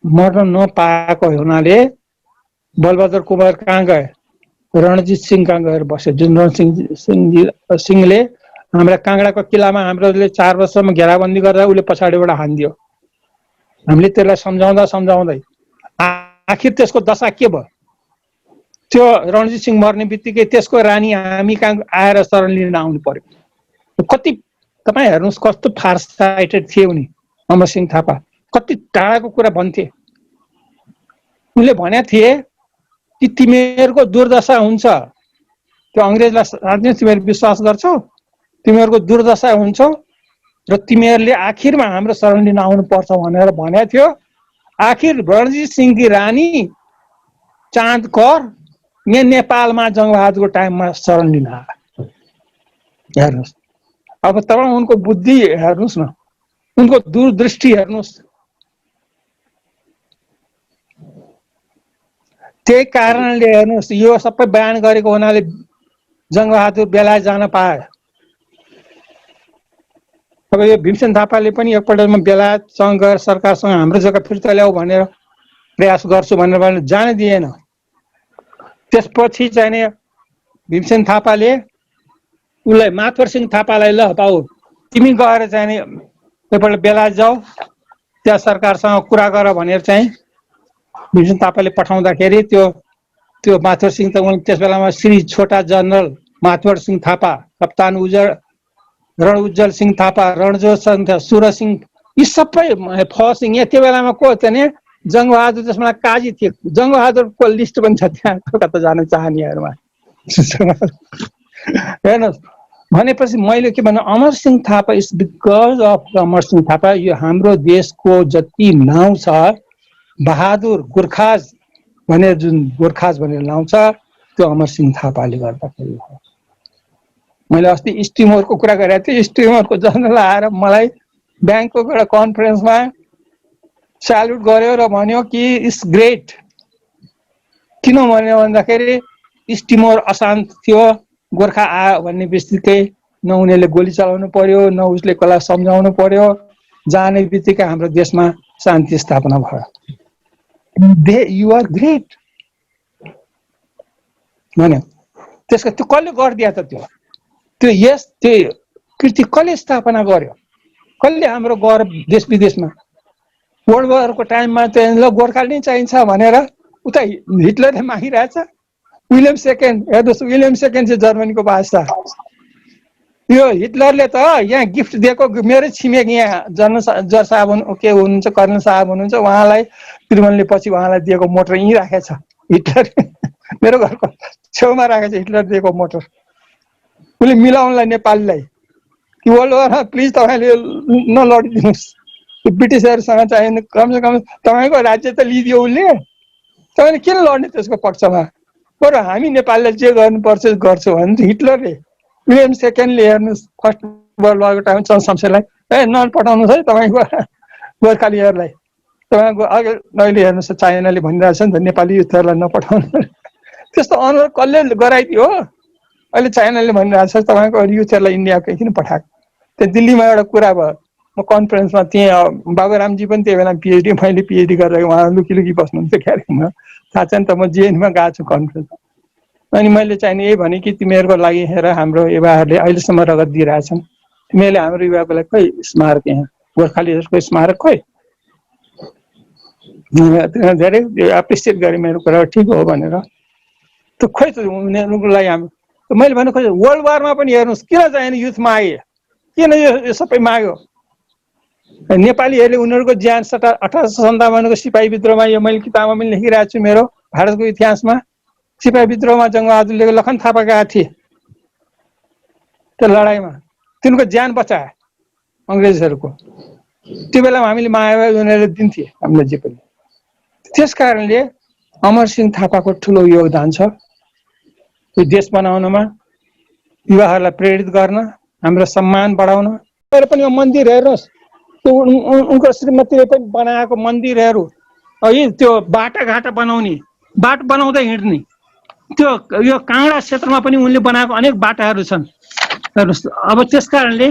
मर्न नपाएको हुनाले बलबहादुर कुँवर कहाँ गए, रणजित सिंह कहाँ गएर बसे। जुन रणजित सिंहले हाम्रा काँगडाको किल्लामा हाम्रोले 4 वर्षमा घेराबन्दी गर्दा उसले पछाडिबाट हानिदियो। हामीले त्यसलाई सम्झाउँदै आखिर त्यसको दशा के भयो, त्यो रणजित सिंह मर्ने बित्तिकै त्यसको रानी हामी कहाँ आएर शरण लिन आउनु पर्यो। कति तपाईँ हेर्नुहोस् कस्तो फार साइटेड थिए उनी अमरसिंह थापा, कति टाढाको कुरा भन्थे। उनले भने थिए कि तिमीहरूको दुर्दशा हुन्छ, त्यो अङ्ग्रेजलाई साँच्चै तिमीहरू विश्वास गर्छौ, तिमीहरूको दुर्दशा हुन्छ र तिमीहरूले आखिरमा हाम्रो शरण लिन आउनु पर्छ भनेर भनेको थियो। आखिर रणजित सिंहकी रानी चाँद कौर यहाँ नेपालमा जङ्गबहादुरको टाइममा शरण लिन आयो। हेर्नुहोस्, अब तपाईँ उनको बुद्धि हेर्नुहोस् न, उनको दूरदृष्टि हेर्नुहोस्। त्यही कारणले हेर्नुहोस् यो सबै बयान गरेको हुनाले जङ्गबहादुर बेलायत जान पाए। अब यो भीमसेन थापाले पनि एकपल्टमा बेलायतसँग गएर सरकारसँग हाम्रो जग्गा फिर्ता ल्याऊ भनेर प्रयास गर्छु भनेर जान दिएन। त्यसपछि चाहिँ भीमसेन थापाले उसलाई माथवर सिंह थापालाई ल पाऊ तिमी गएर चाहिँ एकपल्ट बेलायत जाऊ, त्यहाँ सरकारसँग कुरा गर भनेर चाहिँ भीमसेन थापाले पठाउँदाखेरि त्यो माथवर सिंह त त्यस बेलामा श्री छोटा जनरल माथवर सिंह थापा, कप्तान रण उज्जवल सिंह थापा, रणजोत सिंह, सुर सिंह, यी सबै फौज सिंह। यहाँ त्यो बेलामा को थियो जङ्गबहादुर, त्यसमा काजी थिए। जङ्गबहादुरको लिस्ट पनि छ त्यहाँ कता जान चाहनेहरूमा। हेर्नुहोस्, भनेपछि मैले के भन्नु, Amarsingh Thapa is because of Amarsingh Thapa यो हाम्रो देशको जति नाउँ छ बहादुर गोर्खाज भनेर, जुन गोर्खाज भनेर नाउँ छ त्यो अमरसिंह थापाले गर्दाखेरि हो। मैले अस्ति स्टिमरको कुरा गरेको थिएँ। स्टिमरको जनरल आएर मलाई ब्याङ्कको एउटा कन्फरेन्समा स्याल्युट गर्यो र भन्यो कि इट्स ग्रेट। किन भन्यो भन्दाखेरि स्टिमर अशान्त थियो, गोर्खा आयो भन्ने बित्तिकै न उनीहरूले गोली चलाउनु पर्यो, न उसले कसलाई सम्झाउनु पर्यो, जाने बित्तिकै हाम्रो देशमा शान्ति स्थापना भयो। यु आर ग्रेट भन्यो। त्यसको त्यो कसले गरिदियो त त्यो कृति कसले स्थापना गर्यो, कसले हाम्रो गौरव देश विदेशमा वर्ल्ड वारको टाइममा चाहिँ ल गोर्खा नै चाहिन्छ भनेर उता हिटलरले मागिरहेछ। विलियम सेकेन्ड हेर्नुहोस्, विलियम सेकेन्ड चाहिँ जर्मनीको बादशाह। यो हिटलरले त यहाँ गिफ्ट दिएको, मेरो छिमेकी यहाँ जर साहब के हुनुहुन्छ, कर्नल साहब हुनुहुन्छ, उहाँलाई त्रिभुवनले पछि उहाँलाई दिएको मोटर यहीँ राखेछ हिटलर। मेरो घरको छेउमा राखेछ हिटलर दिएको मोटर। उसले मिलाउनलाई नेपालीलाई कि वर्ल्ड वारमा प्लिज तपाईँले नलडिदिनुहोस्, ब्रिटिसहरूसँग चाहिँ कमसे कम तपाईँको राज्य त लिदियो उसले, तपाईँले किन लड्ने त्यसको पक्षमा? बरु हामी नेपालले जे गर्नुपर्छ गर्छौँ भने हिटलरले विलियम सेकेन्डले हेर्नुहोस् फर्स्ट वर्ल्ड वारको टाइममा शमशेरलाई नपठाउनुहोस् है तपाईँको गोर्खालीहरूलाई, तपाईँको अहिले हेर्नुहोस् चाइनाले भनिरहेछ नि त नेपाली युथहरूलाई नपठाउनु। त्यस्तो अनुरोध कसले गराइदियो? अहिले चाइनाले भनिरहेछ तपाईँको युथहरूलाई इन्डियाको किन पठाएको? त्यो दिल्लीमा एउटा कुरा भयो, म कन्फरेन्समा थिएँ, बाबुरामजी पनि त्यही बेला पिएचडी, मैले पिएचडी गरेर उहाँ लुकी लुकी बस्नुहुन्थ्यो क्यारेकमा, थाहा छ नि त म जेएनमा गएको छु कन्फरेन्समा। अनि मैले चाहिँ यही भने कि तिमीहरूको लागि हेर हाम्रो युवाहरूले अहिलेसम्म रगत दिइरहेछन्, तिमीहरूले हाम्रो युवाको लागि खोइ स्मारक, यहाँ गोर्खालीहरूको स्मारक खोइ। धेरै एप्रिसिएट गरेँ मेरो कुरा ठिक हो भनेर। त्यो खोइ त उनीहरूको लागि मैले भने खोइ वर्ल्ड वारमा पनि हेर्नुहोस् किन चाहिँ युथ मागे, किन यो सबै माग्यो? नेपालीहरूले उनीहरूको ज्यान 1857को सिपाही विद्रोहमा, यो मैले किताबमा पनि लेखिरहेको छु मेरो भारतको इतिहासमा, सिपाही विद्रोहमा जङ्गबहादुरले लखन थापा गएका थिए त्यो लडाइँमा, तिनको ज्यान बचाए अङ्ग्रेजहरूको। त्यो बेलामा हामीले माया भए उनीहरूले दिन्थे हामीले जे पनि। त्यस कारणले अमरसिंह थापाको ठुलो योगदान छ यो देश बनाउनमा, युवाहरूलाई प्रेरित गर्न, हाम्रो सम्मान बढाउन। तर पनि यो मन्दिर हेर्नुहोस्, त्यो उनको श्रीमतीले पनि बनाएको मन्दिरहरू, है त्यो बाटाघाटा बनाउने, बाटो बनाउँदै हिँड्ने, त्यो यो काँडा क्षेत्रमा पनि उनले बनाएको अनेक बाटाहरू छन् हेर्नुहोस्। अब त्यस कारणले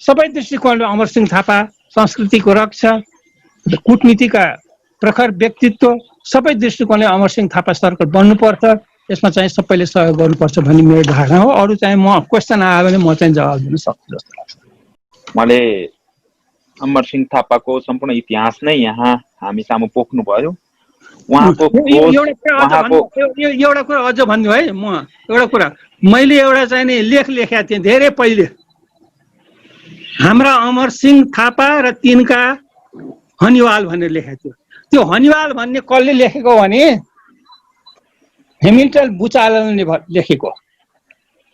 सबै दृष्टिकोणले अमरसिंह थापा संस्कृतिको रक्षा, कूटनीतिका प्रखर व्यक्तित्व, सबै दृष्टिकोणले अमरसिंह थापा सरकार बन्नुपर्छ। यसमा चाहिँ सबैले सहयोग गर्नुपर्छ भन्ने मेरो धारणा हो। अरू चाहिँ म क्वेसन आयो भने म चाहिँ जवाब दिन सक्छु जस्तो लाग्छ। उहाँले अमरसिंह थापाको सम्पूर्ण इतिहास नै यहाँ हामी सामु पोख्नु भयो। उहाँको एउटा कुरा अझ भन्नु है, म एउटा कुरा मैले एउटा चाहिँ नि लेखेका थिएँ धेरै पहिले, हाम्रा अमरसिंह थापा र तिनका हनिवाल भनेर लेखेको थियो। त्यो हनिवाल भन्ने कसले लेखेको भने हेमिल्टन बुचाननले लेखेको।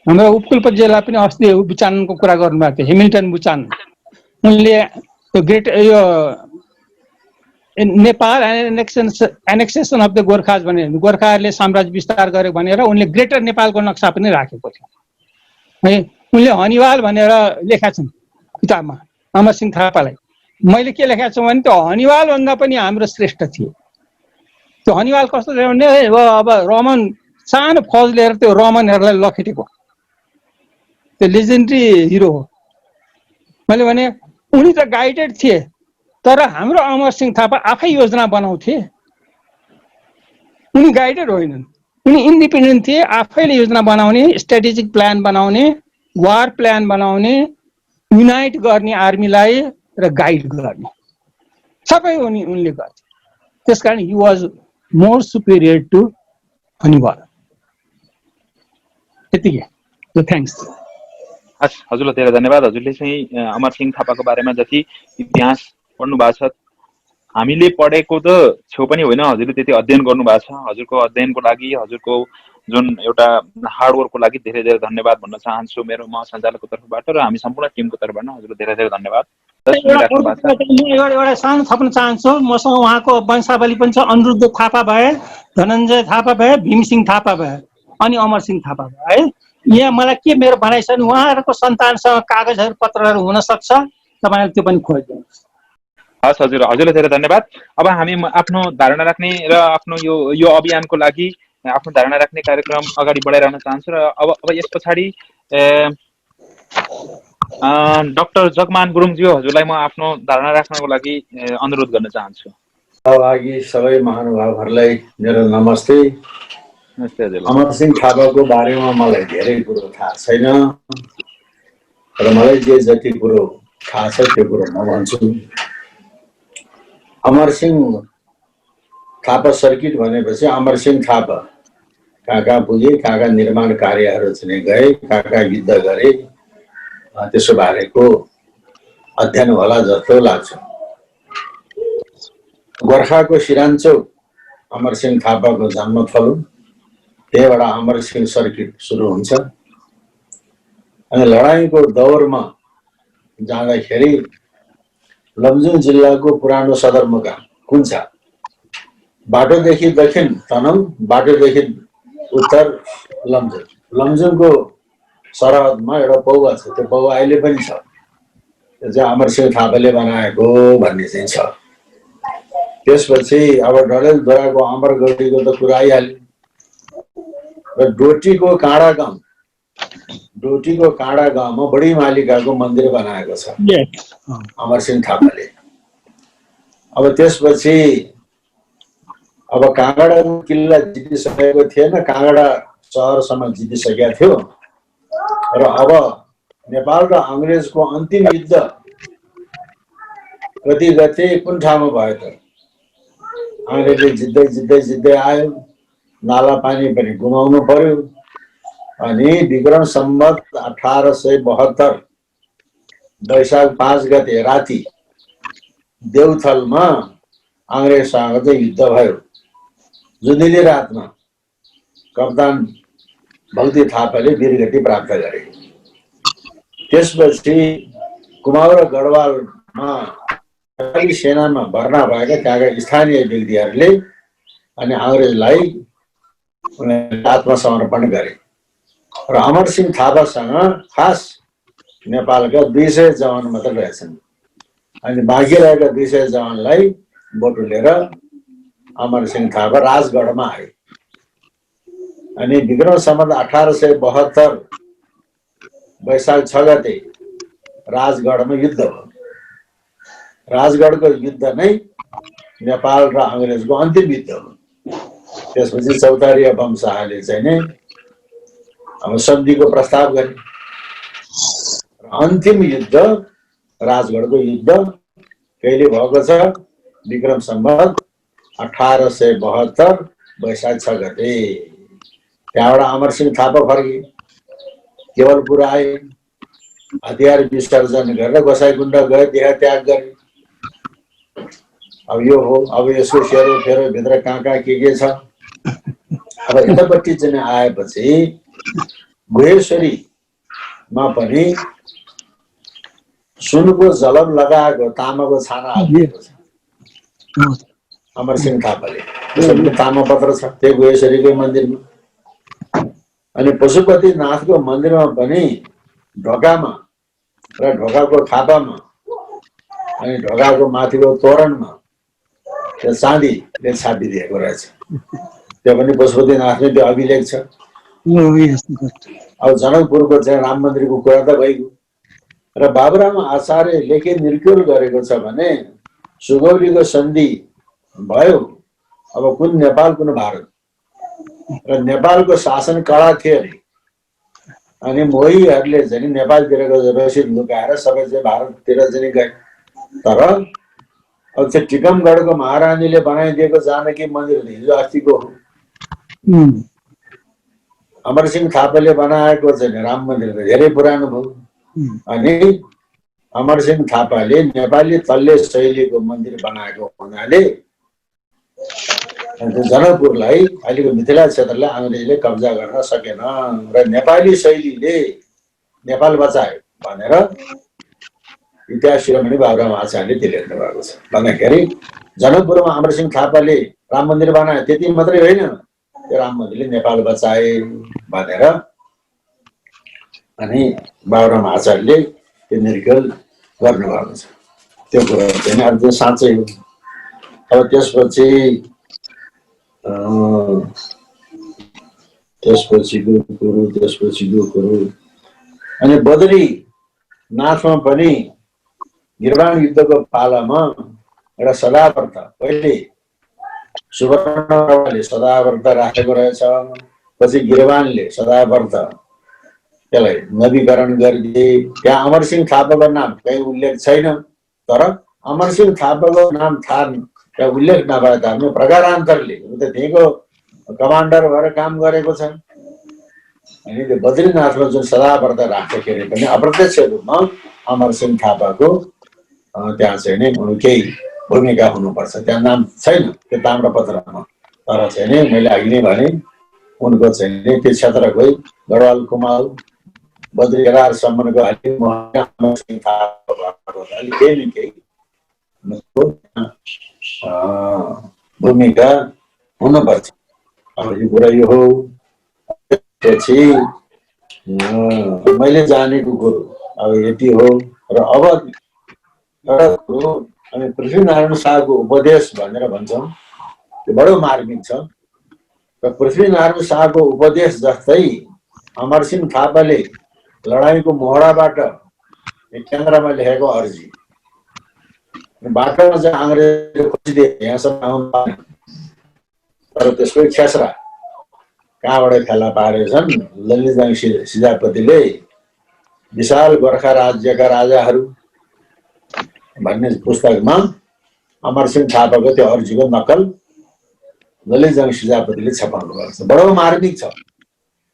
हाम्रो उपकुलपतिजीलाई पनि अस्ति बुचाननको कुरा गर्नुभएको थियो, हेमिल्टन बुचानन। उनले ग्रेट यो नेपाल एनेक्सेसन अफ द गोर्खाज भनेर, गोर्खाहरूले साम्राज्य विस्तार गर्यो भनेर उनले ग्रेटर नेपालको नक्सा पनि राखेको थियो है। उनले हनिवाल भनेर लेखेका छन् किताबमा अमरसिंह थापालाई। मैले के लेखेको छु भने त्यो हनिवाल भन्दा पनि हाम्रो श्रेष्ठ थिए। त्यो हनिवाल कस्तो थियो भने अब रोमन सानो फौज लिएर त्यो रोमनहरूलाई लखेटेको त्यो लेजेन्डरी हिरो हो। मैले भने उनी त गाइडेड थिए, तर हाम्रो अमरसिंह थापा आफै योजना बनाउँथे। उनी गाइडेड होइनन्, उनी इन्डिपेन्डेन्ट थिए, आफैले योजना बनाउने, स्ट्रेटेजिक प्लान बनाउने, वार प्लान बनाउने, युनाइट गर्ने आर्मीलाई र गाइड गर्ने, सबै उनले गर्थे। त्यसकारण he was more superior to Hannibal. यतिकै, थ्याङ्क्स। हस्, हजुरलाई धेरै धन्यवाद। हजुरले चाहिँ अमरसिंह थापाको बारेमा जति इतिहास पढ्नु भएको छ, हामीले पढेको त छेउ पनि होइन, हजुरले त्यति अध्ययन गर्नु भएको छ। हजुरको अध्ययनको लागि, हजुरको जुन एउटा हार्डवर्कको लागि धेरै धेरै धन्यवाद भन्न चाहन्छु मेरो म सञ्चालकको तर्फबाट र हामी सम्पूर्ण टिमको तर्फबाट। हजुरलाई धेरै धेरै धन्यवाद। एउटा सानो थप्न चाहन्छु, मसँग उहाँको वंशावली पनि छ। अनिरुद्ध थापा भए, धनञ्जय थापा भए, भीमसिंह थापा भए, अनि अमरसिंह थापा भए है। यहाँ मलाई के मेरो भनाइ छ भने उहाँहरूको सन्तानसँग कागजहरू पत्रहरू हुन सक्छ, तपाईँले त्यो पनि खोजिदिनुहोस्। हस् हजुर, हजुरलाई धेरै धन्यवाद। अब हामी आफ्नो धारणा राख्ने र आफ्नो यो अभियानको लागि आफ्नो धारणा राख्ने कार्यक्रम अगाडि बढाइरहन चाहन्छु र अब यस पछाडि डाक्टर जगमान गुरुङज्यू, हजुरलाई म आफ्नो धारणा राख्नको लागि अनुरोध गर्न चाहन्छु। सहभागी सबै महानुभावहरूलाई मेरो नमस्ते। अमरसिंह थापाको बारेमा मलाई धेरै कुरो थाहा छैन र मलाई जे जति कुरो थाहा छ त्यो कुरो म भन्छु। अमरसिंह थापा सर्किट भनेपछि अमरसिंह थापा कहाँ कहाँ पुगे, कहाँ कहाँ निर्माण कार्यहरू चाहिँ गए, कहाँ कहाँ युद्ध गरे, त्यसो बारेको अध्ययन होला जस्तो लाग्छ। गोर्खाको सिरान्चोक अमरसिंह थापाको जन्मथलो, त्यहीबाट अमरसिंह सर्किट सुरु हुन्छ। अनि लडाइँको दौरमा जाँदाखेरि लमजुङ जिल्लाको पुरानो सदरमुकाम कुन्छा, बाटोदेखि दक्षिण तनहुँ, बाटोदेखि उत्तर लमजुङ, लमजुङको सरहदमा एउटा पौवा छ, त्यो पौवा अहिले पनि छ, त्यो चाहिँ अमरसिंह थापाले बनाएको भन्ने चाहिँ छ। त्यसपछि अब डडेलधुराको अमरगढीको त कुरा आइहाल्यो र डोटीको काँडा गाउँमा बडी मालिकाको मन्दिर बनाएको छ अमरसिंह थापाले। अब त्यसपछि अब काँगडाको किल्ला जितिसकेको थिएन, काँगडा सहरसम्म जितिसकेका थियो र अब नेपाल र अङ्ग्रेजको अन्तिम युद्ध कति गते कुन ठाउँमा भयो त? अङ्ग्रेजले जित्दै जित्दै जित्दै आयो, नाला पानी पनि गुमाउनु पर्यो अनि विक्रम सम्वत 1872 वैशाख 5 गते राति देउथलमा अङ्ग्रेजसँग चाहिँ युद्ध भयो। जुनेली रातमा कप्तान भक्ति थापाले वीरगति प्राप्त गरे। त्यसपछि कुमाउँ र गढवालमा नेपाली सेनामा भर्ना भएका त्यहाँका स्थानीय व्यक्तिहरूले अनि अङ्ग्रेजलाई आत्मसमर्पण गरे र अमरसिंह थापासँग खास नेपालका 200 जवान मात्र रहेछन् अनि बाँकी रहेका 200 जवानलाई बटुलेर अमरसिंह थापा राजगढमा आए अनि विक्रम सम्वत 1872 वैशाख 6 गते राजगढमा युद्ध भयो। राजगढको युद्ध नै नेपाल र अङ्ग्रेजको अन्तिम युद्ध हो। त्यसपछि चौतारी वंशाले चाहिँ नै अब सन्धिको प्रस्ताव गरे। अन्तिम युद्ध राजगढको युद्ध कहिले भएको छ? विक्रम सम्वत 1872 वैशाख 6 गते। त्यहाँबाट अमरसिंह थापा फर्के, केवलपुर आए, हतियार विसर्जन गरेर गोसाइकुण्ड गए, देह त्याग गरे। अब यो हो, अब यसको सेरो फेरो भित्र कहाँ के छ। अब यतापट्टि चाहिँ आएपछि गुहेश्वरीमा पनि सुनको जलम लगाएको तामाको छाना हालिएको छ अमरसिंह थापाले। तामापत्र छ त्यो गुहेश्वरीकै मन्दिरमा। अनि पशुपतिनाथको मन्दिरमा पनि ढोकामा र ढोकाको खापामा अनि ढोकाको माथिको तोरणमा त्यो चाँदीले छापिदिएको रहेछ। त्यो पनि पशुपतिनाथले त्यो अभिलेख छ। अब जनकपुरको चाहिँ राम मन्दिरको कुरा त भइगयो र बाबुराम आचार्यले के निर्क्युल गरेको छ भने सुगौलीको सन्धि भयो। अब कुन नेपाल कुन भारत र नेपालको शासन कडा थियो अरे अनि मोहीहरूले चाहिँ नेपालतिरको रसिद लुकाएर सबै चाहिँ भारततिर चाहिँ गए। तर अब चाहिँ टिकमगढको महारानीले बनाइदिएको जानकी मन्दिर हिजो अस्तिको हो। अमरसिंह थापाले बनाएको चाहिँ राम मन्दिर त धेरै पुरानो भयो। अनि अमरसिंह थापाले नेपाली तल्ले शैलीको मन्दिर बनाएको हुनाले जनकपुरलाई अहिलेको मिथिला क्षेत्रलाई अङ्ग्रेजले कब्जा गर्न सकेन र नेपाली शैलीले नेपाल बचायो भनेर इतिहास शिरोमणि बाबुराम आचार्यले त्यो लेख्नु भएको छ। भन्दाखेरि जनकपुरमा अमरसिंह थापाले राम मन्दिर बनाए त्यति मात्रै होइन, त्यो राम मन्दिरले नेपाल बचाए भनेर अनि बाबुराम आचार्यले त्यो निर्क्युल गर्नुभएको छ। त्यो कुरा चाहिँ अब त्यो साँच्चै हो। अब त्यसपछिको कुरो अनि बद्रीनाथमा पनि गिरवाण युद्धको पालामा एउटा सदाव्रत पहिले सुवर्णले सदाव्रत राखेको रहेछ। पछि गिरवाणले सदाव्रत त्यसलाई नवीकरण गरिदिए। त्यहाँ अमरसिंह थापाको नाम कहीँ उल्लेख छैन, तर अमरसिंह थापाको नाम थाहा उल्लेख नभए तापनि प्रकारान्तरले त्यहीँको कमान्डर भएर काम गरेको छ। अनि त्यो बद्रीनाथमा जुन सदाव्रत राख्दाखेरि पनि अप्रत्यक्ष रूपमा अमरसिंह थापाको त्यहाँ चाहिँ नै केही भूमिका हुनुपर्छ। त्यहाँ नाम छैन त्यो ताम्रपत्रमा, तर चाहिँ नै मैले अघि नै भने उनको चाहिँ नै त्यो क्षेत्रकै गढवाल कुमाऊँ बद्री केदारसम्मको अलिक अमरसिंह थापाको अलिक केही न केही भूमिका हुनुपर्छ। अब यो कुरा यो हो। त्यसपछि मैले जानेको कुरो अब यति हो। र अब एउटा कुरो हामी पृथ्वीनारायण शाहको उपदेश भनेर भन्छौँ, त्यो बडो मार्मिक छ। र पृथ्वीनारायण शाहको उपदेश जस्तै अमरसिंह थापाले लडाईँको मोहडाबाट केन्द्रमा लेखेको अर्जी बाटोमा चाहिँ अङ्ग्रेजले खोजिदिए, यहाँसम्म आउनु पाएन। तर त्यसको खेसरा कहाँबाट फेला पारेछन् ललितजंग सिजापतिले विशाल गोर्खा राज्यका राजाहरू भन्ने पुस्तकमा अमरसिंह थापाको त्यो अर्जीको नक्कल ललितजंग सिजापतिले छपाउनु भएको छ। बडो मार्मिक छ।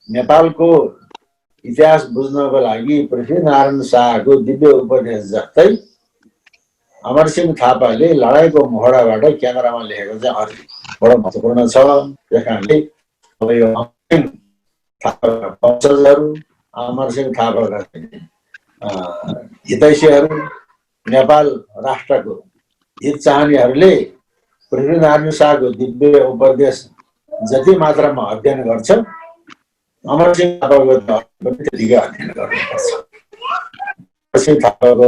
नेपालको इतिहास बुझ्नको लागि पृथ्वीनारायण शाहको दिव्य उपदेश जस्तै अमरसिंह थापाले लडाईँको मोहडाबाट केन्द्रमा लेखेको चाहिँ अर्जी बडो महत्त्वपूर्ण छ। त्यस कारणले अब यो थापाका वंशजहरू, अमरसिंह थापाका हितैषीहरू, नेपाल राष्ट्रको हित चाहनेहरूले पृथ्वीनारायण शाहको दिव्य उपदेश जति मात्रामा अध्ययन गर्छ, अमरसिंह थापाको पनि त्यतिकै अध्ययन गर्नुपर्छ। अमरसिंह थापाको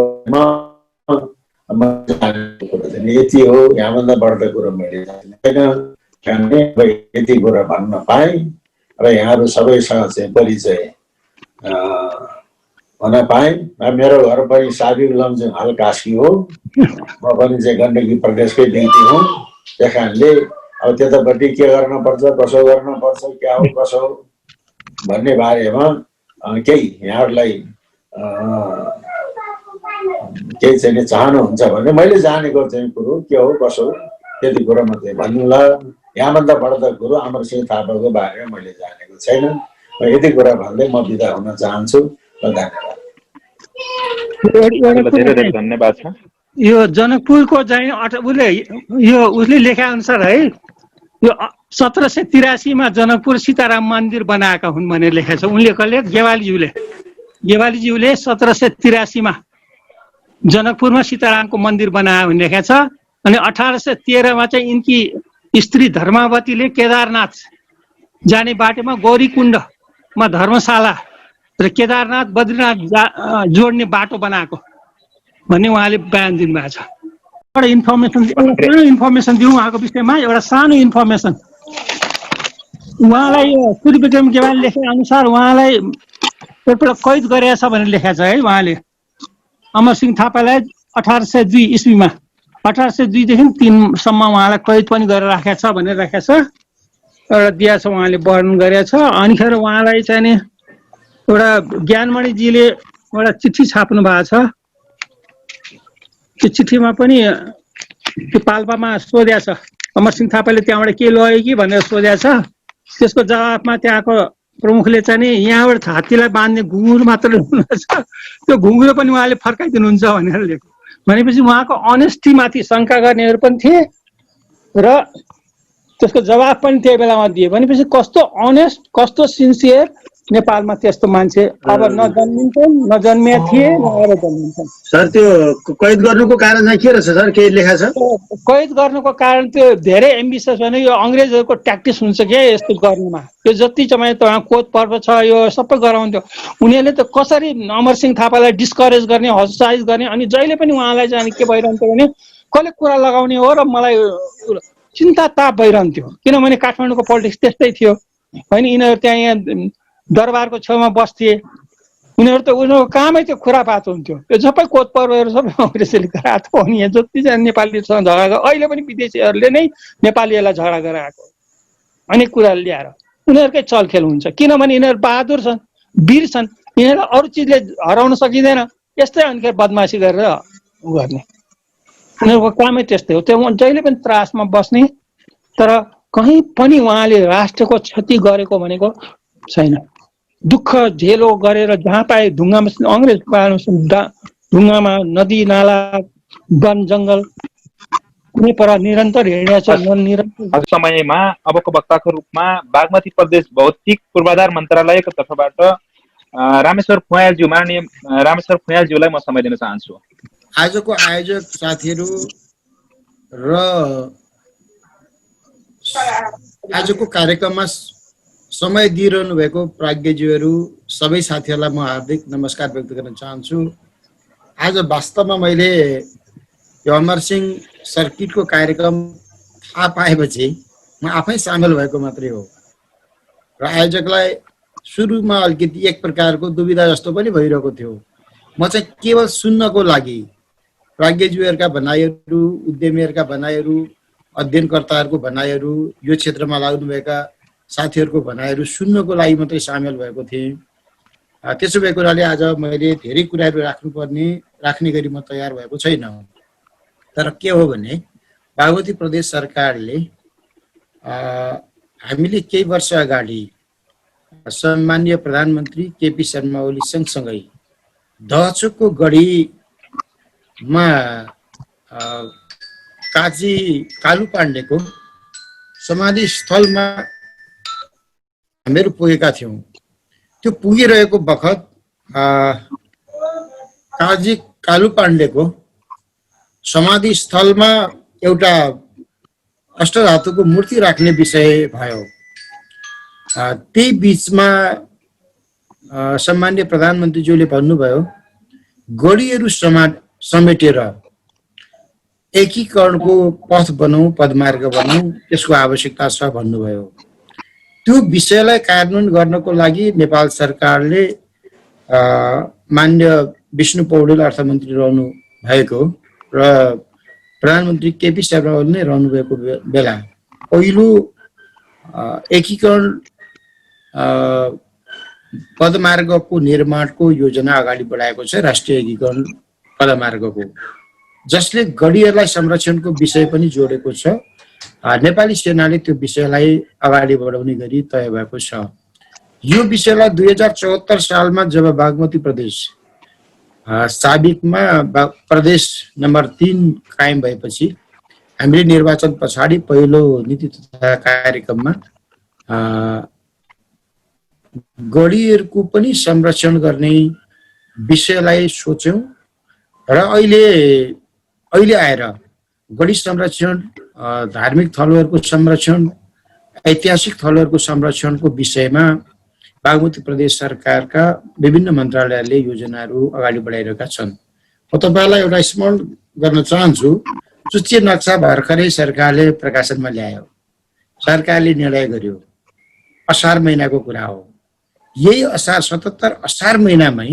यति हो। यहाँभन्दा बढ्ता कुरो मैले जान्दिनँ। यति कुरा भन्न पाएँ र यहाँहरू सबैसँग चाहिँ परिचय हुन पाएँ। मेरो घर पनि साबिक लमजुङ हाल कास्की हो। म पनि चाहिँ गण्डकी प्रदेशकै व्यक्ति हुँ। त्यस कारणले अब त्यतापट्टि के गर्नुपर्छ, कसो गर्नुपर्छ, क्या हो कसो हो भन्ने बारेमा केही यहाँहरूलाई केही चाहिँ चाहनुहुन्छ भने मैले जानेको चाहिँ कुरो के हो कसो हो त्यति कुरो मात्रै भन्नुला। यहाँभन्दा बढ्ता कुरो अमरसिंह थापाको बारेमा मैले जानेको छैन। यति कुरा भन्दै म बिदा हुन चाहन्छु। धन्यवाद। धेरै धेरै धन्यवाद छ। यो जनकपुरको चाहिँ उसले लेखे अनुसार है, यो 1783 मा जनकपुर सीताराम मन्दिर बनाएका हुन् भनेर लेखेको छ। उनले कसले? गेवालीज्यूले 1783 मा जनकपुरमा सीतारामको मन्दिर बनायो भने लेखेको छ। अनि 1813 मा चाहिँ यिनकी स्त्री धर्मावतीले केदारनाथ जाने बाटोमा गौरीकुण्डमा धर्मशाला र केदारनाथ बद्रीनाथ जोड्ने बाटो बनाएको भन्ने उहाँले बयान दिनुभएको छ। एउटा इन्फर्मेसन दिउँ उहाँको विषयमा। एउटा सानो इन्फर्मेसन, उहाँलाई सूर्यविक्रम गेवाली लेखे अनुसार उहाँलाई एकपल्ट कैद गरेको छ भनेर लेखेको छ है। उहाँले अमरसिंह थापालाई 1802 इस्वीमा 1802 देखि 3 सम्म उहाँलाई कैद पनि गरेर राखेको छ भनेर राखेको छ। एउटा दिया छ, उहाँले वर्णन गरेको छ। अनिखेर उहाँलाई चाहिँ नि एउटा ज्ञानमणिजीले एउटा चिठी छाप्नु भएको छ। त्यो चिठीमा पनि त्यो पाल्पामा सोधेको छ, अमरसिंह थापाले त्यहाँबाट के लग्यो कि भनेर सोधेको छ। त्यसको जवाफमा त्यहाँको प्रमुखले चाहिँ नि यहाँबाट हात्तीलाई बाँध्ने घुँगुर मात्र ल्याउनुहुन्छ, त्यो घुँगुर पनि उहाँले फर्काइदिनुहुन्छ भनेर लेख्यो। भनेपछि उहाँको अनेस्टीमाथि शङ्का गर्नेहरू पनि थिए र त्यसको जवाफ पनि त्यही बेलामा दिए। भनेपछि कस्तो अनेस्ट, कस्तो सिन्सियर नेपालमा त्यस्तो मान्छे अब नजन्मिन्छन्, नजन्मिया थिए, न अब जन्मिन्छन्। सर त्यो कैद गर्नुको कारण चाहिँ के रहेछ सर? केही लेखा छ? कैद गर्नुको कारण त्यो धेरै एम्बिसियस होइन, यो अङ्ग्रेजहरूको ट्याक्टिस हुन्छ क्या यस्तो गर्नुमा। त्यो जति चाहिँ कोद पर्व छ यो सबै गराउँथ्यो उनीहरूले। त कसरी अमरसिंह थापालाई डिस्करेज गर्ने, हतोत्साहित गर्ने। अनि जहिले पनि उहाँलाई चाहिँ के भइरहन्थ्यो भने कसले कुरा लगाउने हो र मलाई चिन्ता ताप भइरहन्थ्यो। किनभने काठमाडौँको पोलिटिक्स त्यस्तै थियो होइन। यिनीहरू त्यहाँ यहाँ दरबारको छेउमा बस्थे, उनीहरूको कामै त्यो खुरापात हुन्थ्यो। त्यो सबै कोद पर्वहरू सबै अङ्ग्रेजले गराएको हो। अनि यहाँ जति चाहिँ नेपालीसँग झगडा, अहिले पनि विदेशीहरूले नै नेपालीहरूलाई झगडा गराएको अनेक कुराहरू ल्याएर उनीहरूकै चलखेल हुन्छ। किनभने यिनीहरू बहादुर छन्, वीर छन्, यिनीहरूलाई अरू चिजले हराउन सकिँदैन। यस्तै अनिखेर बदमासी गरेर गर्ने उनीहरूको कामै त्यस्तै हो। त्यो जहिले पनि त्रासमा बस्ने। तर कहीँ पनि उहाँले राष्ट्रको क्षति गरेको भनेको छैन। दुःख झेलो गरेर जहाँ पाए ढुङ्गामा, अङ्ग्रेज ढुङ्गामा, नदी नाला, वन जङ्गल कुनै पर निरन्तर हिँडेको छ। समयमा अबको वक्ताको रूपमा बागमती प्रदेश भौतिक पूर्वाधार मन्त्रालयको तर्फबाट रामेश्वर फुयालज्यू, माननीय रामेश्वर फुयालज्यूलाई म समय दिन चाहन्छु। आजको आयोजक साथीहरू र आजको कार्यक्रममा समय दिइरहनु भएको प्राज्ञज्यूहरू सबै साथीहरूलाई म हार्दिक नमस्कार व्यक्त गर्न चाहन्छु। आज वास्तवमा मैले यो अमरसिंह सर्किटको कार्यक्रम थाहा पाएपछि म आफै सामेल भएको मात्रै हो र आयोजकलाई सुरुमा अलिकति एक प्रकारको दुविधा जस्तो पनि भइरहेको थियो। म चाहिँ केवल सुन्नको लागि प्राज्ञज्यूहरूका भनाइहरू, उद्यमीहरूका भनाइहरू, अध्ययनकर्ताहरूको भनाइहरू, यो क्षेत्रमा लाग्नुभएका साथीहरूको भनाइहरू सुन्नको लागि मात्रै सामेल भएको थिएँ। त्यसो भएको हुनाले आज मैले धेरै कुराहरू राख्ने गरी म तयार भएको छैन। तर के हो भने बागमती प्रदेश सरकारले हामीले केही वर्ष अगाडि सम्माननीय प्रधानमन्त्री केपी शर्मा ओली सँगसँगै दहचोकको गढीमा काजी कालु पाण्डेको समाधि स्थलमा हामीहरू पुगेका थियौँ। त्यो पुगिरहेको बखत काजी कालु पाण्डेको समाधि स्थलमा एउटा अष्टधातुको मूर्ति राख्ने विषय भयो। त्यही बीचमा सम्माननीय प्रधानमन्त्रीज्यूले भन्नुभयो गढीहरू समेटेर एकीकरणको पथ बनाऊ, पदमार्ग बनाऊ, त्यसको आवश्यकता छ भन्नुभयो। त्यो विषयलाई कार्यान्वयन गर्नको लागि नेपाल सरकारले माननीय विष्णु पौडेल अर्थमन्त्री रहनु भएको र प्रधानमन्त्री केपी शर्मा ओली नै रहनु भएको बेला पहिलो एकीकरण पदमार्गको निर्माणको योजना अगाडि बढाएको छ, राष्ट्रिय एकीकरण पदमार्गको, जसले गढीहरूलाई संरक्षणको विषय पनि जोडेको छ। नेपाली सेनाले त्यो विषयलाई अगाडि बढाउने गरी तय भएको छ। यो विषयलाई 2074 सालमा जब बागमती प्रदेश साबिकमा प्रदेश नम्बर 3 कायम भएपछि हामीले निर्वाचन पछाडि पहिलो नीति तथा कार्यक्रममा गढीहरूको पनि संरक्षण गर्ने विषयलाई सोच्यौं र अहिले आएर गढी संरक्षण, धार्मिक थलोहरूको संरक्षण, ऐतिहासिक थलोहरूको संरक्षणको विषयमा बागमती प्रदेश सरकारका विभिन्न मन्त्रालयले योजनाहरू अगाडि बढाइरहेका छन्। म तपाईहरुलाई एउटा स्मरण गर्न चाहन्छु, चुच्चे नक्सा भर्खरै सरकारले प्रकाशनमा ल्यायो, सरकारले निर्णय गर्यो, असार महिनाको कुरा हो। यही 77 असार महिनामै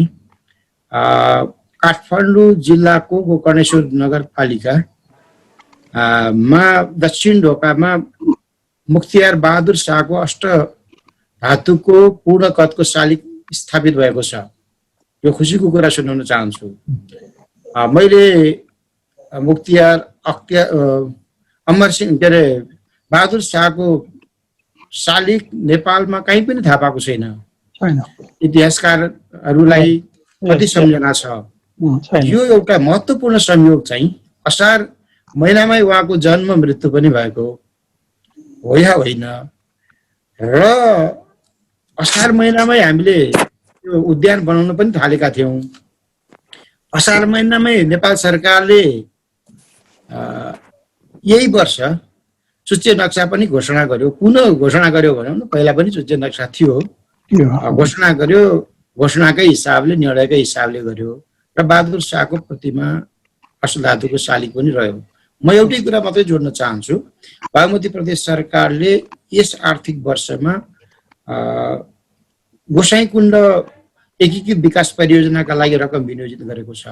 काठमाडौँ जिल्लाको गोकर्णेश्वर नगरपालिका मा दक्षिण ढोकामा मुख्तियार बहादुर शाहको अष्ट धातुको पूर्ण कदको शालिग स्थापित भएको छ। यो खुसीको कुरा सुनाउन चाहन्छु। मैले मुख्तियार अमरसिंह के अरे बहादुर शाहको शालिग नेपालमा कहीँ पनि थाहा पाएको छैन। इतिहासकारहरूलाई कति सम्झना छ। यो एउटा महत्त्वपूर्ण संयोग चाहिँ असार महिनामै उहाँको जन्म मृत्यु पनि भएको हो या होइन र असार महिनामै हामीले यो उद्यान बनाउन पनि थालेका थियौं। असार महिनामै नेपाल सरकारले यही वर्ष चुच्चे नक्सा पनि घोषणा गर्यो, पुनः घोषणा गर्यो भनौँ न, पहिला पनि चुच्चे नक्सा थियो, घोषणा गर्यो, घोषणाकै हिसाबले निर्णयकै हिसाबले गर्यो र बहादुर शाहको प्रतिमा अष्टधातुको शालिग पनि रह्यो। म एउटै कुरा मात्रै जोड्न चाहन्छु, बागमती प्रदेश सरकारले यस आर्थिक वर्षमा गोसाइँकुण्ड एकीकृत विकास परियोजनाका लागि रकम विनियोजित गरेको छ।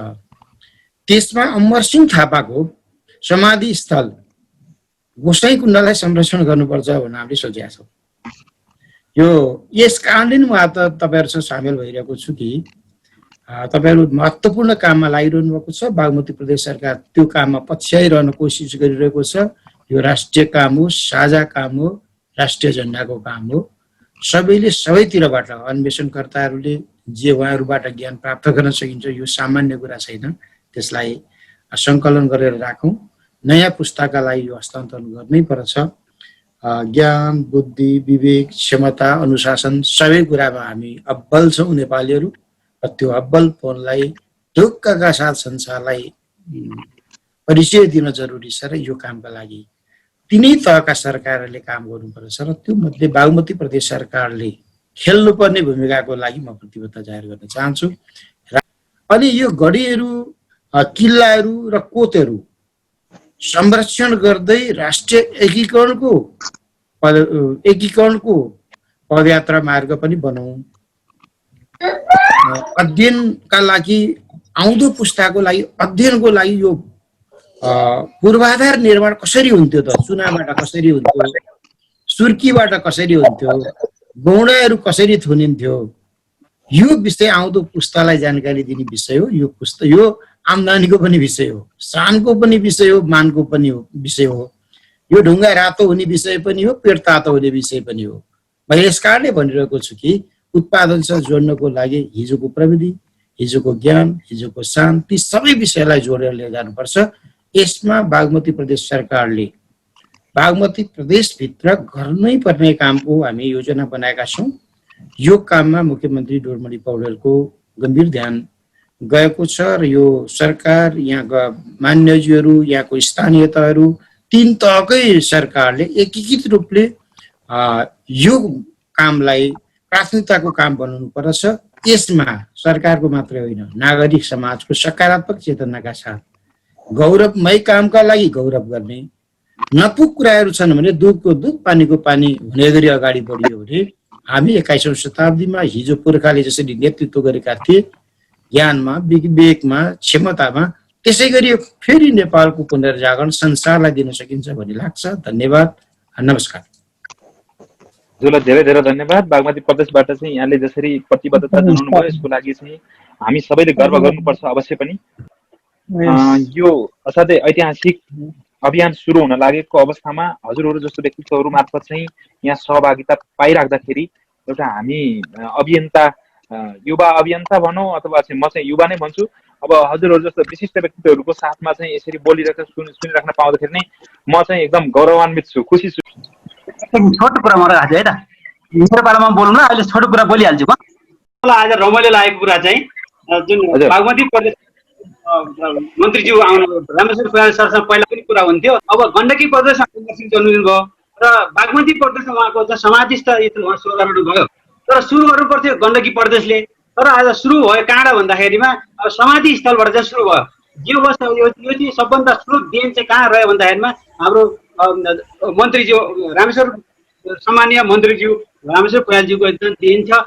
त्यसमा अमरसिंह थापाको समाधि स्थल गोसाइँकुण्डलाई संरक्षण गर्नुपर्छ भनेर हामीले सोचेका छौँ। यस कारणले म तपाईहरुसँग सामेल भइरहेको छु कि तपाईहरु महत्त्वपूर्ण काममा लागिरहनु भएको छ। बागमती प्रदेश सरकार त्यो काममा पछ्याइरहन कोसिस गरिरहेको छ। यो राष्ट्रिय काम हो, साझा काम हो, राष्ट्रिय झण्डाको काम हो। सबैले सबैतिरबाट, अन्वेषणकर्ताहरूले जे उहाँहरूबाट ज्ञान प्राप्त गर्न सकिन्छ, यो सामान्य कुरा छैन, त्यसलाई सङ्कलन गरेर राखौँ। नयाँ पुस्ताका लागि यो हस्तान्तरण गर्नै पर्छ। ज्ञान, बुद्धि, विवेक, क्षमता, अनुशासन सबै कुरामा हामी अब्बल छौँ नेपालीहरू। र त्यो अब्बलपनलाई ढुक्कका साथ संसारलाई परिचय दिन जरुरी छ र यो कामका लागि तिनै तहका सरकारहरूले काम गर्नुपर्छ र त्यो मध्ये बागमती प्रदेश सरकारले खेल्नुपर्ने भूमिकाको लागि म प्रतिबद्धता जाहेर गर्न चाहन्छु। अनि यो गढीहरू, किल्लाहरू र कोतहरू संरक्षण गर्दै राष्ट्रिय एकीकरणको पदयात्रा मार्ग पनि बनाऊ। अध्ययनका लागि, आउँदो पुस्ताको लागि, अध्ययनको लागि यो पूर्वाधार निर्माण कसरी हुन्थ्यो त? चुनाबाट कसरी हुन्थ्यो, सुर्कीबाट कसरी हुन्थ्यो, गौडाहरू कसरी थुनिन्थ्यो, यो विषय आउँदो पुस्तालाई जानकारी दिने विषय हो। यो आम्दानीको पनि विषय हो, शानको पनि विषय हो, मानको पनि विषय हो। यो ढुङ्गा रातो हुने विषय पनि हो, पेट तातो हुने विषय पनि हो। म यस कारणले भनिरहेको छु कि उत्पादनसँग जोड्नको लागि हिजोको प्रविधि, हिजोको ज्ञान, हिजोको शान्ति सबै विषयलाई जोडेर लिएर जानुपर्छ। यसमा बागमती प्रदेश सरकारले बागमती प्रदेशभित्र गर्नै पर्ने कामको हामी योजना बनाएका छौँ। यो काममा मुख्यमन्त्री डोरमणि पौडेलको गम्भीर ध्यान गएको छ र यो सरकार, यहाँका मान्यज्यूहरू, यहाँको स्थानीय तहहरू, तीन तहकै सरकारले एकीकृत रूपले यो कामलाई प्राथमिकताको काम बनाउनु पर्छ। यसमा सरकारको मात्रै होइन, नागरिक समाजको सकारात्मक चेतनाका साथ गौरवमय कामका लागि गौरव गर्ने, नपुग कुराहरू छन् भने दुधको दुध, पानीको पानी हुने गरी अगाडि बढियो भने हामी 21औं शताब्दीमा हिजो पुर्खाले जसरी नेतृत्व गरेका थिए ज्ञानमा, विवेकमा, क्षमतामा, त्यसै गरी फेरि नेपालको पुनर्जागरण संसारलाई दिन सकिन्छ भन्ने लाग्छ। धन्यवाद, नमस्कार। हजुरलाई धेरै धेरै धन्यवाद। बागमती प्रदेशबाट चाहिँ यहाँले जसरी प्रतिबद्धता जनाउनु भयो यसको लागि चाहिँ हामी सबैले गर्व गर्नुपर्छ अवश्य पनि। यो असाध्यै ऐतिहासिक अभियान सुरु हुन लागेको अवस्थामा हजुरहरू जस्तो व्यक्तित्वहरू मार्फत चाहिँ यहाँ सहभागिता पाइराख्दाखेरि एउटा हामी अभियन्ता, युवा अभियन्ता भनौँ अथवा चाहिँ म चाहिँ युवा नै भन्छु, अब हजुरहरू जस्तो विशिष्ट व्यक्तित्वहरूको साथमा चाहिँ यसरी बोलिरहेको सुनिराख्न पाउँदाखेरि नै म चाहिँ एकदम गौरवान्वित छु, खुसी छु। छोटो कुरा म राखेँ है त, मेरो पालामा बोल्नु न, अहिले छोटो कुरा बोलिहाल्छु म। मलाई आज रमाइलो लागेको कुरा चाहिँ जुन बागमती प्रदेश मन्त्रीज्यू आउनु रामेश्वर खोयाल सरसँग पहिला पनि कुरा हुन्थ्यो। अब गण्डकी प्रदेशमा जन्मिनु भयो र बागमती प्रदेशमा उहाँको समाजिष्ट उहाँ सुरु गर्नुभयो। तर सुरु गर्नु पर्थ्यो गण्डकी प्रदेशले, तर आज सुरु भयो कहाँबाट भन्दाखेरिमा समाधि स्थलबाट चाहिँ सुरु भयो। यो चाहिँ सबभन्दा सुरु देन चाहिँ कहाँ रह्यो भन्दाखेरिमा हाम्रो मन्त्रीज्यू रामेश्वर, सम्मानीय मन्त्रीज्यू रामेश्वर खोयालज्यूको एकदम देन छ।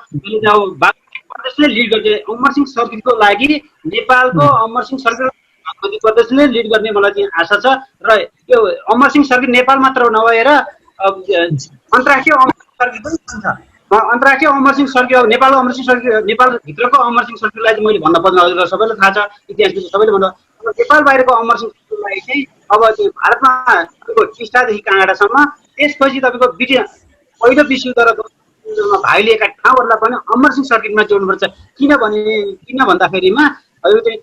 बागमती प्रदेशले लिड गर्दै अमरसिंह सर्किटको लागि नेपालको अमरसिंह सर्किट बागमती प्रदेशले लिड गर्ने मलाई चाहिँ आशा छ। र यो अमरसिंह सर्किट नेपाल मात्र नभएर अन्तर्राष्ट्रिय अमरसिंह सर्किट पनि छ। अन्तर्राष्ट्रिय अमरसिंह सर्किट, नेपालको अमरसिंह सर्किट, नेपालभित्रको अमरसिंह सर्किटलाई चाहिँ मैले भन्न पर्दैन, हजुरलाई सबैलाई थाहा छ, इतिहासको सबैले भन्न। नेपाल बाहिरको अमरसिंह सर्किटलाई चाहिँ अब त्यो भारतमा तपाईँको टिस्टादेखि काँगडासम्म, त्यसपछि तपाईँको पहिलो विश्वयुद्ध र भाइ लिएका ठाउँहरूलाई पनि अमरसिंह सर्किटमा जोड्नुपर्छ। किन भन्दाखेरिमा यो चाहिँ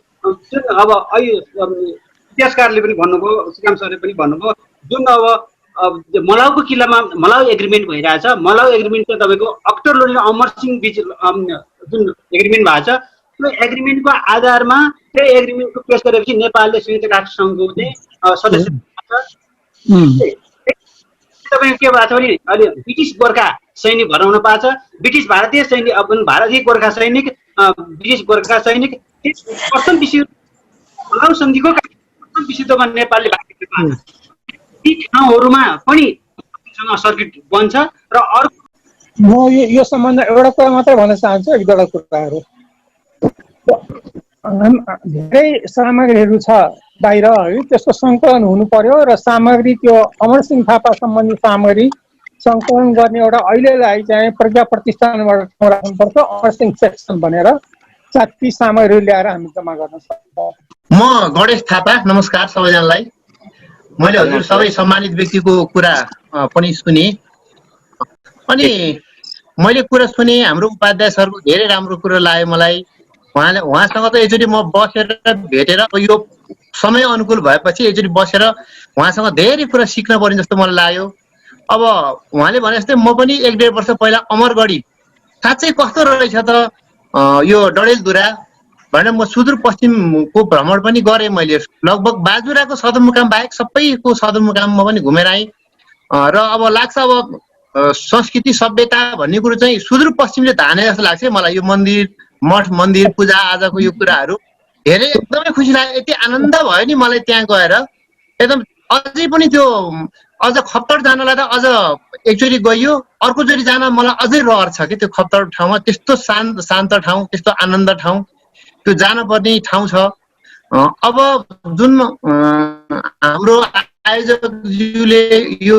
जुन अब इतिहासकारले पनि भन्नुभयो, श्रीराम सरले पनि भन्नुभयो, जुन अब मलाउको किल्लामा मलाउ एग्रिमेन्ट भइरहेछ। मलाउ एग्रिमेन्ट चाहिँ तपाईँको अक्टोबर र अमरसिंह बिच जुन एग्रिमेन्ट भएको छ, त्यो एग्रिमेन्टको आधारमा त्यो एग्रिमेन्टको पेश गरेपछि नेपालले संयुक्त राष्ट्र सङ्घको चाहिँ सदस्य तपाईँको के भएको छ भने अहिले ब्रिटिस गोर्खा सैनिक भराउन पाएको छ। ब्रिटिस भारतीय सैनिक, भारतीय गोर्खा सैनिक, ब्रिटिस गोर्खा सैनिक, प्रथम विश्वयुद्ध मलाउ सन्धिको प्रथम विश्वयुद्धमा नेपालले भाग लिएको छ। ती ठाउँहरूमा पनि सर्किट बन्छ। र अर्को म यो सम्बन्ध एउटा कुरा मात्रै भन्न चाहन्छु, एक दुईवटा कुराहरू। धेरै सामग्रीहरू छ बाहिर है, त्यसको सङ्कलन हुनु पर्यो र सामग्री त्यो अमरसिंह थापा सम्बन्धी सामग्री सङ्कलन गर्ने एउटा अहिलेलाई चाहिँ प्रज्ञा प्रतिष्ठानबाट ठाउँ राख्नुपर्छ, अमरसिंह सेक्सन भनेर। ती सामग्री ल्याएर हामी जम्मा गर्न सक्छौँ। म गणेश थापा, नमस्कार सबैजनालाई। मैले हजुर सबै सम्मानित व्यक्तिको कुरा पनि सुने, अनि मैले कुरा सुने हाम्रो उपाध्याय सरको धेरै राम्रो कुरा लाग्यो मलाई। उहाँसँग त एकचोटि म बसेर भेटेर यो समय अनुकूल भएपछि एकचोटि बसेर उहाँसँग धेरै कुरा सिक्न पर्ने जस्तो मलाई लाग्यो। अब उहाँले भने जस्तै म पनि 1-1.5 वर्ष पहिला अमरगढी साँच्चै कस्तो रहेछ त यो डडेलधुरा भनेर म सुदूरपश्चिमको भ्रमण पनि गरेँ मैले। लगभग बाजुराको सदरमुकाम बाहेक सबैको सदरमुकाममा पनि घुमेर आएँ र अब लाग्छ अब संस्कृति सभ्यता भन्ने कुरो चाहिँ सुदूरपश्चिमले धाने जस्तो लाग्छ मलाई। यो मन्दिर मठ मन्दिर पूजा आजाको यो कुराहरू हेरेर एकदमै खुसी लाग्यो। यति आनन्द भयो नि मलाई त्यहाँ गएर एकदम। अझै पनि त्यो अझ खप्तड जानलाई त अझ एकचोटि गइयो, अर्कोचोटि जान मलाई अझै रहर छ कि त्यो खप्तड ठाउँमा। त्यस्तो शान्त ठाउँ, त्यस्तो आनन्द ठाउँ, त्यो जानुपर्ने ठाउँ छ। अब जुन हाम्रो आयोजकज्यूले यो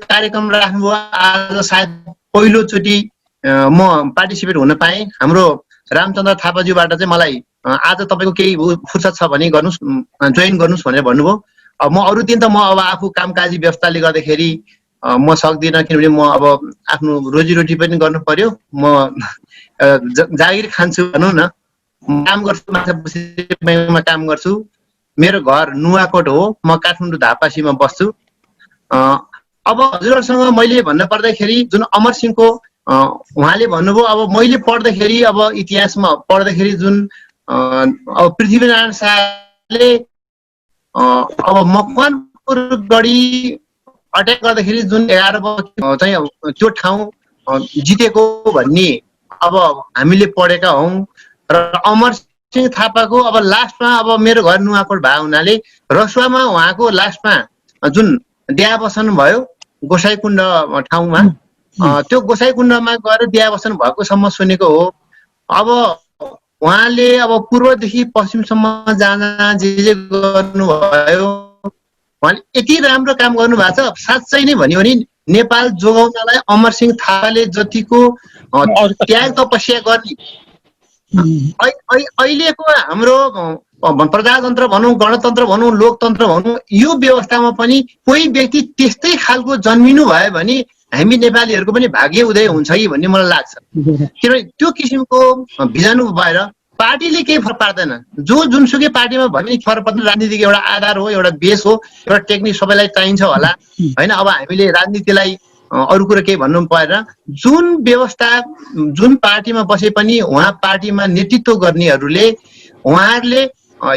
कार्यक्रम राख्नुभयो, आज सायद पहिलोचोटि म पार्टिसिपेट हुन पाएँ। हाम्रो रामचन्द्र थापाज्यूबाट चाहिँ मलाई आज तपाईँको केही फुर्सद छ भने गर्नुहोस्, जोइन गर्नुहोस् भनेर भन्नुभयो। अब म अरू दिन त म अब आफू कामकाजी व्यवस्थाले गर्दाखेरि म सक्दिनँ, किनभने म अब आफ्नो रोजीरोटी पनि गर्नु पर्यो। म जागिर खान्छु भनौँ न, काम गर्छु, माछा ब्याङ्कमा काम गर्छु। मेरो घर नुवाकोट हो, म काठमाडौँ धापासीमा बस्छु। अब हजुरहरूसँग मैले भन्न पर्दाखेरि जुन अमरसिंहको उहाँले भन्नुभयो, अब मैले पढ्दाखेरि अब इतिहासमा पढ्दाखेरि जुन अब पृथ्वीनारायण शाहले अब मकवानपुर गढी अट्याक गर्दाखेरि जुन 11 चाहिँ त्यो ठाउँ जितेको भन्ने अब हामीले पढेका हौँ। र अमरसिंह थापाको अब लास्टमा अब मेरो घर नुवाकोट भएको हुनाले रसुवामा उहाँको लास्टमा जुन देहावसन भयो गोसाईकुण्ड ठाउँमा, त्यो गोसाईकुण्डमा गएर देहावसन भएको सम्म सुनेको हो। अब उहाँले अब पूर्वदेखि पश्चिमसम्म जाँदा जे गर्नुभयो, उहाँले यति राम्रो काम गर्नु भएको छ। साँच्चै नै भन्यो भने नेपाल जोगाउनलाई अमरसिंह थापाले जतिको त्याग तपस्या गर्ने, अहिलेको हाम्रो प्रजातन्त्र भनौँ, गणतन्त्र भनौँ, लोकतन्त्र भनौँ, यो व्यवस्थामा पनि कोही व्यक्ति त्यस्तै खालको जन्मिनु भयो भने हामी नेपालीहरूको पनि भाग्य उदय हुन्छ कि भन्ने मलाई लाग्छ। किनभने त्यो किसिमको भिजन भएर पार्टीले केही फरक पार्दैन। जो जुनसुकै पार्टीमा भयो भने फरक पर्दैन। राजनीतिको एउटा आधार हो, एउटा बेस हो, एउटा टेक्निक सबैलाई चाहिन्छ होला होइन। अब हामीले राजनीतिलाई अरू कुरो केही भन्नु पर्दैन। जुन व्यवस्था जुन पार्टीमा बसे पनि उहाँ पार्टीमा नेतृत्व गर्नेहरूले उहाँहरूले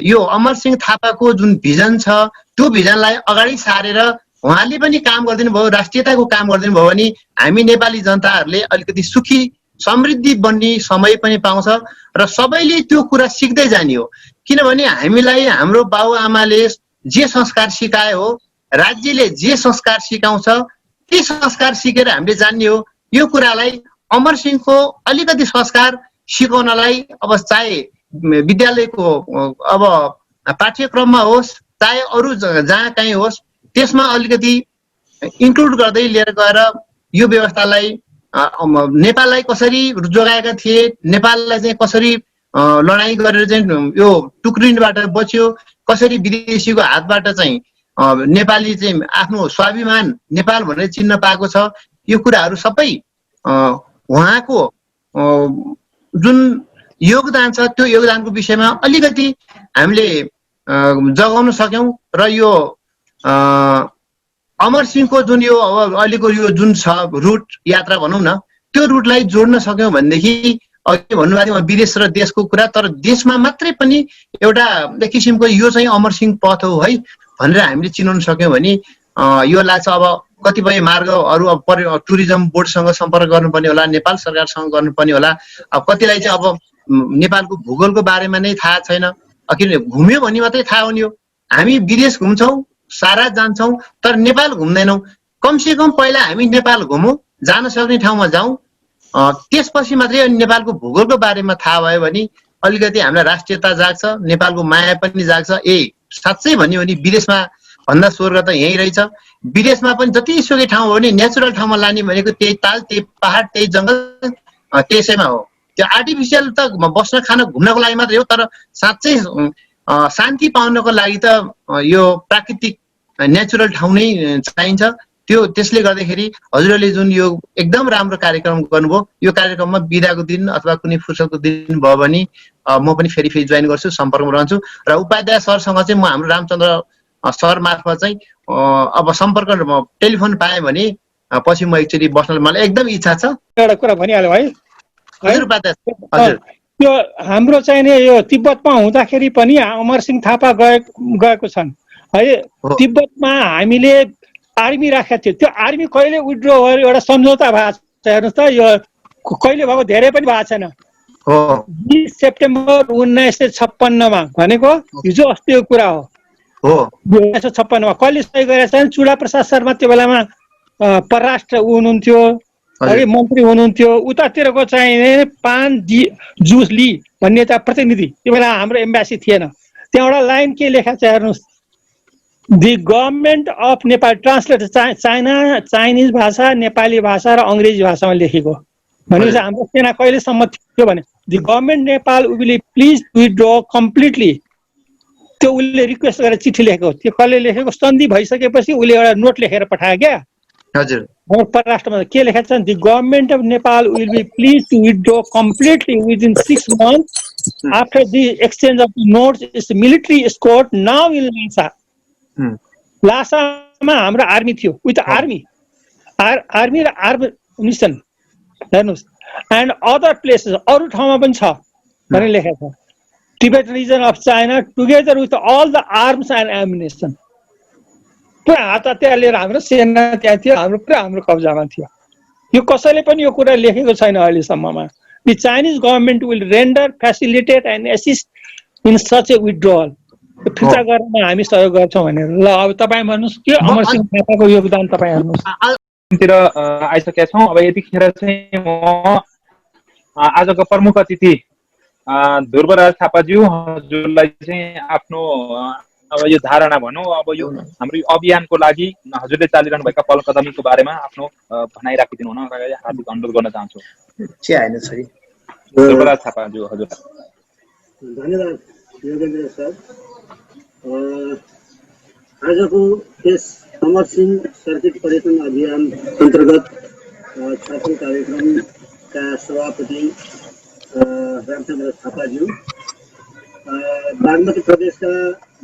यो अमरसिंह थापाको जुन भिजन छ त्यो भिजनलाई अगाडि सारेर उहाँले पनि काम गरिदिनु भयो, राष्ट्रियताको काम गरिदिनु भयो भने हामी नेपाली जनताहरूले अलिकति सुखी समृद्धि बन्ने समय पनि पाउँछ र सबैले त्यो कुरा सिक्दै जाने हो। किनभने हामीलाई हाम्रो बाबुआमाले जे संस्कार सिकाए हो, राज्यले जे संस्कार सिकाउँछ त्यही संस्कार सिकेर हामीले जान्ने हो। यो कुरालाई अमरसिंहको अलिकति संस्कार सिकाउनलाई अब चाहे विद्यालयको अब पाठ्यक्रममा होस्, चाहे अरू जहाँ कहीँ होस्, त्यसमा अलिकति इन्क्लुड गर्दै लिएर गएर यो व्यवस्थालाई नेपाललाई कसरी जोगाएका थिए, नेपाललाई चाहिँ कसरी लडाइँ गरेर चाहिँ यो टुक्रिनबाट बच्यो, कसरी विदेशीको हातबाट चाहिँ नेपाली चाहिँ आफ्नो स्वाभिमान नेपाल भनेर चिन्न पाएको छ, यो कुराहरू सबै उहाँको जुन योगदान छ त्यो योगदानको विषयमा अलिकति हामीले जगाउन सक्यौँ। र यो अमरसिंहको जुन यो अहिलेको यो जुन छ रुट यात्रा भनौँ न, त्यो रुटलाई जोड्न सक्यौँ भनेदेखि अघि भन्नुभएको विदेश र देशको कुरा, तर देशमा मात्रै पनि एउटा किसिमको यो चाहिँ अमरसिंह पथ हो है भनेर हामीले चिनाउन सक्यौँ भने यो लाग्छ। अब कतिपय मार्गहरू अब टुरिज्म बोर्डसँग सम्पर्क गर्नुपर्ने होला, नेपाल सरकारसँग गर्नुपर्ने होला। अब कतिलाई चाहिँ अब नेपालको भूगोलको बारेमा नै थाहा छैन, किनभने घुम्यो भने मात्रै थाहा हुने हो। हामी विदेश घुम्छौँ, सारा जान्छौँ, तर नेपाल घुम्दैनौँ। कमसेकम पहिला हामी नेपाल घुमौँ, जान सक्ने ठाउँमा जाउँ, त्यसपछि मात्रै नेपालको भूगोलको बारेमा थाहा भयो भने अलिकति हामीलाई राष्ट्रियता जाग्छ, नेपालको माया पनि जाग्छ। साँच्चै भन्यो भने विदेशमा भन्दा स्वर्ग त यहीँ रहेछ। विदेशमा पनि जतिसुकै ठाउँ हो भने नेचुरल ठाउँमा लाने भनेको त्यही ताल, त्यही पहाड, त्यही जङ्गल, त्यसैमा हो। त्यो आर्टिफिसियल त बस्न खान घुम्नको लागि मात्रै हो, तर साँच्चै शान्ति पाउनको लागि त यो प्राकृतिक नेचुरल ठाउँ नै चाहिन्छ। त्यसले गर्दाखेरि हजुरहरूले जुन यो एकदम राम्रो कार्यक्रम गर्नुभयो, यो कार्यक्रममा बिदाको दिन अथवा कुनै फुर्सदको दिन भयो भने म पनि फेरि जोइन गर्छु, सम्पर्कमा रहन्छु। र उपाध्याय सरसँग चाहिँ म हाम्रो रामचन्द्र सर मार्फत चाहिँ अब सम्पर्क टेलिफोन पाएँ भने पछि म एकचोटि बस्न मलाई एकदम इच्छा छ। एउटा कुरा भनिहाल्यो है हजुर उपाध्याय हजुर त्यो हाम्रो चाहिँ नि यो तिब्बतमा हुँदाखेरि पनि अमरसिंह थापा गएको छन् है। तिब्बतमा हामीले आर्मी राखेको थियो, त्यो आर्मी कहिले विथड्र गर्यो एउटा सम्झौता भएको छ। हेर्नुहोस् त यो कहिले भएको धेरै पनि भएको छैन। 20 सेप्टेम्बर 1956 भनेको हिजो अस्तिको कुरा हो। 1956 मा कहिले सही गरेको छ? चुडा प्रसाद शर्मा त्यो बेलामा परराष्ट्र हुनुहुन्थ्यो, है मन्त्री हुनुहुन्थ्यो। उतातिरको चाहिँ पान जुस ली भन्ने त प्रतिनिधि त्यो बेला हाम्रो एम्बेसी थिएन। त्यहाँबाट लाइन के लेखा छ हेर्नुहोस्, the government of Nepal translate Chinese भाषा, नेपाली भाषा र अङ्ग्रेजी भाषामा लेखेको। भनेपछि हाम्रो सेना कहिलेसम्म थियो भने the government Nepal will please withdraw completely, त्यो उसले रिक्वेस्ट गरेर चिठी लेखेको। त्यो कसले लेखेको? सन्धि भइसकेपछि उसले एउटा नोट लेखेर पठायो क्या। हजुर परराष्ट्रमा के लेखेको छ? The government of Nepal will be please to withdraw completely within 6 months after the exchange of notes is military escort now in Lhasa. लासामा हाम्रो आर्मी थियो, विथ आर्मी आर्मी र आर्मिसन हेर्नुहोस्, एन्ड अदर प्लेसेस अरू ठाउँमा पनि छ भनेर लेखेको छ। Tibet region of China together with all the arms and ammunition. पुरा हात हतियार लिएर हाम्रो सेना त्यहाँ थियो, हाम्रो कब्जामा थियो। यो कसैले पनि यो कुरा लेखेको छैन अहिलेसम्ममा। The Chinese government will render facilitate and assist in such A withdrawal. फिर्ता गर्न हामी सहयोग गर्छौँ भनेर। ल अब तपाईँ भन्नुहोस् के अमरसिंह थापाको योगदान तपाईँ हेर्नुहोस्। आइसकेका छौँ। अब यतिखेर चाहिँ म आजको प्रमुख अतिथि ध्रुवराज थापाज्यू हजुरलाई चाहिँ आफ्नो अब यो धारणा भनौँ, अब यो हाम्रो अभियानको लागि हजुरले चालिरहनु भएका पहल कदमीको बारेमा आफ्नो भनाइ राखिदिनु हुन हार्दिक अनुरोध गर्न चाहन्छु। ध्रुवराज थापाज्यू हजुर। धन्यवाद योगेन्द्र सर। आजको यस अमरसिंह सर्किट पर्यटन अभियान अन्तर्गत छलफल कार्यक्रमका सभापति रामचन्द्र थापाज्यू, बागमती प्रदेशका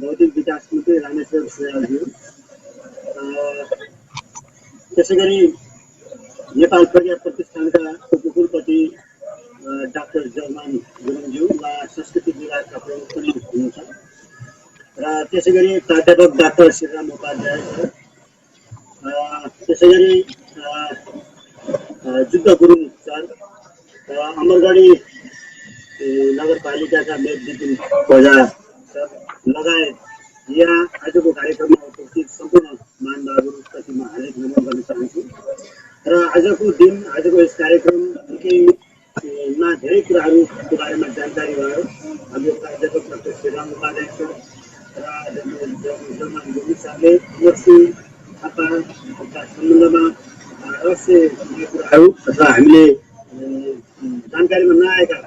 भौतिक विकास मन्त्री रामेश्वर सुयालज्यू, त्यसै गरी नेपाल प्रज्ञा प्रतिष्ठानका उपकुलपति डाक्टर जर्मान गुरुङज्यू वा संस्कृति विभागका प्रमुख पनि हुनुहुन्छ, र त्यसै गरी प्राध्यापक डाक्टर श्रीराम उपाध्याय सर, त्यसै गरी जुद्ध गुरुङ सर, अमरगढी नगरपालिकाका मेयरज्यू खोजा सर लगायत यहाँ आजको कार्यक्रममा उपस्थित सम्पूर्ण महानुभावहरूप्रति म हार्दिक नमन गर्न चाहन्छु। र आजको यस कार्यक्रममा धेरै कुराहरूको बारेमा जानकारी भयो। हाम्रो प्राध्यापक डाक्टर श्रीराम उपाध्याय सर र जर्मान गुरुङ सरले अमरसिंह थापाका सम्बन्धमा रहस्य कुराहरू अथवा हामीले जानकारीमा नआएका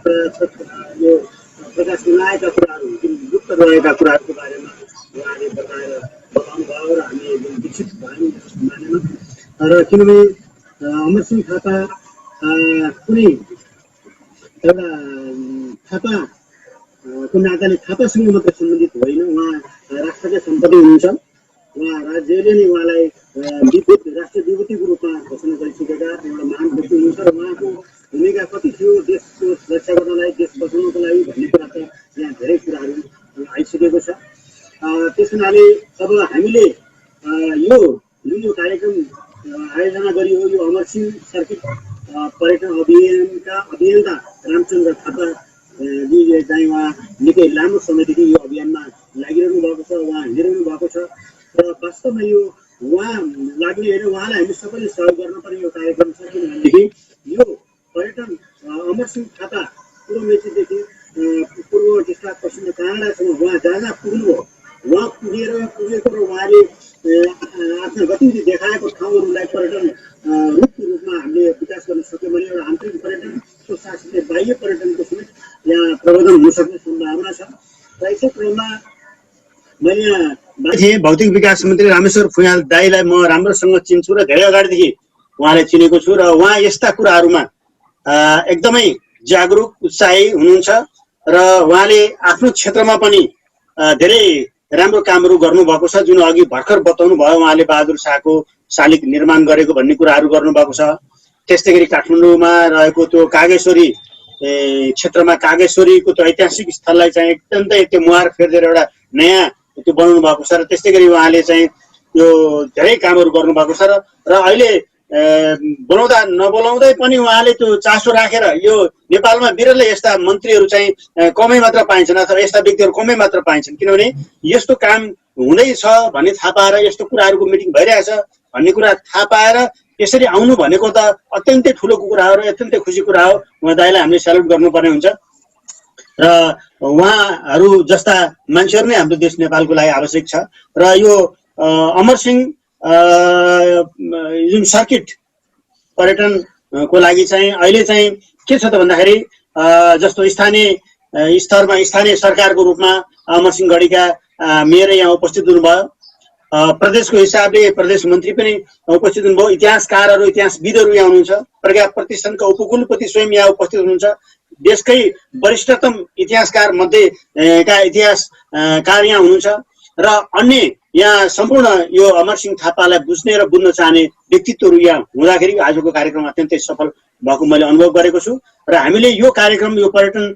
यो प्रकाशमा नआएका कुराहरू, जुन गुप्त रहेका कुराहरूको बारेमा उहाँले बताउनु भयो र हामी एकदम विकसित भयौँ मानेमा। र किनभने अमरसिंह थापा कुनै एउटा थापाको नाताले थापासँग मात्रै सम्बन्धित होइन, उहाँ राष्ट्रकै सम्पत्ति हुनुहुन्छ। उहाँ राज्यले नै उहाँलाई राष्ट्रिय विभूतिको रूपमा घोषणा गरिसकेका एउटा महान व्यक्ति हुनुहुन्छ र उहाँको भूमिका कति थियो देशको रक्षा गर्नलाई, देश बचाउनको लागि भन्ने कुरा त यहाँ धेरै कुराहरू आइसकेको छ। त्यस हुनाले अब हामीले यो जुन यो कार्यक्रम आयोजना गरियो, यो अमरसिंह सर्किट पर्यटन अभियानका अभियन्ता रामचन्द्र थापाजीले चाहिँ उहाँ निकै लामो समयदेखि यो अभियानमा लागिरहनु भएको छ, उहाँ हिँडिरहनु भएको छ। र वास्तवमा यो उहाँ लाग्ने होइन, उहाँलाई हामी सबैले सहयोग गर्नुपर्ने यो कार्यक्रम छ। किनभनेदेखि यो पर्यटन अमरसिंह थापा पूर्व मेचीदेखि पूर्व टिस्टा पश्चिम काँडासम्म उहाँ जहाँ पुग्नुभयो, उहाँ पुगेको र उहाँले आफ्ना गतिविधि देखाएको ठाउँहरूलाई पर्यटन रूपमा हामीले विकास गर्न सक्यौँ भने एउटा आन्तरिक पर्यटनको साथसाथै बाह्य पर्यटनको समेत यहाँ प्रबन्धन हुन सक्ने सम्भावना छ। र यसै क्रममा मैले यहाँ भौतिक विकास मन्त्री रामेश्वर फुयाल दाईलाई म राम्रोसँग चिन्छु र धेरै अगाडिदेखि उहाँलाई चिनेको छु, र उहाँ यस्ता कुराहरूमा एकदमै जागरुक उत्साही हुनुहुन्छ र उहाँले आफ्नो क्षेत्रमा पनि धेरै राम्रो कामहरू गर्नुभएको छ। जुन अघि भर्खर बताउनु भयो उहाँले बहादुर शाहको शालिग निर्माण गरेको भन्ने कुराहरू गर्नुभएको छ। त्यस्तै गरी काठमाडौँमा रहेको त्यो कागेश्वरी क्षेत्रमा कागेश्वरीको त्यो ऐतिहासिक स्थललाई चाहिँ एकदमै त्यो मुहार फेर्देर एउटा नयाँ त्यो बनाउनु भएको छ र त्यस्तै गरी उहाँले चाहिँ यो धेरै कामहरू गर्नुभएको छ र अहिले बोलाउँदा नबोलाउँदै पनि उहाँले त्यो चासो राखेर यो नेपालमा बिरलै यस्ता मन्त्रीहरू चाहिँ कमै मात्र पाइन्छन् अथवा यस्ता व्यक्तिहरू कमै मात्र पाइन्छन्, किनभने यस्तो काम हुँदैछ भन्ने थाहा पाएर यस्तो कुराहरूको मिटिङ भइरहेछ भन्ने कुरा थाहा पाएर यसरी आउनु भनेको त अत्यन्तै ठुलो कुरा हो र अत्यन्तै खुसी कुरा हो। उहाँ दाइलाई हामीले सेल्युट गर्नुपर्ने हुन्छ र उहाँहरू जस्ता मान्छेहरू नै हाम्रो देश नेपालको लागि आवश्यक छ। र यो अमरसिंह जुन सर्किट पर्यटनको लागि चाहिँ अहिले चाहिँ के छ त भन्दाखेरि जस्तो स्थानीय स्तरमा स्थानीय सरकारको रूपमा अमरसिंह गढीका मेयर यहाँ उपस्थित हुनुभयो, प्रदेशको हिसाबले प्रदेश मन्त्री पनि उपस्थित हुनुभयो, इतिहासकारहरू इतिहासविदहरू यहाँ हुनुहुन्छ, प्रज्ञा प्रतिष्ठानका उपकुलपति स्वयं यहाँ उपस्थित हुनुहुन्छ, देशकै वरिष्ठतम इतिहासकार मध्येका इतिहासकार यहाँ हुनुहुन्छ र अन्य यहाँ सम्पूर्ण यो अमरसिंह थापालाई बुझ्ने र बुझ्न चाहने व्यक्तित्वहरू यहाँ हुँदाखेरि आजको कार्यक्रम अत्यन्तै सफल भएको मैले अनुभव गरेको छु। र हामीले यो कार्यक्रम यो पर्यटन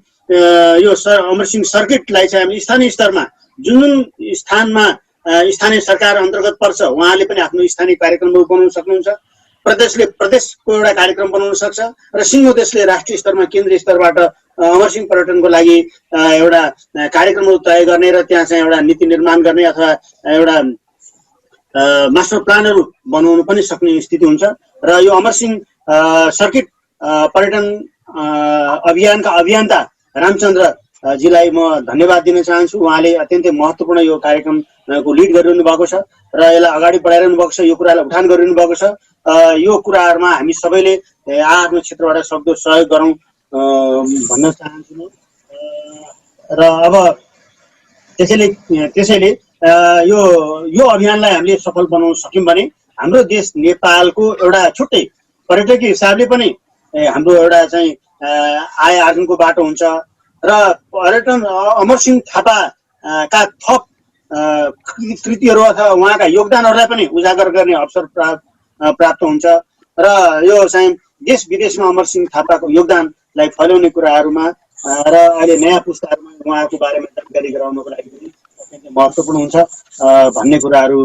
यो अमरसिंह सर्किटलाई चाहिँ हामी स्थानीय स्तरमा जुन जुन स्थानमा स्थानीय सरकार अन्तर्गत पर्छ उहाँले पनि आफ्नो स्थानीय कार्यक्रमहरू बनाउन सक्नुहुन्छ, प्रदेशले प्रदेशको एउटा कार्यक्रम बनाउन सक्छ र सिंहदेशले राष्ट्रिय स्तरमा केन्द्रीय स्तरबाट अमरसिंह पर्यटनको लागि एउटा कार्यक्रमहरू तय गर्ने र त्यहाँ चाहिँ एउटा नीति निर्माण गर्ने अथवा एउटा मास्टर प्लानहरू बनाउनु पनि सक्ने स्थिति हुन्छ। र यो अमरसिंह सर्किट पर्यटन अभियानका अभियन्ता रामचन्द्रजीलाई म धन्यवाद दिन चाहन्छु। उहाँले अत्यन्तै महत्त्वपूर्ण यो कार्यक्रमको लिड गरिरहनु भएको छ र यसलाई अगाडि बढाइरहनु भएको छ, यो कुरालाई उठान गरिरहनु भएको छ। यो कुराहरूमा हामी सबैले आफ्नो क्षेत्रबाट सक्दो सहयोग गरौँ भन्न चाहन्छु म। र अब त्यसैले यो अभियानलाई हामीले सफल बनाउन सक्यौँ भने हाम्रो देश नेपालको एउटा छुट्टै पर्यटकीय हिसाबले पनि हाम्रो एउटा चाहिँ आय आर्जनको बाटो हुन्छ र पर्यटन अमरसिंह थापाका थप कृतिहरू अथवा उहाँका योगदानहरूलाई पनि उजागर गर्ने अवसर प्राप्त हुन्छ र यो चाहिँ देश विदेशमा अमरसिंह थापाको योगदानलाई फैलाउने कुराहरूमा र अहिले नयाँ पुस्ताहरूमा उहाँको बारेमा जानकारी गराउनको लागि पनि अत्यन्तै महत्त्वपूर्ण हुन्छ भन्ने कुराहरू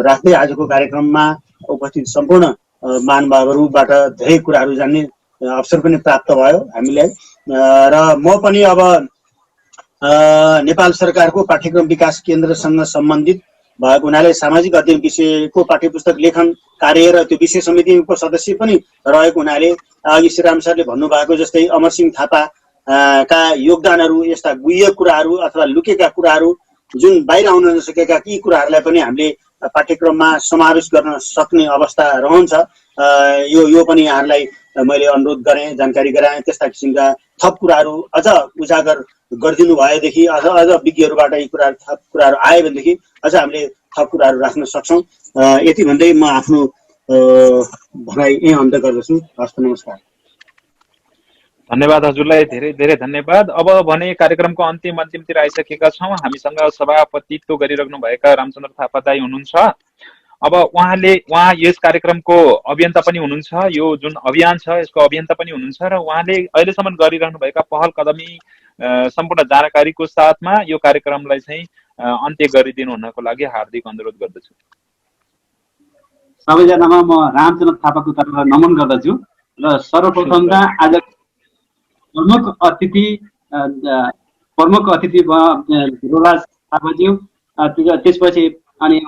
राख्दै आजको कार्यक्रममा उपस्थित सम्पूर्ण महानुभावहरूबाट धेरै कुराहरू जान्ने अवसर पनि प्राप्त भयो हामीलाई। र म पनि अब नेपाल सरकारको पाठ्यक्रम विकास केन्द्रसँग सम्बन्धित भएको हुनाले सामाजिक अध्ययन विषयको पाठ्यपुस्तक लेखन कार्य र त्यो विषय समितिको सदस्य पनि रहेको हुनाले अघि श्रीराम सरले भन्नुभएको जस्तै अमरसिंह थापा का योगदानहरू यस्ता गुह्य कुराहरू अथवा लुकेका कुराहरू जुन बाहिर आउन नसकेका ती कुराहरूलाई पनि हामीले पाठ्यक्रममा समावेश गर्न सक्ने अवस्था रहन्छ। यो पनि यहाँहरूलाई मैले अनुरोध गरेँ, जानकारी गराएँ। त्यस्ता किसिमका थप कुराहरू अझ उजागर गरिदिनु भएदेखि अझ विज्ञहरूबाट यी थप कुराहरू आयो भनेदेखि अझ हामीले थप कुराहरू राख्न सक्छौँ। यति भन्दै म आफ्नो भनाइ यहीँ अन्त गर्दछु। हस्त नमस्कार। धन्यवाद हजुरलाई, धेरै धेरै धन्यवाद। अब भने कार्यक्रमको अन्तिमतिर आइसकेका छौँ। हामीसँग सभापतित्व गरिराख्नु भएका रामचन्द्र थापा दाइ हुनुहुन्छ। अब उहाँ यस कार्यक्रमको अभियन्ता पनि हुनुहुन्छ, यो जुन अभियान छ यसको अभियन्ता पनि हुनुहुन्छ र उहाँले अहिलेसम्म गरिरहनु भएका पहल कदमी सम्पूर्ण जानकारीको साथमा यो कार्यक्रमलाई चाहिँ अन्त्य गरिदिनु हुनको लागि हार्दिक अनुरोध गर्दछु। सबैजनामा म रामचन्द्र थापाको तर्फबाट नमन गर्दछु र सर्वप्रथम त आज प्रमुख अतिथि रोलाज थापाज्यू, त्यसपछि अनि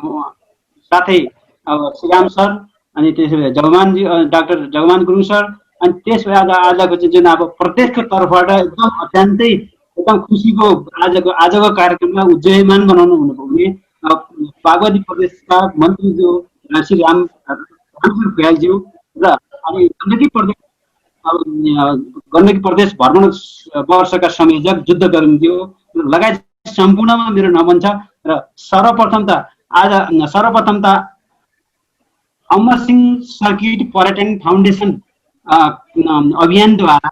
साथै अब श्रीराम सर, अनि त्यसपछि जगमानजी डाक्टर जगमान गुरुङ सर, अनि त्यसपछि आजको चाहिँ जुन अब प्रदेशको तर्फबाट अत्यन्तै एकदम खुसीको आजको कार्यक्रमलाई उज्जयमान बनाउनु हुने बागमती प्रदेशका मन्त्री जो श्री रामसर भुयालज्यू र अनि गण्डकी प्रदेश भ्रमण वर्षका संयोजक जुद्ध गरुङज्यू लगायत सम्पूर्णमा मेरो नमन छ। र सर्वप्रथम त अमरसिंह सर्किट पर्यटन फाउन्डेसन अभियानद्वारा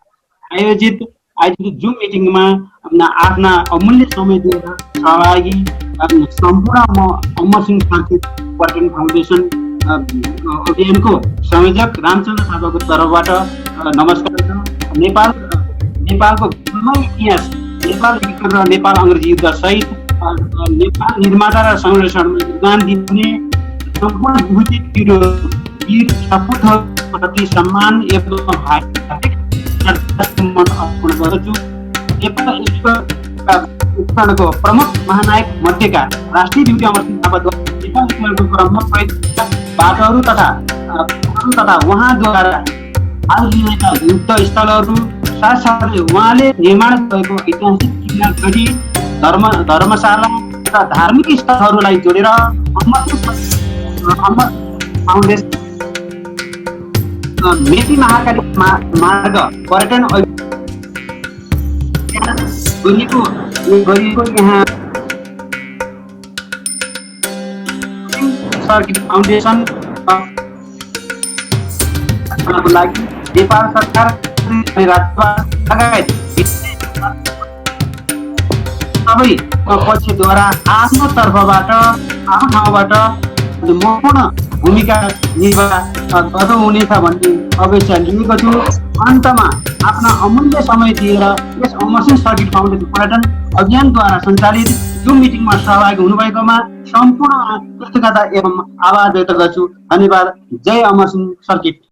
आयोजित जुम मिटिङमा आफ्ना अमूल्य समय दिएर सहभागी सम्पूर्ण अमरसिंह सर्किट पर्यटन फाउन्डेसन अभियानको संयोजक रामचन्द्र थापाको तर्फबाट नमस्कार छ। नेपालको इतिहास, नेपाल विकृत र नेपाल अङ्ग्रेजी युद्ध सहित नेपाल निर्माता र संरक्षणमा योगदान दिने सम्पूर्ण विभूति वीर सपूतप्रति सम्मान एवं हार्दिक अर्पण गर्दछु। नेपालको प्रमुख महानायक मध्येका राष्ट्रिय ड्युटी अमरसिंह थापाद्वारा नेपालको प्रमुख बाटोहरू तथा उहाँद्वारा हाल लिएका युद्ध स्थलहरू साथसाथै उहाँले निर्माण गरेको ऐतिहासिक किल्ला गढी धर्मशाला तथा धार्मिक स्थलहरूलाई जोडेर फाउन्डेसन मेची महाकाली मार्ग पर्यटन गरिएको यहाँ फाउन्डेसन लागि नेपाल सरकार लगायत सबै पक्षद्वारा आफ्नो तर्फबाट आफ्नो ठाउँबाट महत्त्वपूर्ण भूमिका निर्वाह गर्नु हुनेछ भन्ने अपेक्षा लिएको छु। अन्तमा आफ्ना अमूल्य समय दिएर यस अमरसिंह सर्किट फाउन्डेसन पर्यटन अभियानद्वारा सञ्चालित जुम मिटिङमा सहभागी हुनुभएकोमा सम्पूर्ण कृतज्ञता एवं आभार व्यक्त गर्छु। धन्यवाद। जय अमरसिंह सर्किट।